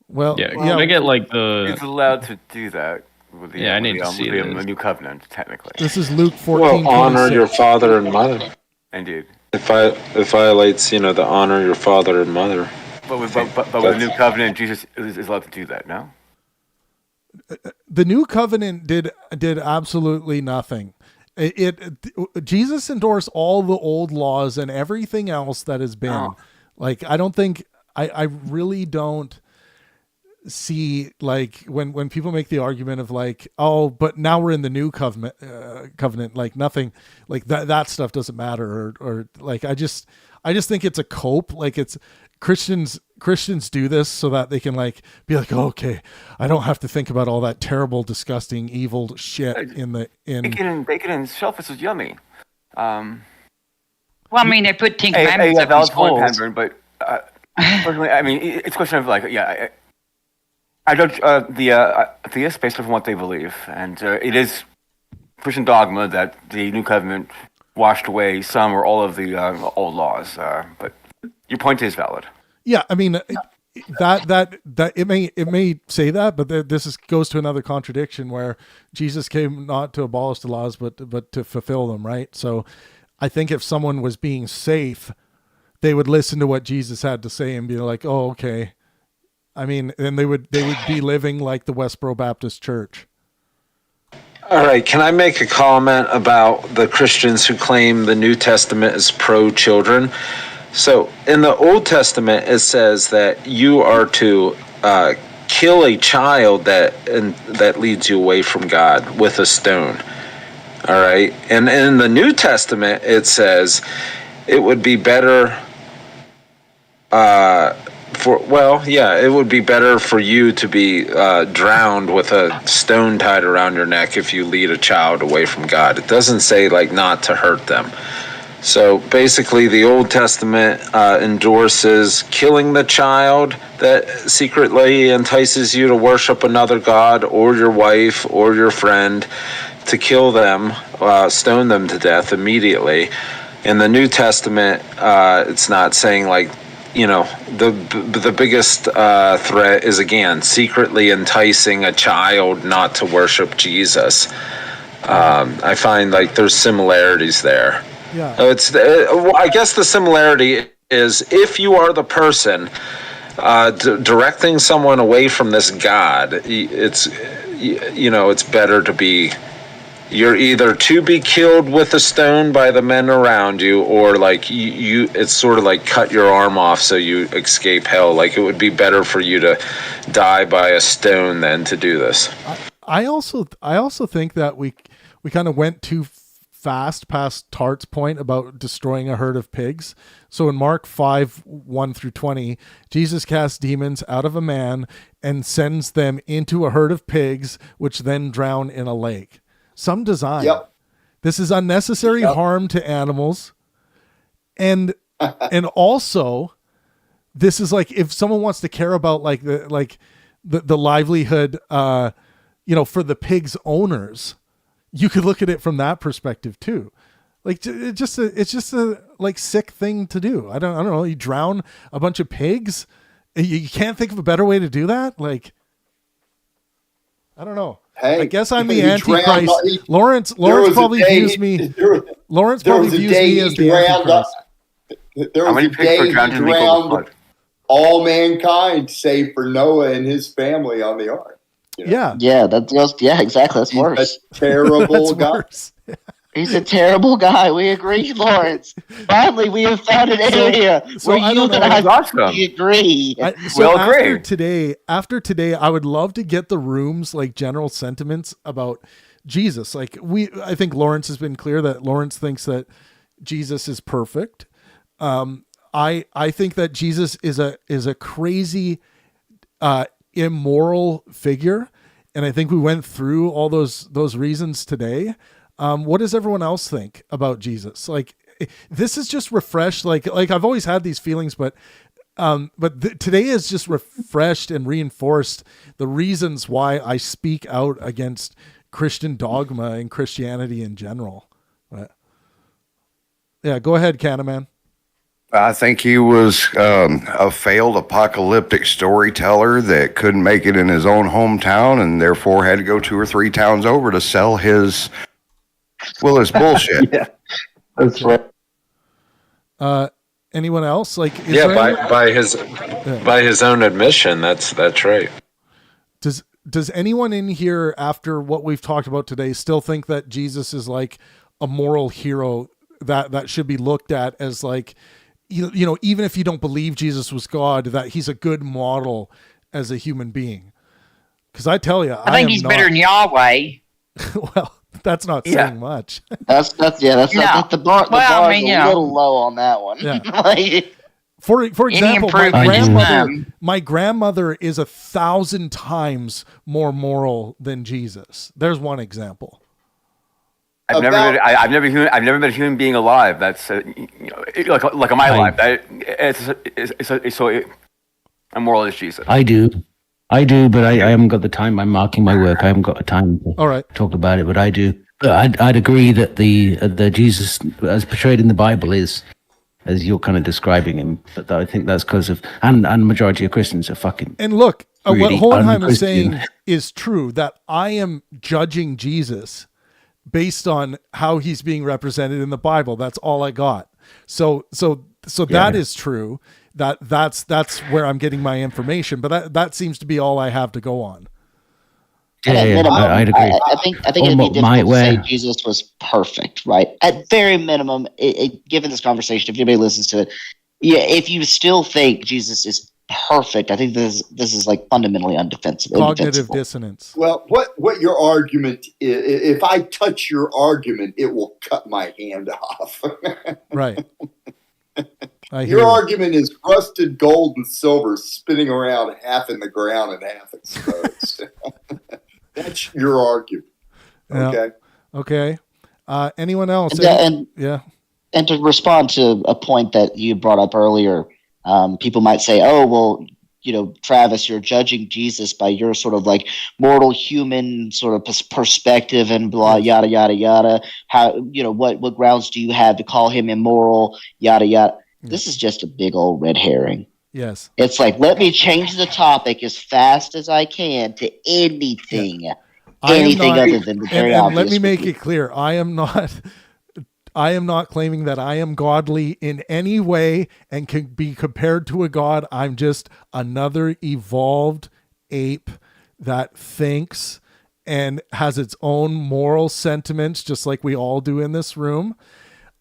Well, I get like It's allowed to do that. With the, I need to see the this. new covenant, technically. This is Luke 14. Well, honor your father and mother. Indeed. It violates, the honor your father and mother. But with the new covenant, Jesus is allowed to do that, no? The new covenant did absolutely nothing. Jesus endorsed all the old laws and everything else that has been. Like, I don't think I really don't see, like, when people make the argument of, like, oh, but now we're in the new covenant, like, nothing, like that stuff doesn't matter, or like, I just think it's a cope. Like, it's Christians do this so that they can, like, be like, oh, okay, I don't have to think about all that terrible, disgusting, evil shit bacon and shellfish is yummy. Well, I mean, they put 10 commandments up in valid schools. point, Pangburn, but personally, I mean, it's a question of, like, I judge the atheists based on what they believe, and it is Christian dogma that the new covenant washed away some or all of the old laws. But your point is valid. Yeah, I mean, that it may say that, but this goes to another contradiction where Jesus came not to abolish the laws, but to fulfill them, right? So, I think if someone was being safe, they would listen to what Jesus had to say and be like, oh, okay. I mean, and they would be living like the Westboro Baptist Church. All right, can I make a comment about the Christians who claim the New Testament is pro-children? So, in the Old Testament, it says that you are to kill a child that leads you away from God with a stone. All right, and in the New Testament, it says it would be better it would be better for you to be drowned with a stone tied around your neck if you lead a child away from God. It doesn't say like not to hurt them. So basically, the Old Testament endorses killing the child that secretly entices you to worship another god, or your wife, or your friend, to kill them, stone them to death immediately. In the New Testament, it's not saying like, the biggest threat is, again, secretly enticing a child not to worship Jesus. I find like there's similarities there. Yeah. I guess the similarity is if you are the person directing someone away from this God, it's better to be. You're either to be killed with a stone by the men around you, or like it's sort of like cut your arm off so you escape hell. Like it would be better for you to die by a stone than to do this. I also think that we kind of went too fast past Tart's point about destroying a herd of pigs. So in Mark 5:1-20, Jesus casts demons out of a man and sends them into a herd of pigs, which then drown in a lake. Some design. Yep. This is unnecessary harm to animals. And also this is like, if someone wants to care about like the livelihood for the pigs owners, you could look at it from that perspective too. Like it's just a like sick thing to do. I don't know. You drown a bunch of pigs. You can't think of a better way to do that. Like, I don't know. Hey, I guess I'm the Antichrist. Lawrence probably views me. Lawrence probably views me as the Antichrist. There was a day he drowned all mankind, save for Noah and his family on the ark. Yeah, exactly. That's worse. A terrible guy. He's a terrible guy. We agree, Lawrence. Finally, we have found an area where you and I agree. After today, I would love to get the room's like general sentiments about Jesus. Like I think Lawrence has been clear that Lawrence thinks that Jesus is perfect. I think that Jesus is a crazy, immoral figure, and I think we went through all those reasons today. What does everyone else think about Jesus? Like, this is just refreshed. Like I've always had these feelings, but today has just refreshed and reinforced the reasons why I speak out against Christian dogma and Christianity in general. But, yeah, go ahead, Canaman. I think he was a failed apocalyptic storyteller that couldn't make it in his own hometown and therefore had to go 2 or 3 towns over to sell his bullshit. Yeah, that's right. Anyone else? Like, by his own admission, that's right. Does anyone in here, after what we've talked about today, still think that Jesus is like a moral hero that should be looked at as like, even if you don't believe Jesus was God, that he's a good model as a human being? Because I tell you, I think he's better than Yahweh. Well, that's not saying much. That's the bar. The bar's a little low on that one. Yeah. For example, my grandmother is 1,000 times more moral than Jesus. There's one example. I've never met a human being alive that's like in my life. It's so immoral as Jesus. I do, but I haven't got the time. I'm marking my work. I haven't got the time to talk about it, but I do. I'd agree that the Jesus as portrayed in the Bible is, as you're kind of describing him, but I think that's because of and the majority of Christians are fucking. And look, what Hohenheim is saying is true, that I am judging Jesus based on how he's being represented in the Bible. That's all I got. So that is true. That's where I'm getting my information, but that seems to be all I have to go on. I'd agree. I think it'd be difficult to say Jesus was perfect, right? At very minimum, given this conversation, if anybody listens to it, if you still think Jesus is perfect, I think this is like fundamentally undefensible. Cognitive dissonance. Well, what your argument is, if I touch your argument, it will cut my hand off. Right. Your argument is rusted gold and silver spinning around half in the ground and half exposed. That's your argument. Okay. Okay. Anyone else? And yeah. And to respond to a point that you brought up earlier, people might say, "Oh, well, Travis, you're judging Jesus by your sort of like mortal human sort of perspective and blah, yada, yada, yada. How, what grounds do you have to call him immoral, yada, yada." This is just a big old red herring. Yes. It's like, let me change the topic as fast as I can to anything, anything other than the very obvious. And let me make it clear. I am not claiming that I am godly in any way and can be compared to a god. I'm just another evolved ape that thinks and has its own moral sentiments, just like we all do in this room.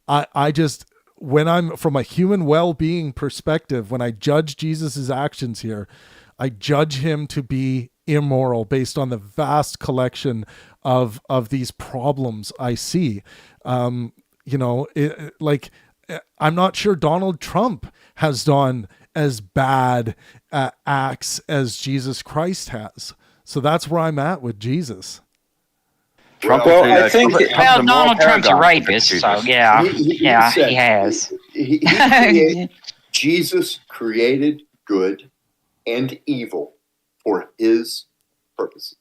I just, when I'm from a human well-being perspective, when I judge Jesus's actions here, I judge him to be immoral based on the vast collection of these problems I see. I'm not sure Donald Trump has done as bad acts as Jesus Christ has. So that's where I'm at with Jesus. I think Donald Trump's a rapist, so yeah, he has. Jesus created good and evil for his purposes.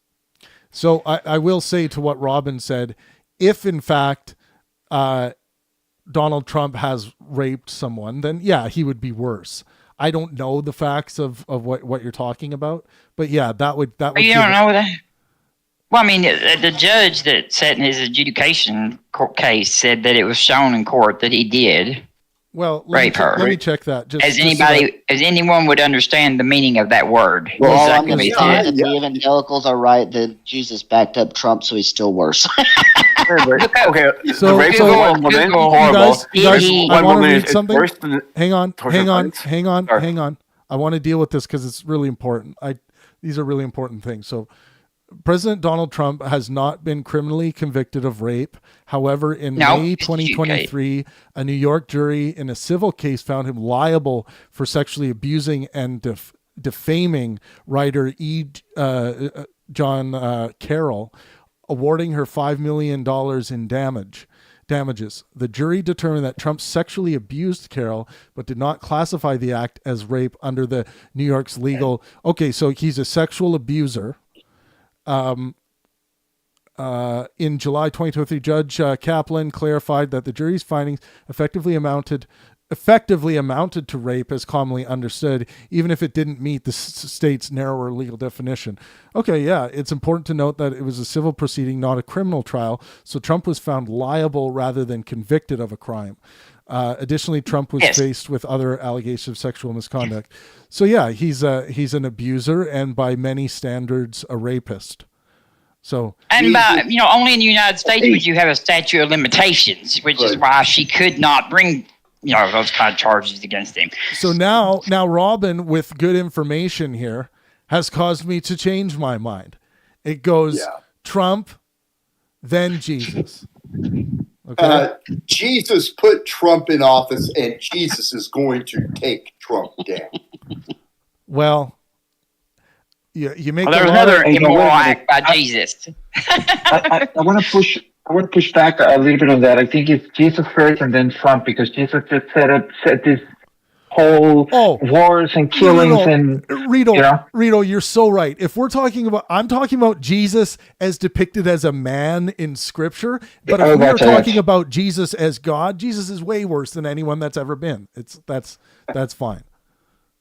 So I will say to what Robin said, if in fact Donald Trump has raped someone, then yeah, he would be worse. I don't know the facts of what you're talking about, but yeah, that would. You don't know that. Well, I mean, the judge that sat in his adjudication court case said that it was shown in court that he did. Well, rape her. Let me check that. As anyone would understand the meaning of that word. Well, all I'm going to say is that the evangelicals are right that Jesus backed up Trump, so he's still worse. Okay, so the rape of a woman, horrible. You guys, I want to read something. Worse than hang on. I want to deal with this because it's really important. These are really important things. So, President Donald Trump has not been criminally convicted of rape. However, in May 2023, a New York jury in a civil case found him liable for sexually abusing and defaming writer John Carroll, awarding her $5 million in damages. The jury determined that Trump sexually abused Carroll, but did not classify the act as rape under the New York's legal. Okay, so he's a sexual abuser. In July 2023, Judge Kaplan clarified that the jury's findings effectively amounted to rape as commonly understood, even if it didn't meet the state's narrower legal definition. Okay, yeah, it's important to note that it was a civil proceeding, not a criminal trial, so Trump was found liable rather than convicted of a crime. Additionally, Trump was faced with other allegations of sexual misconduct. So yeah, he's an abuser and by many standards a rapist. So only in the United States would you have a statute of limitations, which is why she could not bring those kind of charges against him. So now Robin, with good information here, has caused me to change my mind. It goes Trump, then Jesus. Okay. Jesus put Trump in office, and Jesus is going to take Trump down. Well, you make. Well, there's another immoral act by Jesus. I want to push. I want to push back a little bit on that. I think it's Jesus first and then Trump, because Jesus just set this whole wars and killings and Rito, you're so right. If we're talking about, I'm talking about Jesus as depicted as a man in Scripture, but if we're talking about Jesus as God, Jesus is way worse than anyone that's ever been. That's fine.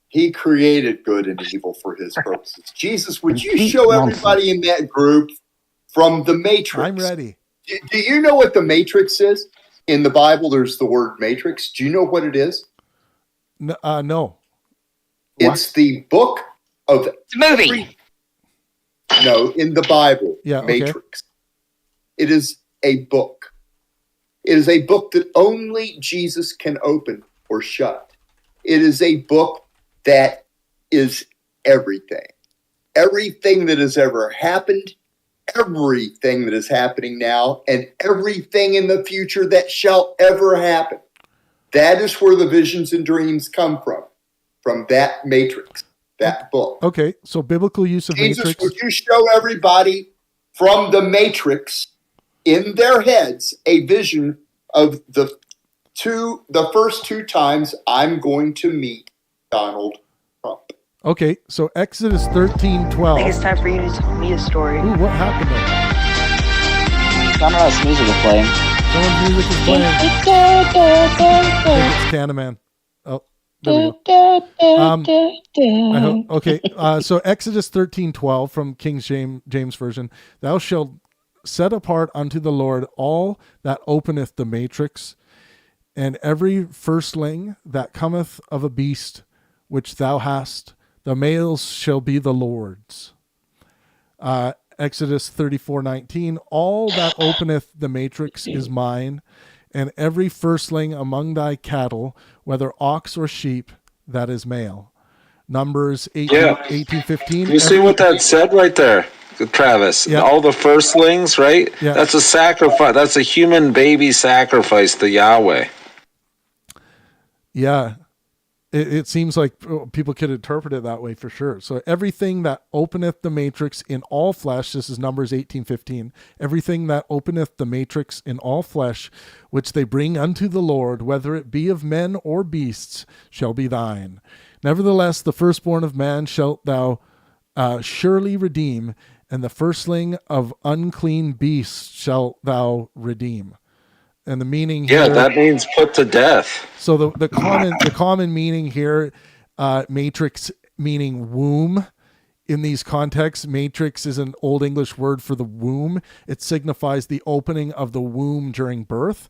He created good and evil for his purposes. Jesus, would you show everybody in that group from the Matrix? I'm ready. Do you know what the Matrix is? In the Bible, there's the word Matrix. Do you know what it is? No. It's the book of... It's a movie. No, in the Bible, Matrix. Okay. It is a book. It is a book that only Jesus can open or shut. It is a book that is everything. Everything that has ever happened, everything that is happening now, and everything in the future that shall ever happen. That is where the visions and dreams come from that matrix, that book. Okay, so biblical use of Jesus, matrix. would you show everybody from the matrix in their heads a vision of the first two times I'm going to meet Donald Trump? Okay, so Exodus 13:12. I think it's time for you to tell me a story. Ooh, what happened there? Someone's music is playing. Someone's music is playing. I think it's Candyman. Oh, there we go. Okay, so Exodus 13:12 from King James Version. Thou shalt set apart unto the Lord all that openeth the matrix, and every firstling that cometh of a beast which thou hast, the males shall be the Lord's. Exodus 34:19, all that openeth the matrix is mine, and every firstling among thy cattle, whether ox or sheep, that is male. Numbers 18:15. You see what that said right there, Travis? Yeah. All the firstlings, right? Yeah. That's a sacrifice. That's a human baby sacrifice to Yahweh. Yeah. It seems like people could interpret it that way for sure. So everything that openeth the matrix in all flesh, this is Numbers 18:15, everything that openeth the matrix in all flesh, which they bring unto the Lord, whether it be of men or beasts, shall be thine. Nevertheless, the firstborn of man shalt thou surely redeem, and the firstling of unclean beasts shalt thou redeem. And the meaning here, that means put to death. So the common meaning here, matrix meaning womb. In these contexts, matrix is an Old English word for the womb. It signifies the opening of the womb during birth.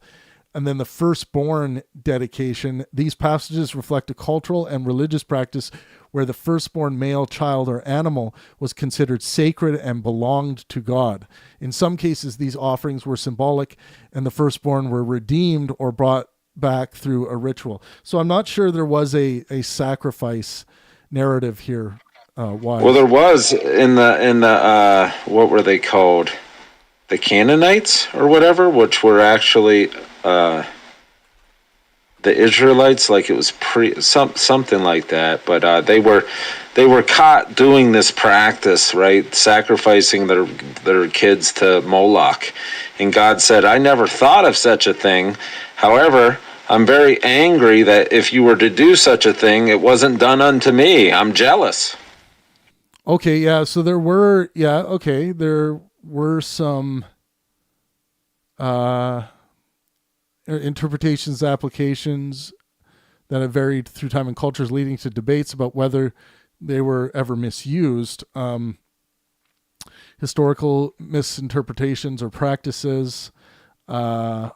And then the firstborn dedication. These passages reflect a cultural and religious practice where the firstborn male child or animal was considered sacred and belonged to God. In some cases, these offerings were symbolic, and the firstborn were redeemed or brought back through a ritual. So I'm not sure there was a sacrifice narrative here. Why? Well, there was in the what were they called? The Canaanites or whatever, which were actually the Israelites, like it was something like that. But they were caught doing this practice, right? Sacrificing their kids to Moloch, and God said, "I never thought of such a thing. However, I'm very angry that if you were to do such a thing, it wasn't done unto me. I'm jealous." Okay, yeah. So there were some interpretations, applications that have varied through time and cultures, leading to debates about whether they were ever misused. Historical misinterpretations or practices. A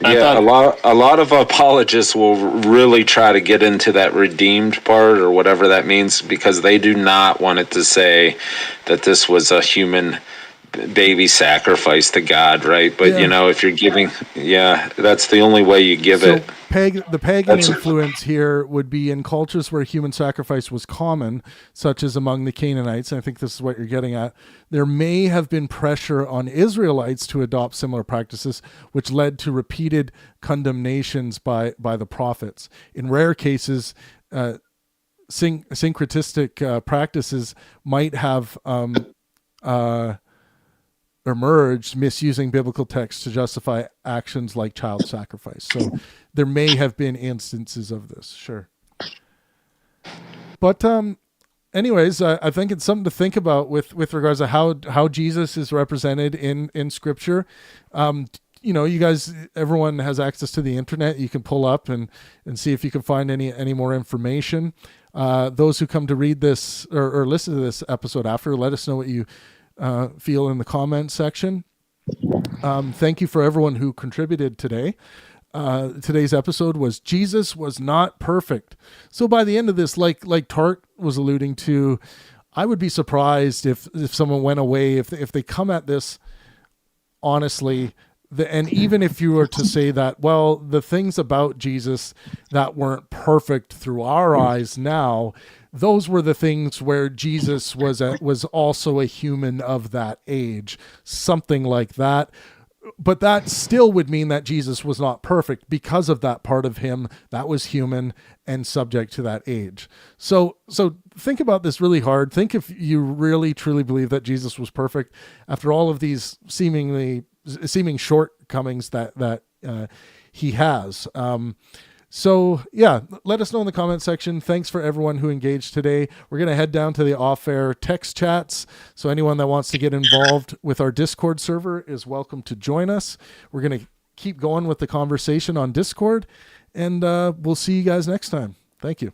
lot of apologists will really try to get into that redeemed part or whatever that means, because they do not want it to say that this was a human baby sacrifice to God, right? But if you're giving, that's the only way you give it. The pagan influence here would be in cultures where human sacrifice was common, such as among the Canaanites. And I think this is what you're getting at. There may have been pressure on Israelites to adopt similar practices, which led to repeated condemnations by the prophets. In rare cases, syncretistic practices might have emerged, misusing biblical texts to justify actions like child sacrifice. So there may have been instances of this, sure. But anyways, I think it's something to think about with regards to how Jesus is represented in Scripture. You guys, everyone has access to the internet. You can pull up and see if you can find any more information. Those who come to read this or listen to this episode after, let us know what you feel in the comment section. Thank you for everyone who contributed today. Today's episode was Jesus was not perfect. So by the end of this, like Tart was alluding to, I would be surprised if someone went away, if they come at this honestly, and even if you were to say that, well, the things about Jesus that weren't perfect through our eyes now, those were the things where Jesus was also a human of that age, something like that. but that still would mean that Jesus was not perfect because of that part of him that was human and subject to that age. So think about this really hard. Think if you really truly believe that Jesus was perfect after all of these seeming shortcomings that he has. So yeah, let us know in the comment section. Thanks for everyone who engaged today. We're going to head down to the off-air text chats. So anyone that wants to get involved with our Discord server is welcome to join us. We're going to keep going with the conversation on Discord, and we'll see you guys next time. Thank you.